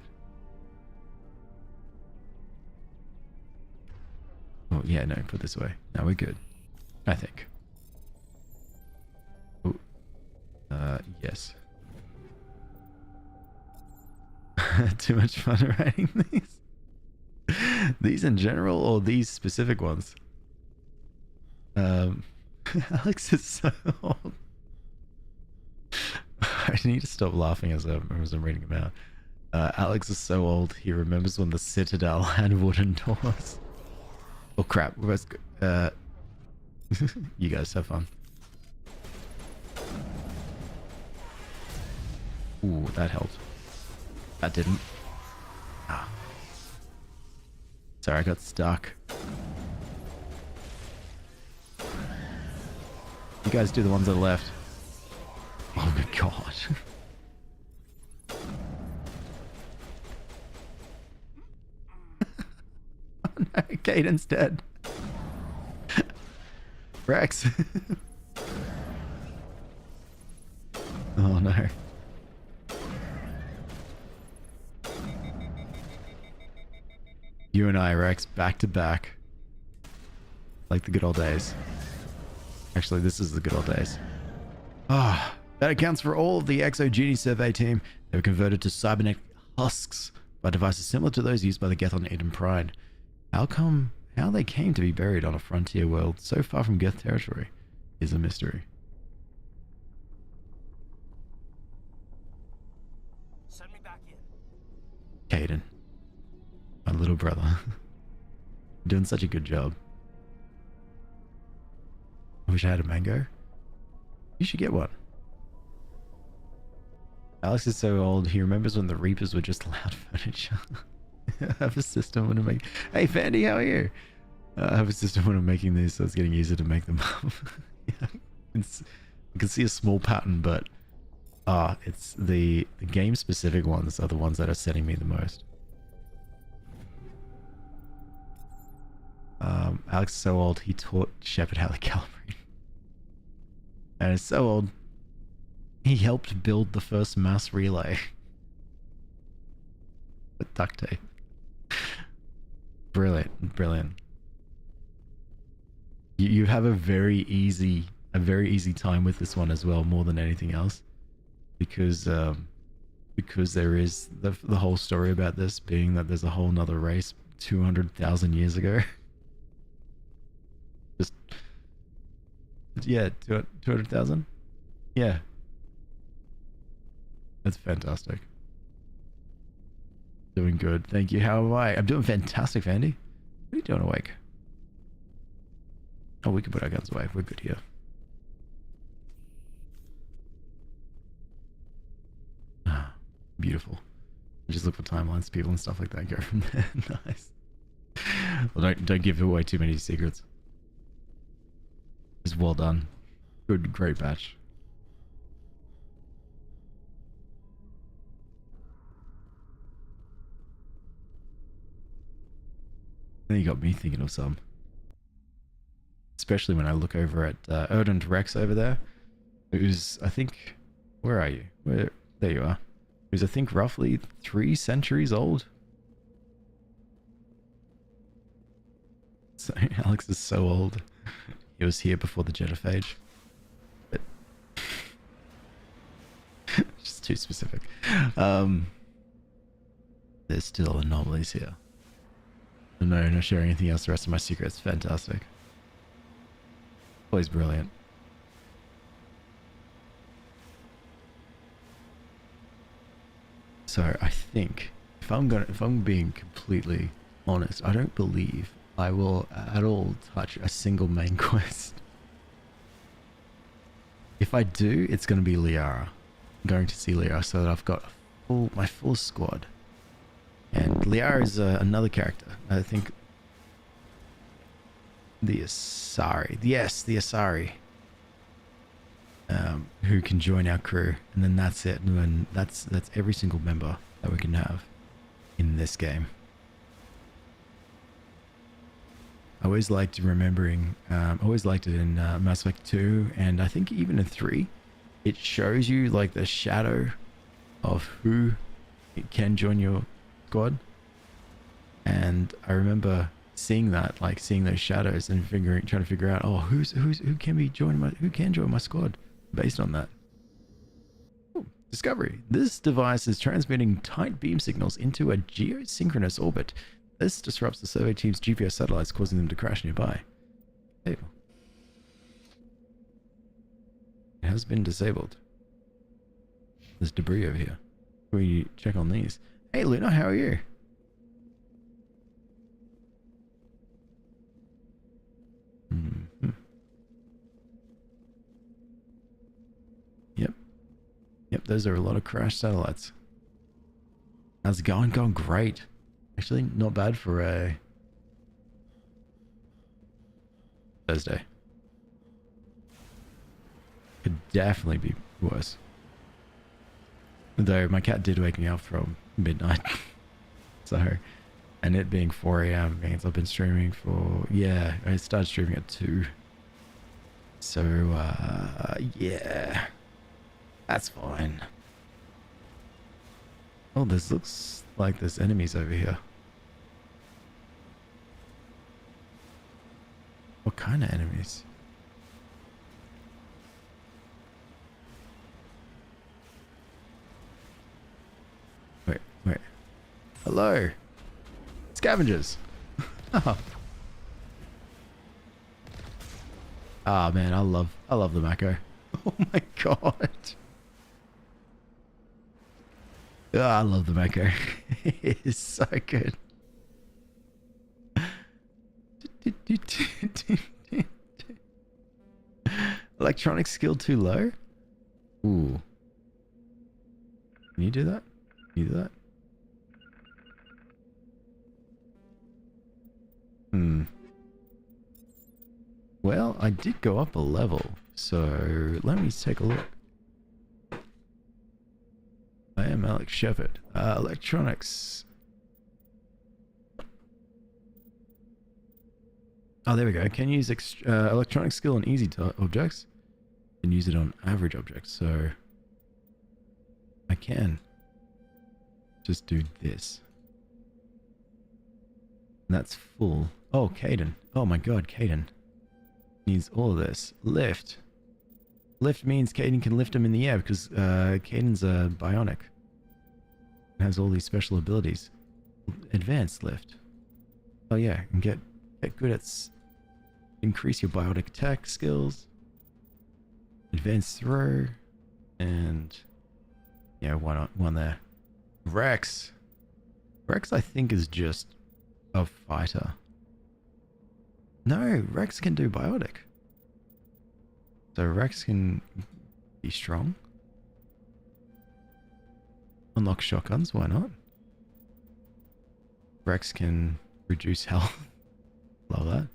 Oh, yeah, no, put it this way. Now we're good. I think. Oh, yes. Too much fun writing these? These in general or these specific ones? Alex is so old. I need to stop laughing as I'm reading them out. Alex is so old, he remembers when the Citadel had wooden doors. Oh crap, you guys have fun. Ooh, that helped. That didn't. Ah. Sorry, I got stuck. You guys do the ones on the left. Oh my god. Oh no, Caden's dead. Rex. Oh no. You and I, Rex, back to back. Like the good old days. Actually, this is the good old days. Ah, that accounts for all of the Exogeny survey team. They were converted to cybernetic husks by devices similar to those used by the Geth on Eden Prime. How they came to be buried on a frontier world so far from Geth territory is a mystery. Send me back in. Caden, my little brother, doing such a good job. I wish I had a mango. You should get one. Alex is so old, he remembers when the Reapers were just loud furniture. I have a system when I'm making... Hey, Fandy, how are you? I have a system when I'm making these, so it's getting easier to make them up. Yeah, I can see a small pattern, but... it's the game-specific ones are the ones that are setting me the most. Alex is so old, he taught Shepard how to calibrate. And it's so old, he helped build the first mass relay. With duct tape. Brilliant, brilliant. You have a very easy time with this one as well, more than anything else, because there is the whole story about this being that there's a whole nother race 200,000 years ago. Just yeah, 200,000. Yeah, that's fantastic. Doing good, thank you. How am I? I'm doing fantastic, Andy. What are you doing awake? Oh, we can put our guns away. We're good here. Ah, beautiful. I just look for timelines, people and stuff like that. Go from there. Nice. Well, don't give away too many secrets. Just well done. Good, great batch. Then you got me thinking of some. Especially when I look over at Erdent Rex over there, who's, I think, where are you? There you are. Who's, I think, roughly 3 centuries old. So Alex is so old. He was here before the genophage. But just too specific. There's still anomalies here. No, not sharing anything else. The rest of my secrets. Fantastic. Always brilliant. So I think if I'm being completely honest, I don't believe I will at all touch a single main quest. If I do, it's going to be Liara. I'm going to see Liara so that I've got my full squad. And Liara is another character. I think the Asari. Yes, the Asari. Who can join our crew, and then that's it. And then that's every single member that we can have in this game. I always liked remembering. Always liked it in Mass Effect 2, and I think even in 3, it shows you like the shadow of who can join your squad. And I remember seeing that, like seeing those shadows and trying to figure out, oh, who can join my squad based on that. Ooh, discovery. This device is transmitting tight beam signals into a geosynchronous orbit. This disrupts the survey team's GPS satellites, causing them to crash nearby. Hey. It has been disabled. There's debris over here. Can we check on these? Hey Luna, how are you? Yep, those are a lot of crashed satellites. How's it going? Going great. Actually, not bad for a Thursday. Could definitely be worse. Though my cat did wake me up from midnight. So, and it being 4 a.m. means I've been streaming for, yeah, I started streaming at 2. So, yeah. That's fine. Oh, this looks like there's enemies over here. What kind of enemies? Wait. Hello. Scavengers. Ah, man, I love the Mako. Oh my god. Oh, I love the Mako. It is so good. Electronic skill too low? Ooh. Can you do that? Can you do that? Well, I did go up a level, so let me take a look. I am Alex Shepard. Electronics. Oh, there we go. Can use electronic skill on easy objects. Can use it on average objects, so I can just do this. And that's full. Oh, Caden. Oh my god, Caden needs all of this. Lift. Lift means Caden can lift him in the air because Caden's a bionic. Has all these special abilities. Advanced lift. Oh yeah, and get good at increase your biotic attack skills. Advanced throw, and yeah, one there. Rex. Rex, I think, is just a fighter. No, Rex can do biotic. So Rex can be strong. Unlock shotguns, why not? Rex can reduce health. Love that.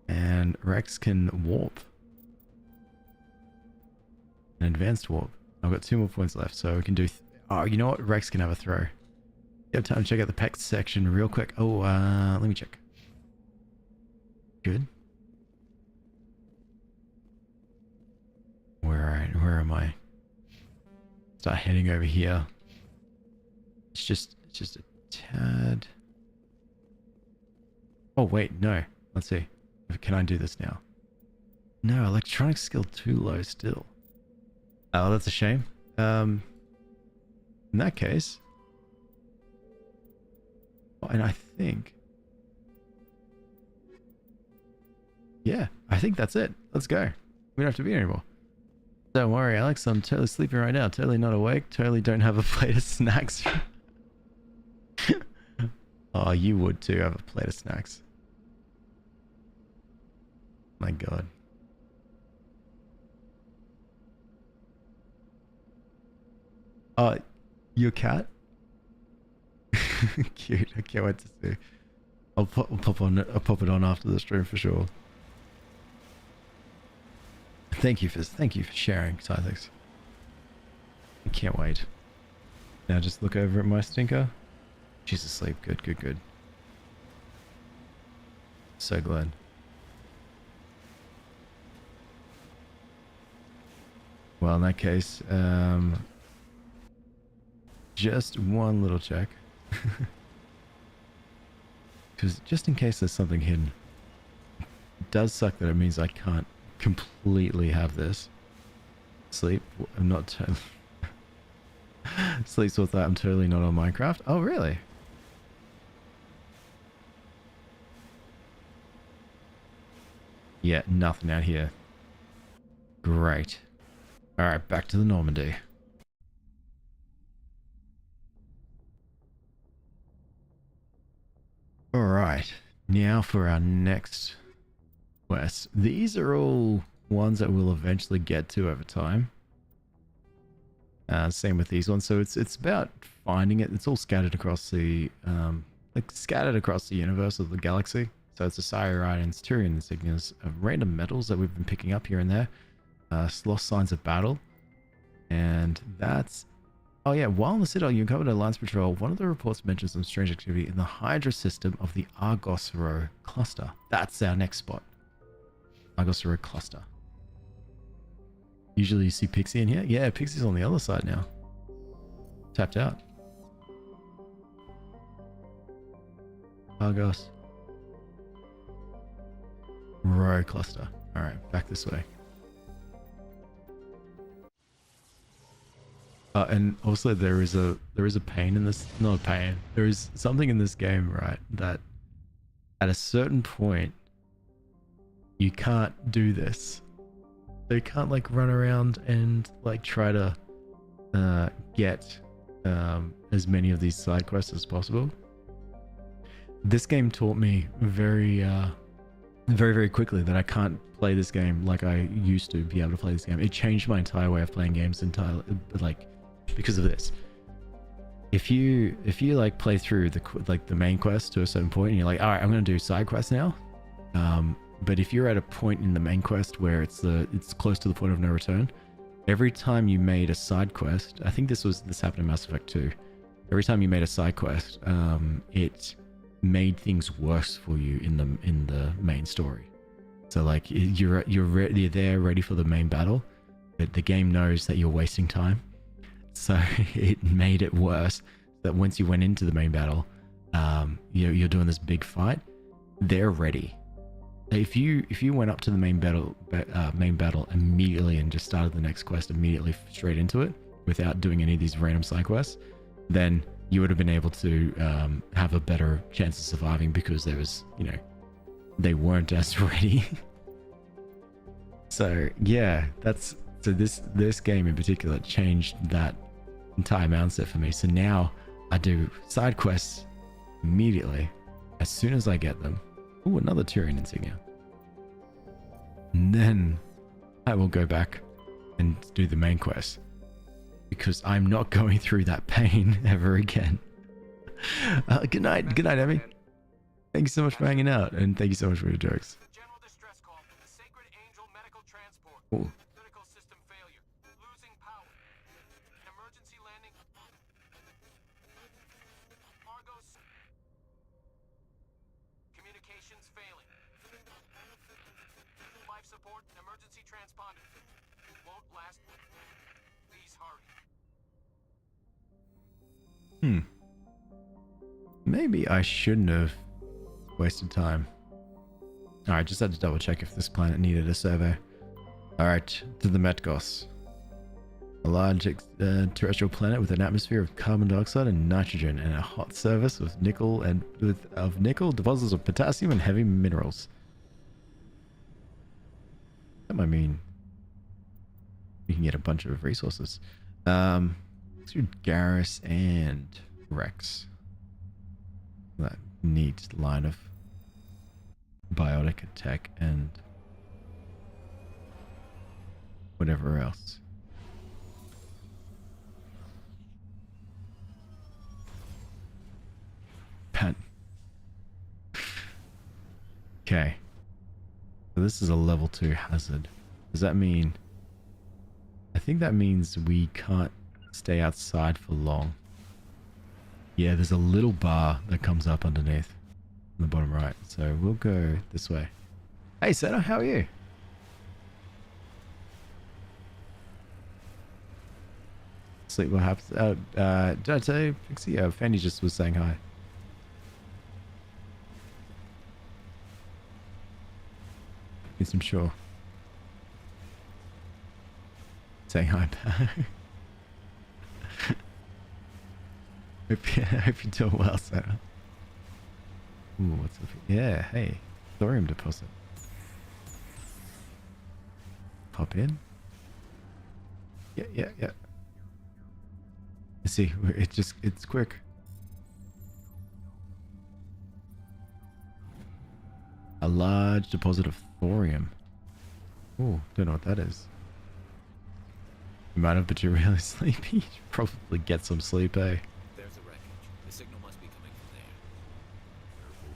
And Rex can warp. An advanced warp. I've got 2 more points left, so we can do... oh, you know what? Rex can have a throw. You have time to check out the PEX section real quick. Oh, let me check. Good. Where am I? Start heading over here. It's just a tad. Oh wait, no. Let's see. Can I do this now? No, electronic skill too low still. Oh, that's a shame. In that case, and I think, yeah, I think that's it. Let's go. We don't have to be here anymore. Don't worry, Alex. I'm totally sleeping right now. Totally not awake. Totally don't have a plate of snacks. Oh, you would too have a plate of snacks. My god. Your cat? Cute. I can't wait to see. I'll pop it on after the stream for sure. Thank you for sharing, Scythex. I can't wait. Now just look over at my stinker. She's asleep. Good, good, good. So glad. Well, in that case, just one little check. Because just in case there's something hidden. It does suck that it means I can't completely have this. Sleep. I'm not... Sleeps with that. I'm totally not on Minecraft. Oh, really? Yeah, nothing out here. Great. Alright, back to the Normandy. Alright, now for our next quest. These are all ones that we'll eventually get to over time. Same with these ones. So it's about finding it. It's all scattered across the universe of the galaxy. So it's Osiris items, Turian insignias, random metals that we've been picking up here and there. Lost signs of battle. And that's... Oh yeah, while on the Citadel you uncovered a Alliance patrol, one of the reports mentions some strange activity in the Hydra system of the Argos Row cluster. That's our next spot. Argos Row cluster. Usually you see Pixie in here? Yeah, Pixie's on the other side now. Tapped out. Argos Row cluster. Alright, back this way. And also there is a pain in this, not a pain, there is something in this game, right, that at a certain point you can't do this. So you can't like run around and like try to get as many of these side quests as possible. This game taught me very quickly that I can't play this game like I used to be able to play this game. It changed my entire way of playing games entirely, like, because of this. If you like play through the main quest to a certain point and you're like, all right, I'm going to do side quests now. But if you're at a point in the main quest where it's close to the point of no return, every time you made a side quest, I think this happened in Mass Effect 2. Every time you made a side quest, it made things worse for you in the main story. So like you're there ready for the main battle, but the game knows that you're wasting time. So it made it worse that once you went into the main battle, you're doing this big fight, they're ready. If you went up to the main battle immediately and just started the next quest immediately straight into it without doing any of these random side quests, then you would have been able to have a better chance of surviving because there was, they weren't as ready. So yeah, this game in particular changed that entire mindset for me. So now I do side quests immediately as soon as I get them. Ooh, another Turian insignia. And then I will go back and do the main quest because I'm not going through that pain ever again. Good night, Emmy. Thank you so much for hanging out, and thank you so much for your jokes. Ooh. Maybe I shouldn't have wasted time. Alright, just had to double check if this planet needed a survey. Alright, to the Metgos. A large terrestrial planet with an atmosphere of carbon dioxide and nitrogen, and a hot surface with nickel, deposits of potassium and heavy minerals. That might mean you can get a bunch of resources. Let's do Garrus and Rex. That neat line of biotic tech and whatever else. Okay. So this is a level 2 hazard. Does that mean... I think that means we can't stay outside for long. Yeah, there's a little bar that comes up underneath on the bottom right. So we'll go this way. Hey, Senna, how are you? Sleep, what happens? Did I tell you, Pixie? Fanny just was saying hi. Yes, I'm sure. Saying hi back. hope you're doing well, Sarah. Ooh, what's up? Yeah, hey. Thorium deposit. Pop in. Yeah. You see, it's quick. A large deposit of thorium. Ooh, don't know what that is. You might have, but you're really sleepy. You should probably get some sleep, eh? There's the wreckage. The signal must be coming from there. Careful,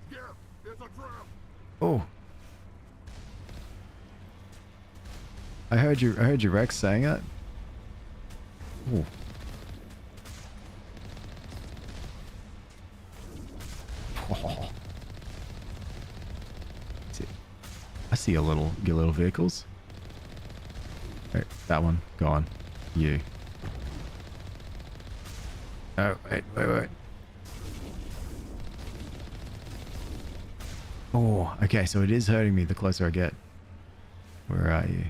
Shepard. There's a trap. Oh. I heard you Rex saying that. Ooh. Oh. I see your little vehicles. Right, that one gone. You. Oh, wait. Oh, okay, so it is hurting me the closer I get. Where are you?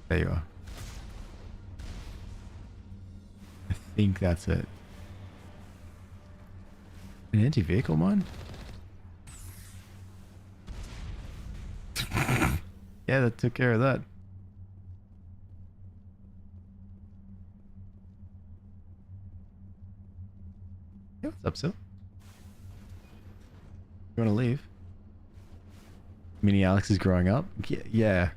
There you are. I think that's it. An anti-vehicle mine? Yeah, that took care of that. Hey, what's up, Sil? You want to leave? Mini Alex is growing up? Yeah.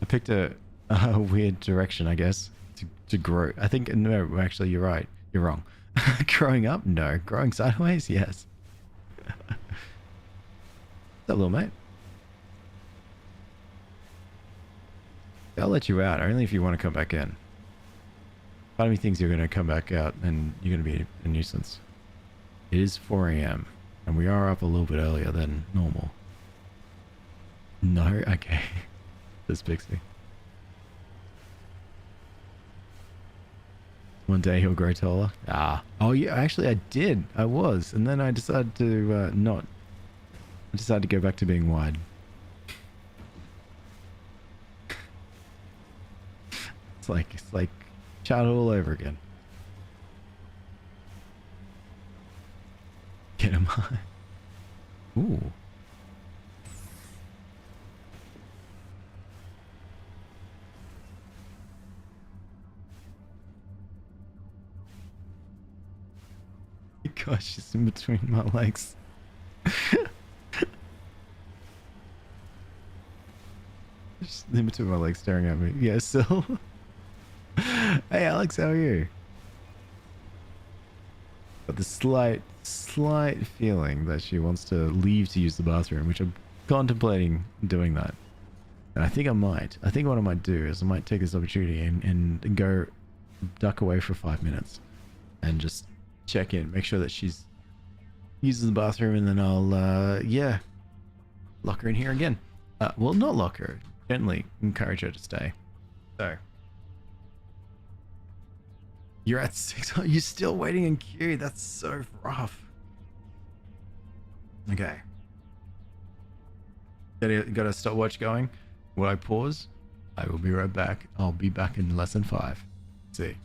I picked a weird direction, I guess, to grow. I think, no, actually, you're right. You're wrong. Growing up? No. Growing sideways? Yes. What's up, little mate? I'll let you out, only if you want to come back in. Part of me thinks you're going to come back out and you're going to be a nuisance. It is 4 a.m. and we are up a little bit earlier than normal. No? Okay. This Pixie. One day he'll grow taller. Ah. Oh yeah, actually I did. I was. And then I decided to not. I decided to go back to being wide. It's like childhood all over again. Get him high. Ooh. Gosh, it's in between my legs. Just in between my legs staring at me. Yeah, still. Hey Alex, how are you? Got the slight feeling that she wants to leave to use the bathroom, which I'm contemplating doing that. And I think I might. I think what I might do is I might take this opportunity and go duck away for 5 minutes and just check in, make sure that she's uses the bathroom, and then I'll yeah, lock her in here again. Well, not lock her, gently encourage her to stay. So you're at 6. You're still waiting in queue. That's so rough. Okay. Got a stopwatch going. Will I pause? I will be right back. I'll be back in less than 5. See.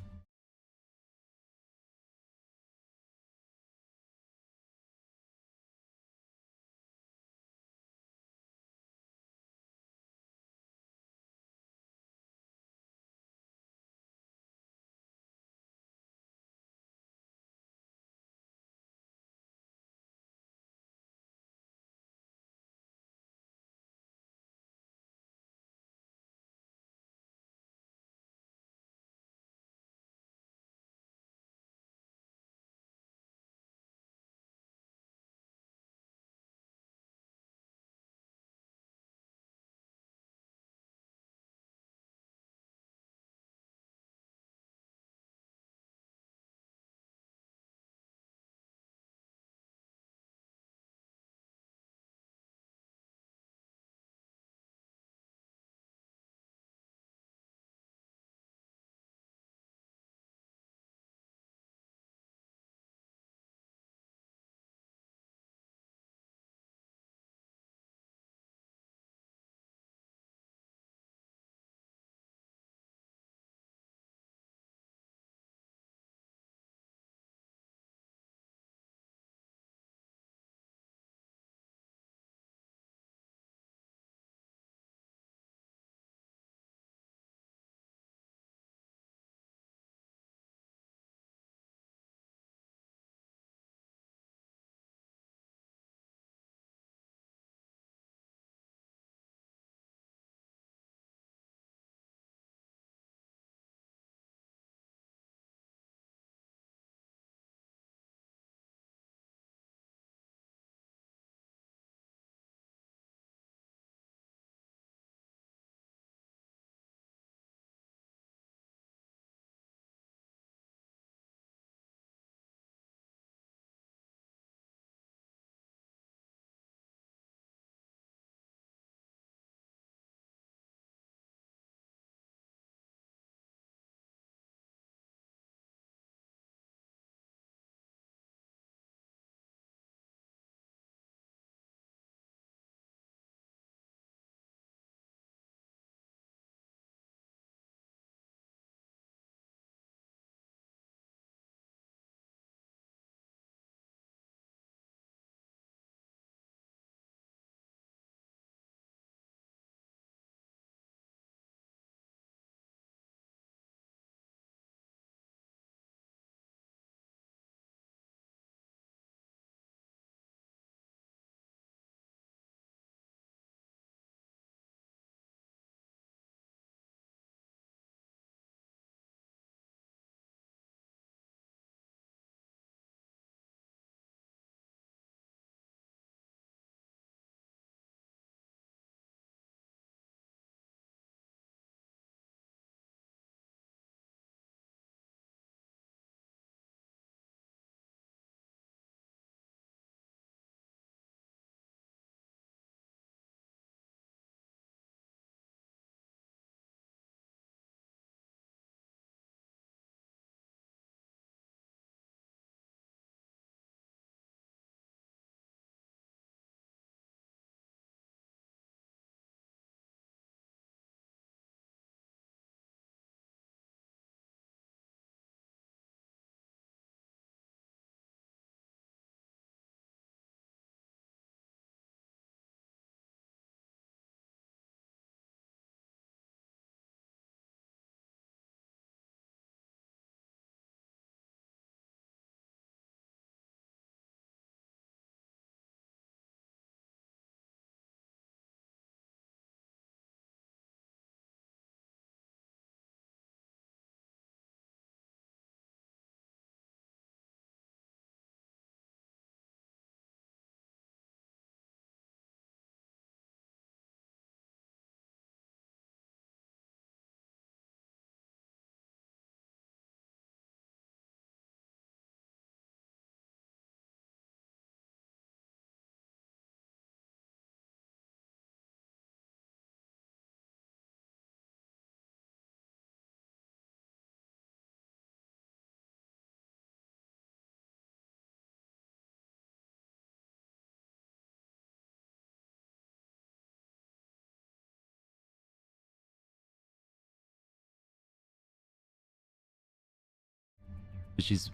But she's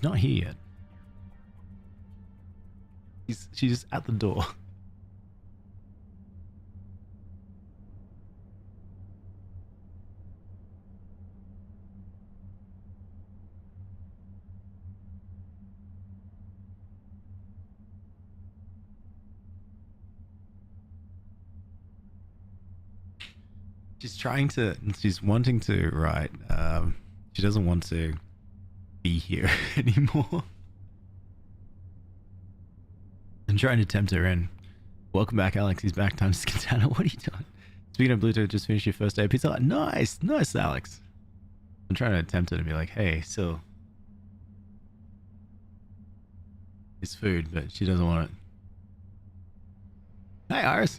not here yet. She's at the door. She's wanting to, right, she doesn't want to be here anymore. I'm trying to tempt her in. Welcome back, Alex. He's back. Time to skedaddle. What are you doing? Speaking of Bluetooth, just finished your first day of pizza. Nice, Alex. I'm trying to tempt her to be like, hey, so it's food, but she doesn't want it. Hi, Iris.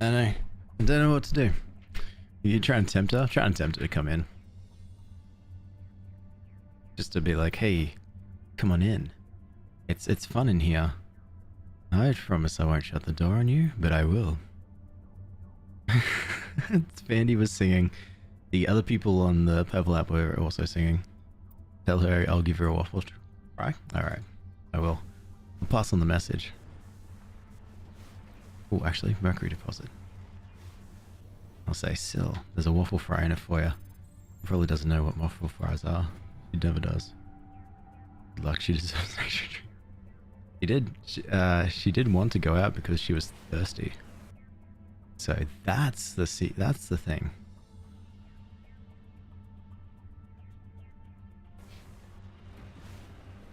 I don't know what to do. You try and tempt her? Try and tempt her to come in. Just to be like, hey, come on in. It's fun in here. I promise I won't shut the door on you, but I will. Vandy was singing. The other people on the Purple app were also singing. Tell her I'll give her a waffle. Right? Alright. I will. I'll pass on the message. Oh, actually, Mercury deposit. I'll say, Sil, there's a waffle fry in it for you. He probably doesn't know what waffle fries are. He never does. Good luck, she deserves an extra drink. She did want to go out because she was thirsty. So that's the thing.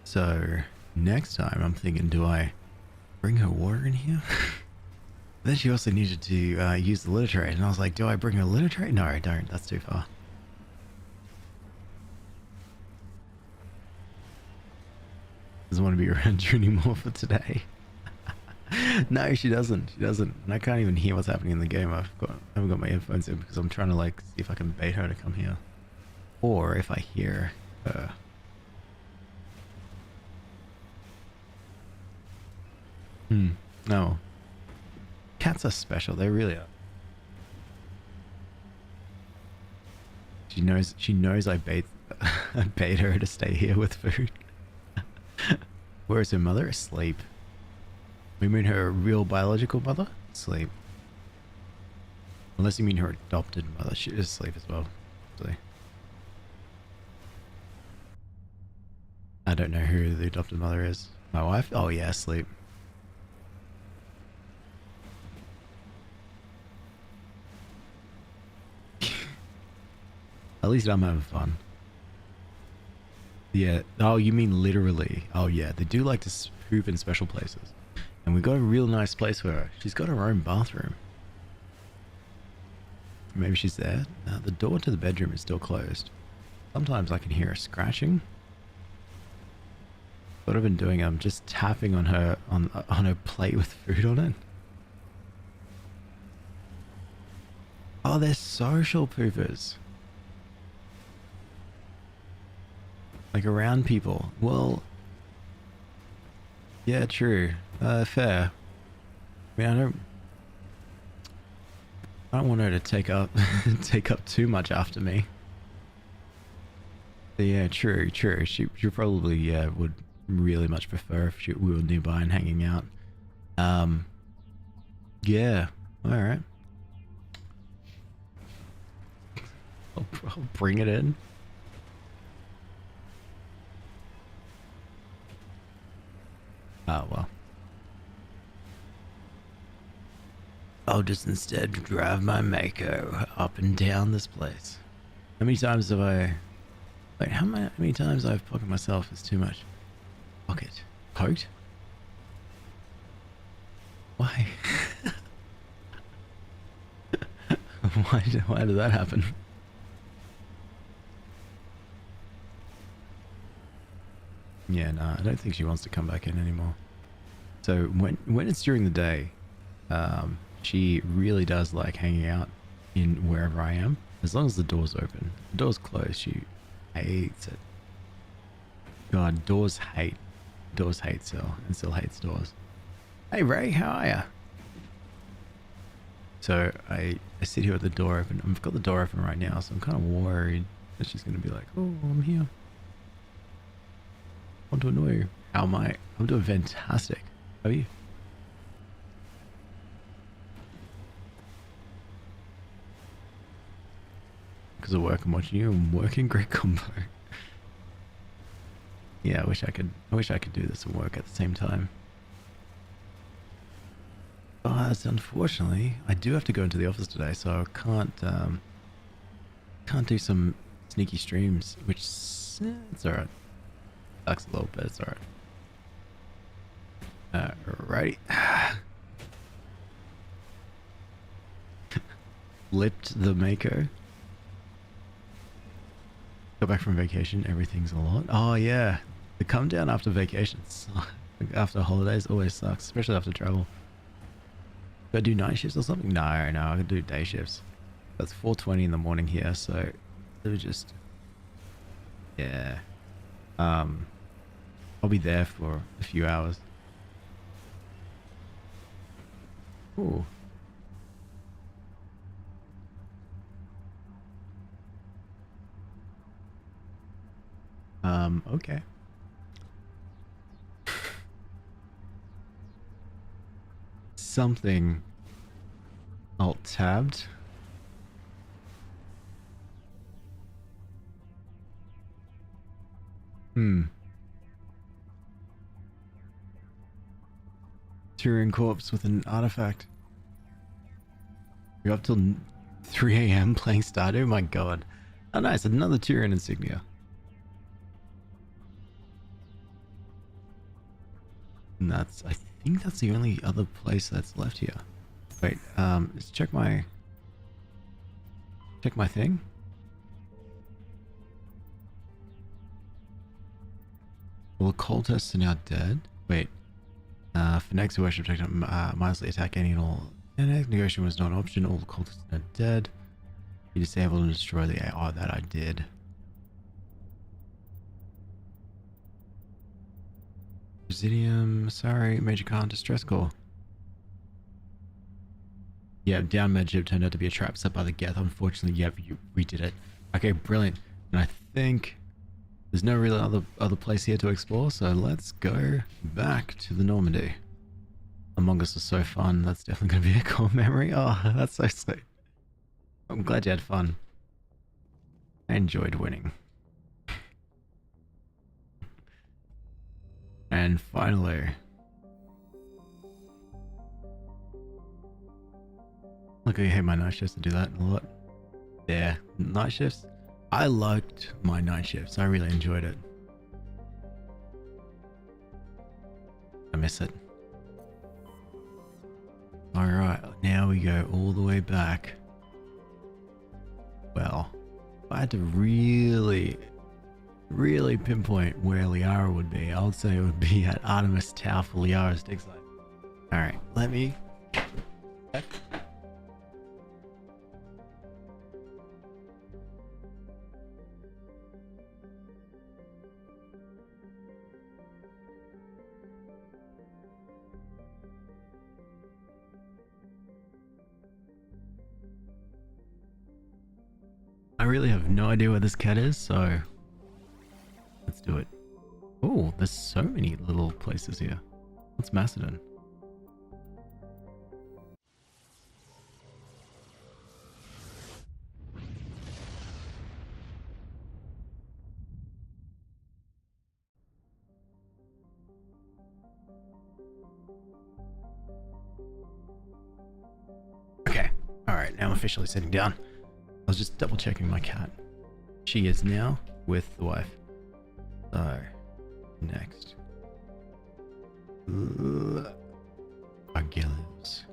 So next time I'm thinking, do I bring her water in here? Then she also needed to use the litter tray, and I was like, do I bring her litter tray? No, I don't. That's too far. Doesn't want to be around you anymore for today. No, she doesn't. She doesn't. And I can't even hear what's happening in the game. I haven't got my earphones in because I'm trying to like see if I can bait her to come here, or if I hear her. No. Cats are special. They really are. She knows I bait her to stay here with food. Where is her mother? Asleep. We mean her real biological mother? Asleep. Unless you mean her adopted mother. She is asleep as well. Actually. I don't know who the adopted mother is. My wife? Oh yeah, asleep. At least I'm having fun. Yeah. Oh, you mean literally. Oh yeah, they do like to poop in special places. And we got a real nice place for her. She's got her own bathroom. Maybe she's there. The door to the bedroom is still closed. Sometimes I can hear her scratching. What I've been doing, I'm just tapping on her on her plate with food on it. Oh, they're social poopers. Like around people. Well, yeah, true. Fair. I mean, I don't want her to take up too much after me. But yeah, true. She probably would really much prefer if we were nearby and hanging out. Yeah. All right. I'll bring it in. Oh, well. I'll just instead drive my Mako up and down this place. How many times have I... Like, how many times I've poked myself is too much? Pocket. Poked? Why? Why did that happen? Yeah, no, I don't think she wants to come back in anymore. So when it's during the day, she really does like hanging out in wherever I am, as long as the door's open. The door's closed, she hates it. God, doors hate Sil, and Sil hates doors. Hey Ray, how are ya? So I sit here with the door open. I've got the door open right now, so I'm kind of worried that she's going to be like, oh, I'm here. I want to annoy you. How am I? I'm doing fantastic. How are you? Because of work, I'm watching you. I'm working. Great combo. Yeah, I wish I could do this and work at the same time. But unfortunately, I do have to go into the office today, so I can't do some sneaky streams, which it's alright. Sucks a little bit, it's alright. Alrighty. Flipped the Mako. Got back from vacation, everything's a lot. Oh yeah, the come down after vacations, after holidays always sucks, especially after travel. Do I do night shifts or something? No, I can do day shifts. That's 4:20 in the morning here, so it was just, yeah. I'll be there for a few hours. Ooh. Okay. Something alt tabbed. Turing corpse with an artifact. You're up till 3 AM playing Stardew? My god. Oh nice, another Turing insignia. And that's, I think that's the only other place that's left here. Wait, let's check my thing. All cultists are now dead. Wait, for next worship, protect mindlessly attack any and all. Negotiation was not an option. All the cultists are dead. You disable and destroy the AI. Oh, that I did. Presidium, sorry, Major Khan, distress call. Yeah, down medship turned out to be a trap set by the Geth. Unfortunately, yeah, we did it. Okay, brilliant. And I think there's no real other place here to explore, so let's go back to the Normandy. Among Us was so fun. That's definitely going to be a core memory. Oh, that's so sweet. I'm glad you had fun. I enjoyed winning. And finally, look, I hate my night shifts to do that a lot. Yeah, night shifts. I liked my night shifts. I really enjoyed it. I miss it. Alright, now we go all the way back. Well, if I had to really pinpoint where Liara would be, I would say it would be at Artemis Tower for Liara's dig site. Alright, let me... I really have no idea where this cat is, so let's do it. Oh, there's so many little places here. What's Macedon? Okay, alright, now I'm officially sitting down. I was just double checking my cat. She is now with the wife. So, next. Argillus.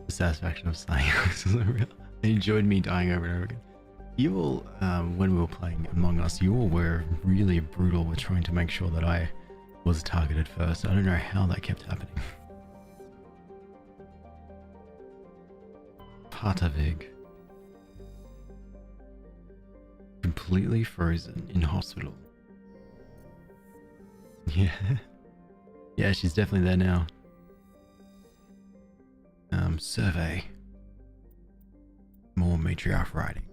The satisfaction of saying this is real. They enjoyed me dying over and over again. You all, when we were playing Among Us, you all were really brutal with trying to make sure that I was targeted first. I don't know how that kept happening. Hatavig. Completely frozen in hospital. Yeah. Yeah, she's definitely there now. Survey. More matriarch writing.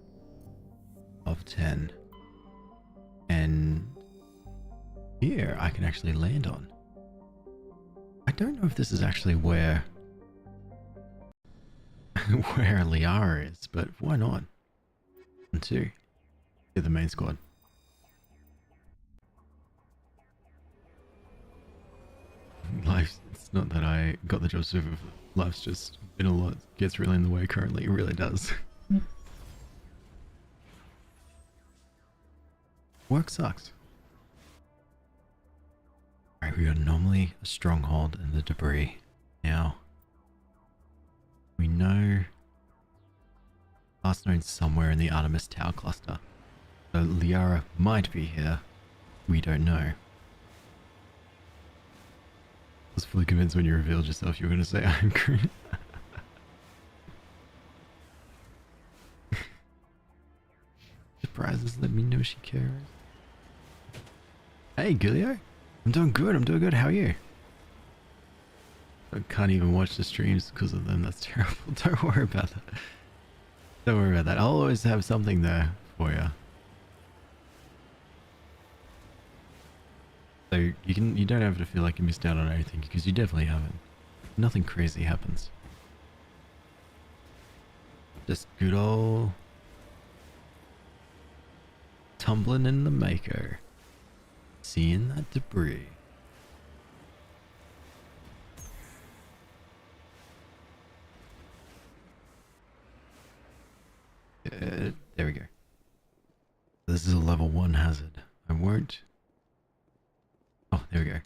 Of 10. And here I can actually land on. I don't know if this is actually where where Liara is, but why not? And 2. Get the main squad. Life, it's not that I got the job super. Life's just been a lot. Gets really in the way currently. It really does. Work sucks. Alright, we got anomaly, a stronghold, and the debris. Now, we know last known somewhere in the Artemis Tower cluster. So Liara might be here. We don't know. I was fully convinced when you revealed yourself you were going to say I'm green. Surprises let me know she cares. Hey, Gilio. I'm doing good. How are you? I can't even watch the streams because of them. That's terrible. Don't worry about that. Don't worry about that. I'll always have something there for you. So you don't have to feel like you missed out on anything because you definitely haven't. Nothing crazy happens. Just good old tumbling in the Mako. Seeing that debris. There we go. This is a level 1 hazard. I won't... Oh, there we go.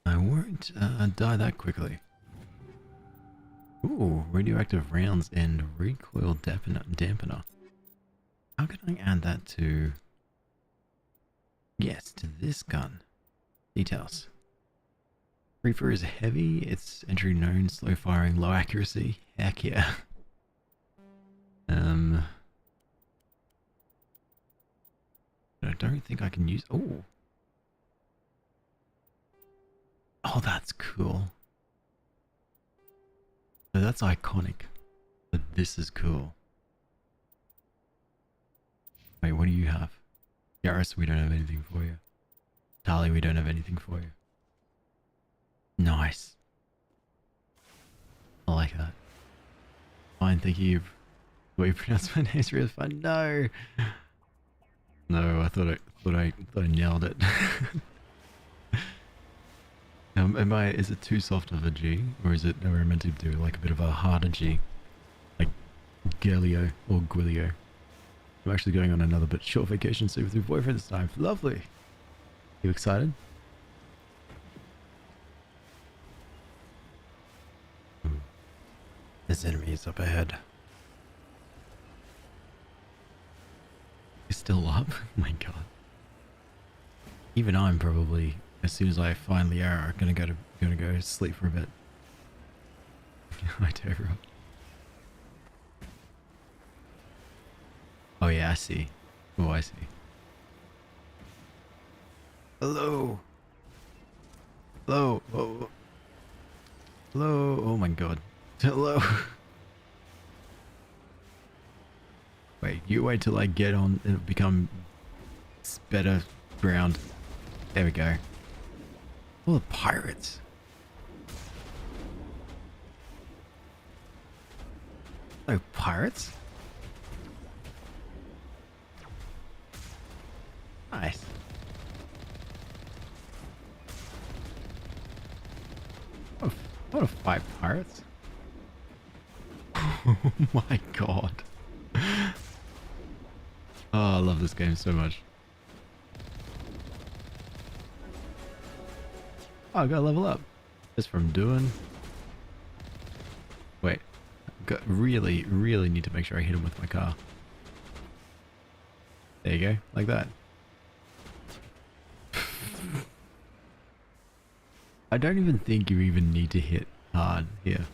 I won't die that quickly. Ooh, radioactive rounds and recoil dampener. How can I add that to... Yes, to this gun. Details. Reaper is heavy, it's entry known, slow firing, low accuracy. Heck yeah. I don't think I can use... Oh. Oh, that's cool. So that's iconic. But this is cool. Wait, what do you have? Yaris, we don't have anything for you. Tali, we don't have anything for you. Nice. I like that. Fine, thank you. The way you pronounce my name is really fun. No! No, I thought I nailed it. Is it too soft of a G? Or is it, are we meant to do like a bit of a harder G? Like Gelio or Guilio. I'm actually going on another but short vacation soon with your boyfriend this time. Lovely. You excited? This enemy is up ahead. He's still up? Oh my god. Even I'm probably, as soon as I find Liara, gonna go sleep for a bit. I do, Rob. Oh yeah, I see. Oh, I see. Hello. Hello. Oh. Hello. Oh my god. Hello. Wait, you wait till I get on and become better ground. There we go. Oh, the pirates. Oh, pirates? Nice. What a fight, pirates. Oh my god. Oh, I love this game so much. Oh, I gotta level up. Just from doing... Wait. Really need to make sure I hit him with my car. There you go. Like that. I don't even think you even need to hit hard here.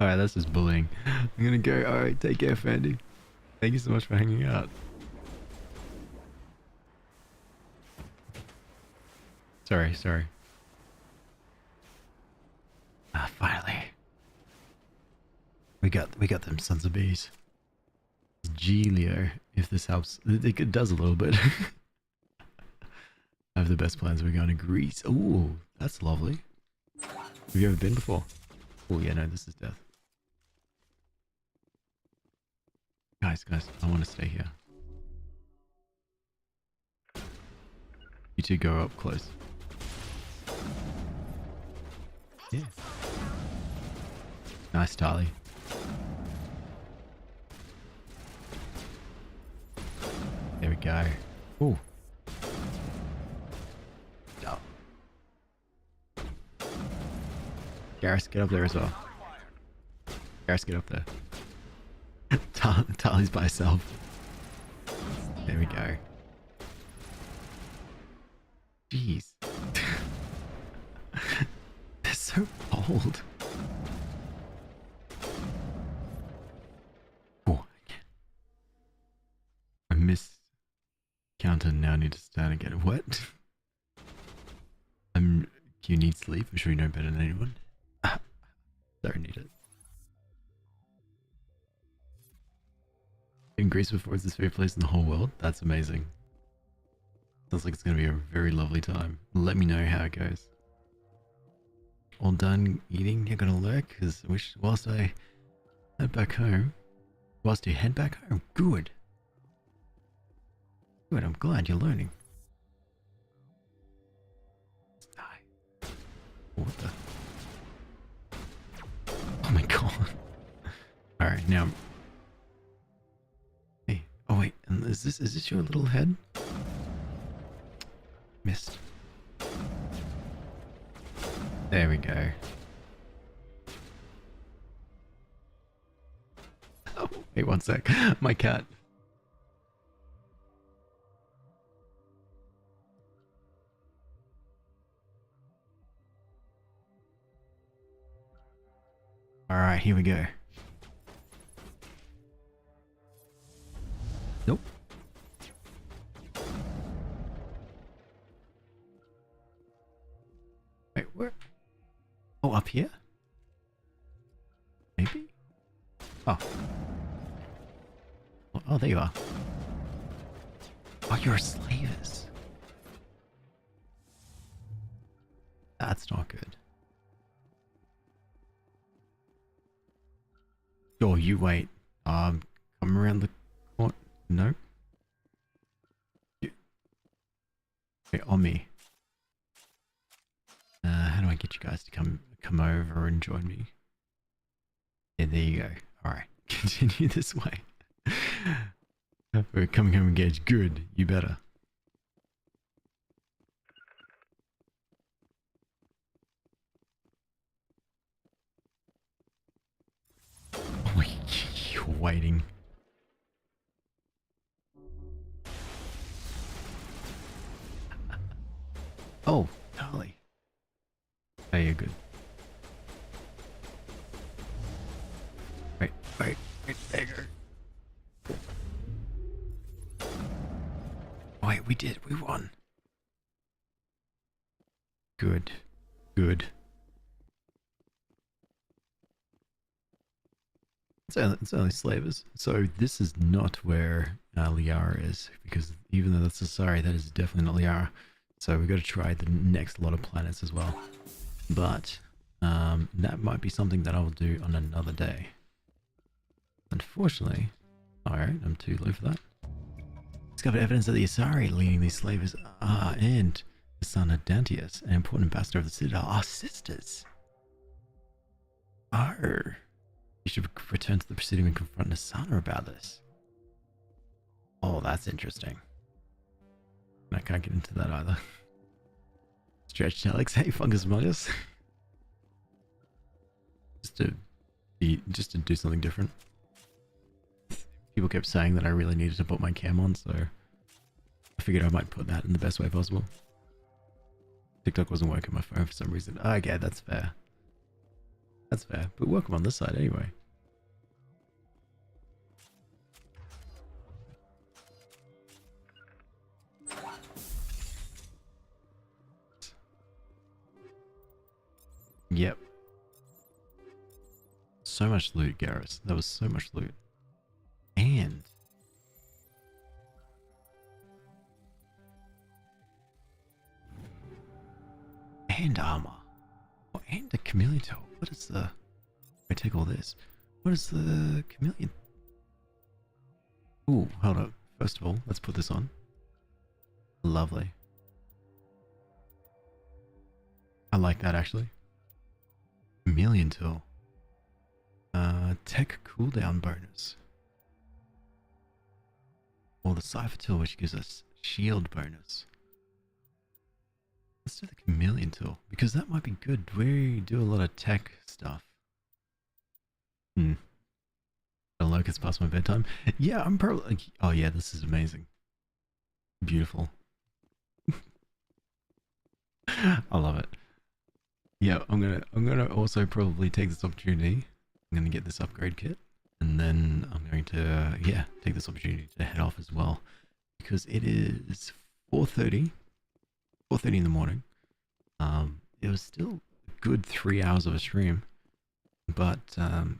Alright, that's just bullying. I'm gonna go. Alright, take care, Fandy. Thank you so much for hanging out. Sorry. Ah, finally. We got them sons of bees. Gelio, if this helps. It does a little bit. I have the best plans. We're going to Greece. Ooh, that's lovely. Have you ever been before? Oh yeah, no, this is death. Guys, I want to stay here. You two go up close. Yeah. Nice, Tali. There we go. Ooh. Oh. Garrus, get up there as well. Garrus, get up there. Tali's by herself. There we go. Jeez. They're so old. Oh, I missed counter, now need to start again. What? Do you need sleep? I'm sure you know better than anyone. Don't need it. In Greece before, it's this favorite place in the whole world. That's amazing. Sounds like it's going to be a very lovely time. Let me know how it goes. All done eating? You're going to lurk? Because whilst I head back home... Whilst you head back home? Good. Good, I'm glad you're learning. Let's die. What the... Oh my god. Alright, now... Hey, oh wait, and is this your little head? Missed. There we go. Oh, wait one sec. My cat. Alright, here we go. Nope. Wait, where? Oh, up here? Maybe? Oh. Oh, there you are. Oh, you're a slavers. That's not good. Oh, you wait. Come around the corner. No. Okay, on me. How do I get you guys to come over and join me? Yeah, there you go. Alright, continue this way. We're coming home engaged. Good, you better. Oh, you're waiting. Oh, Tali. Oh, you're good. Wait, there you go. Wait, we won. Good. It's only slavers. So this is not where Liara is, because even though that's a sorry, that is definitely not Liara. So we've got to try the next lot of planets as well. But that might be something that I will do on another day. Unfortunately, alright, I'm too low for that. Discovered evidence that the Asari leading these slavers are, and the son of Dantius, an important ambassador of the Citadel, are sisters. Oh. You should return to the Presidium and confront Nasana about this. Oh, that's interesting. I can't get into that either. Stretched Alex, hey Fungus Mungus. just to do something different. People kept saying that I really needed to put my cam on, so I figured I might put that in the best way possible. TikTok wasn't working on my phone for some reason. Okay, that's fair. That's fair. But welcome on this side anyway. Yep. So much loot, Garrus. There was so much loot. And armor. Oh, and a chameleon toe. What is the... I take all this. What is the chameleon? Ooh, hold up. First of all, let's put this on. Lovely. I like that actually. Chameleon tool. Tech cooldown bonus. Or the cipher tool, which gives us shield bonus. Let's do the chameleon tool, because that might be good. We do a lot of tech stuff. A locust past my bedtime. Yeah, I'm probably like, oh yeah, this is amazing. Beautiful. I love it. Yeah, I'm gonna also probably take this opportunity. I'm gonna get this upgrade kit, and then I'm going to take this opportunity to head off as well, because it is 4:30 in the morning. It was still a good 3 hours of a stream, but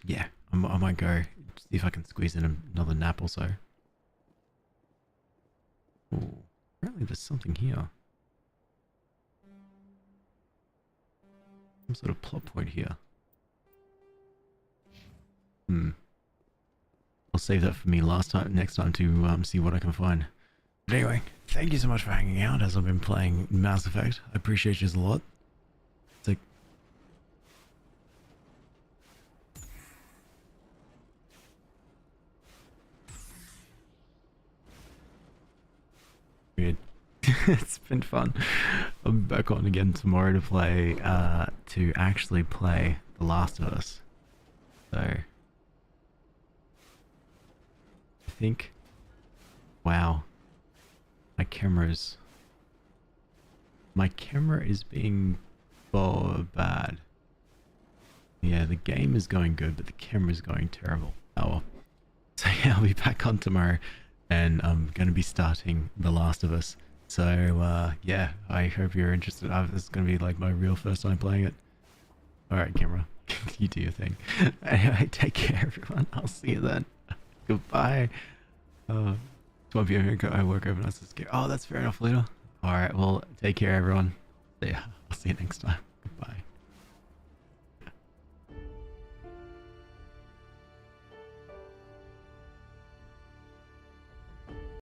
yeah, I might go see if I can squeeze in another nap or so. Oh, apparently there's something here. Some sort of plot point here. I'll save that for me next time to see what I can find. But anyway, thank you so much for hanging out as I've been playing Mass Effect. I appreciate you a lot. It's like... Weird. It's been fun. I'm back on again tomorrow to play, to actually play The Last of Us. So... I think... Wow. My camera is being bad. Yeah, the game is going good, but the camera is going terrible. Oh well. So yeah, I'll be back on tomorrow, and I'm going to be starting The Last of Us. So yeah, I hope you're interested. This is going to be like my real first time playing it. Alright, camera. You do your thing. Anyway, take care everyone. I'll see you then. Goodbye. 12 p.m. I work overnight. Oh, that's fair enough, Lito. Alright, well, take care everyone. Yeah, I'll see you next time. Goodbye.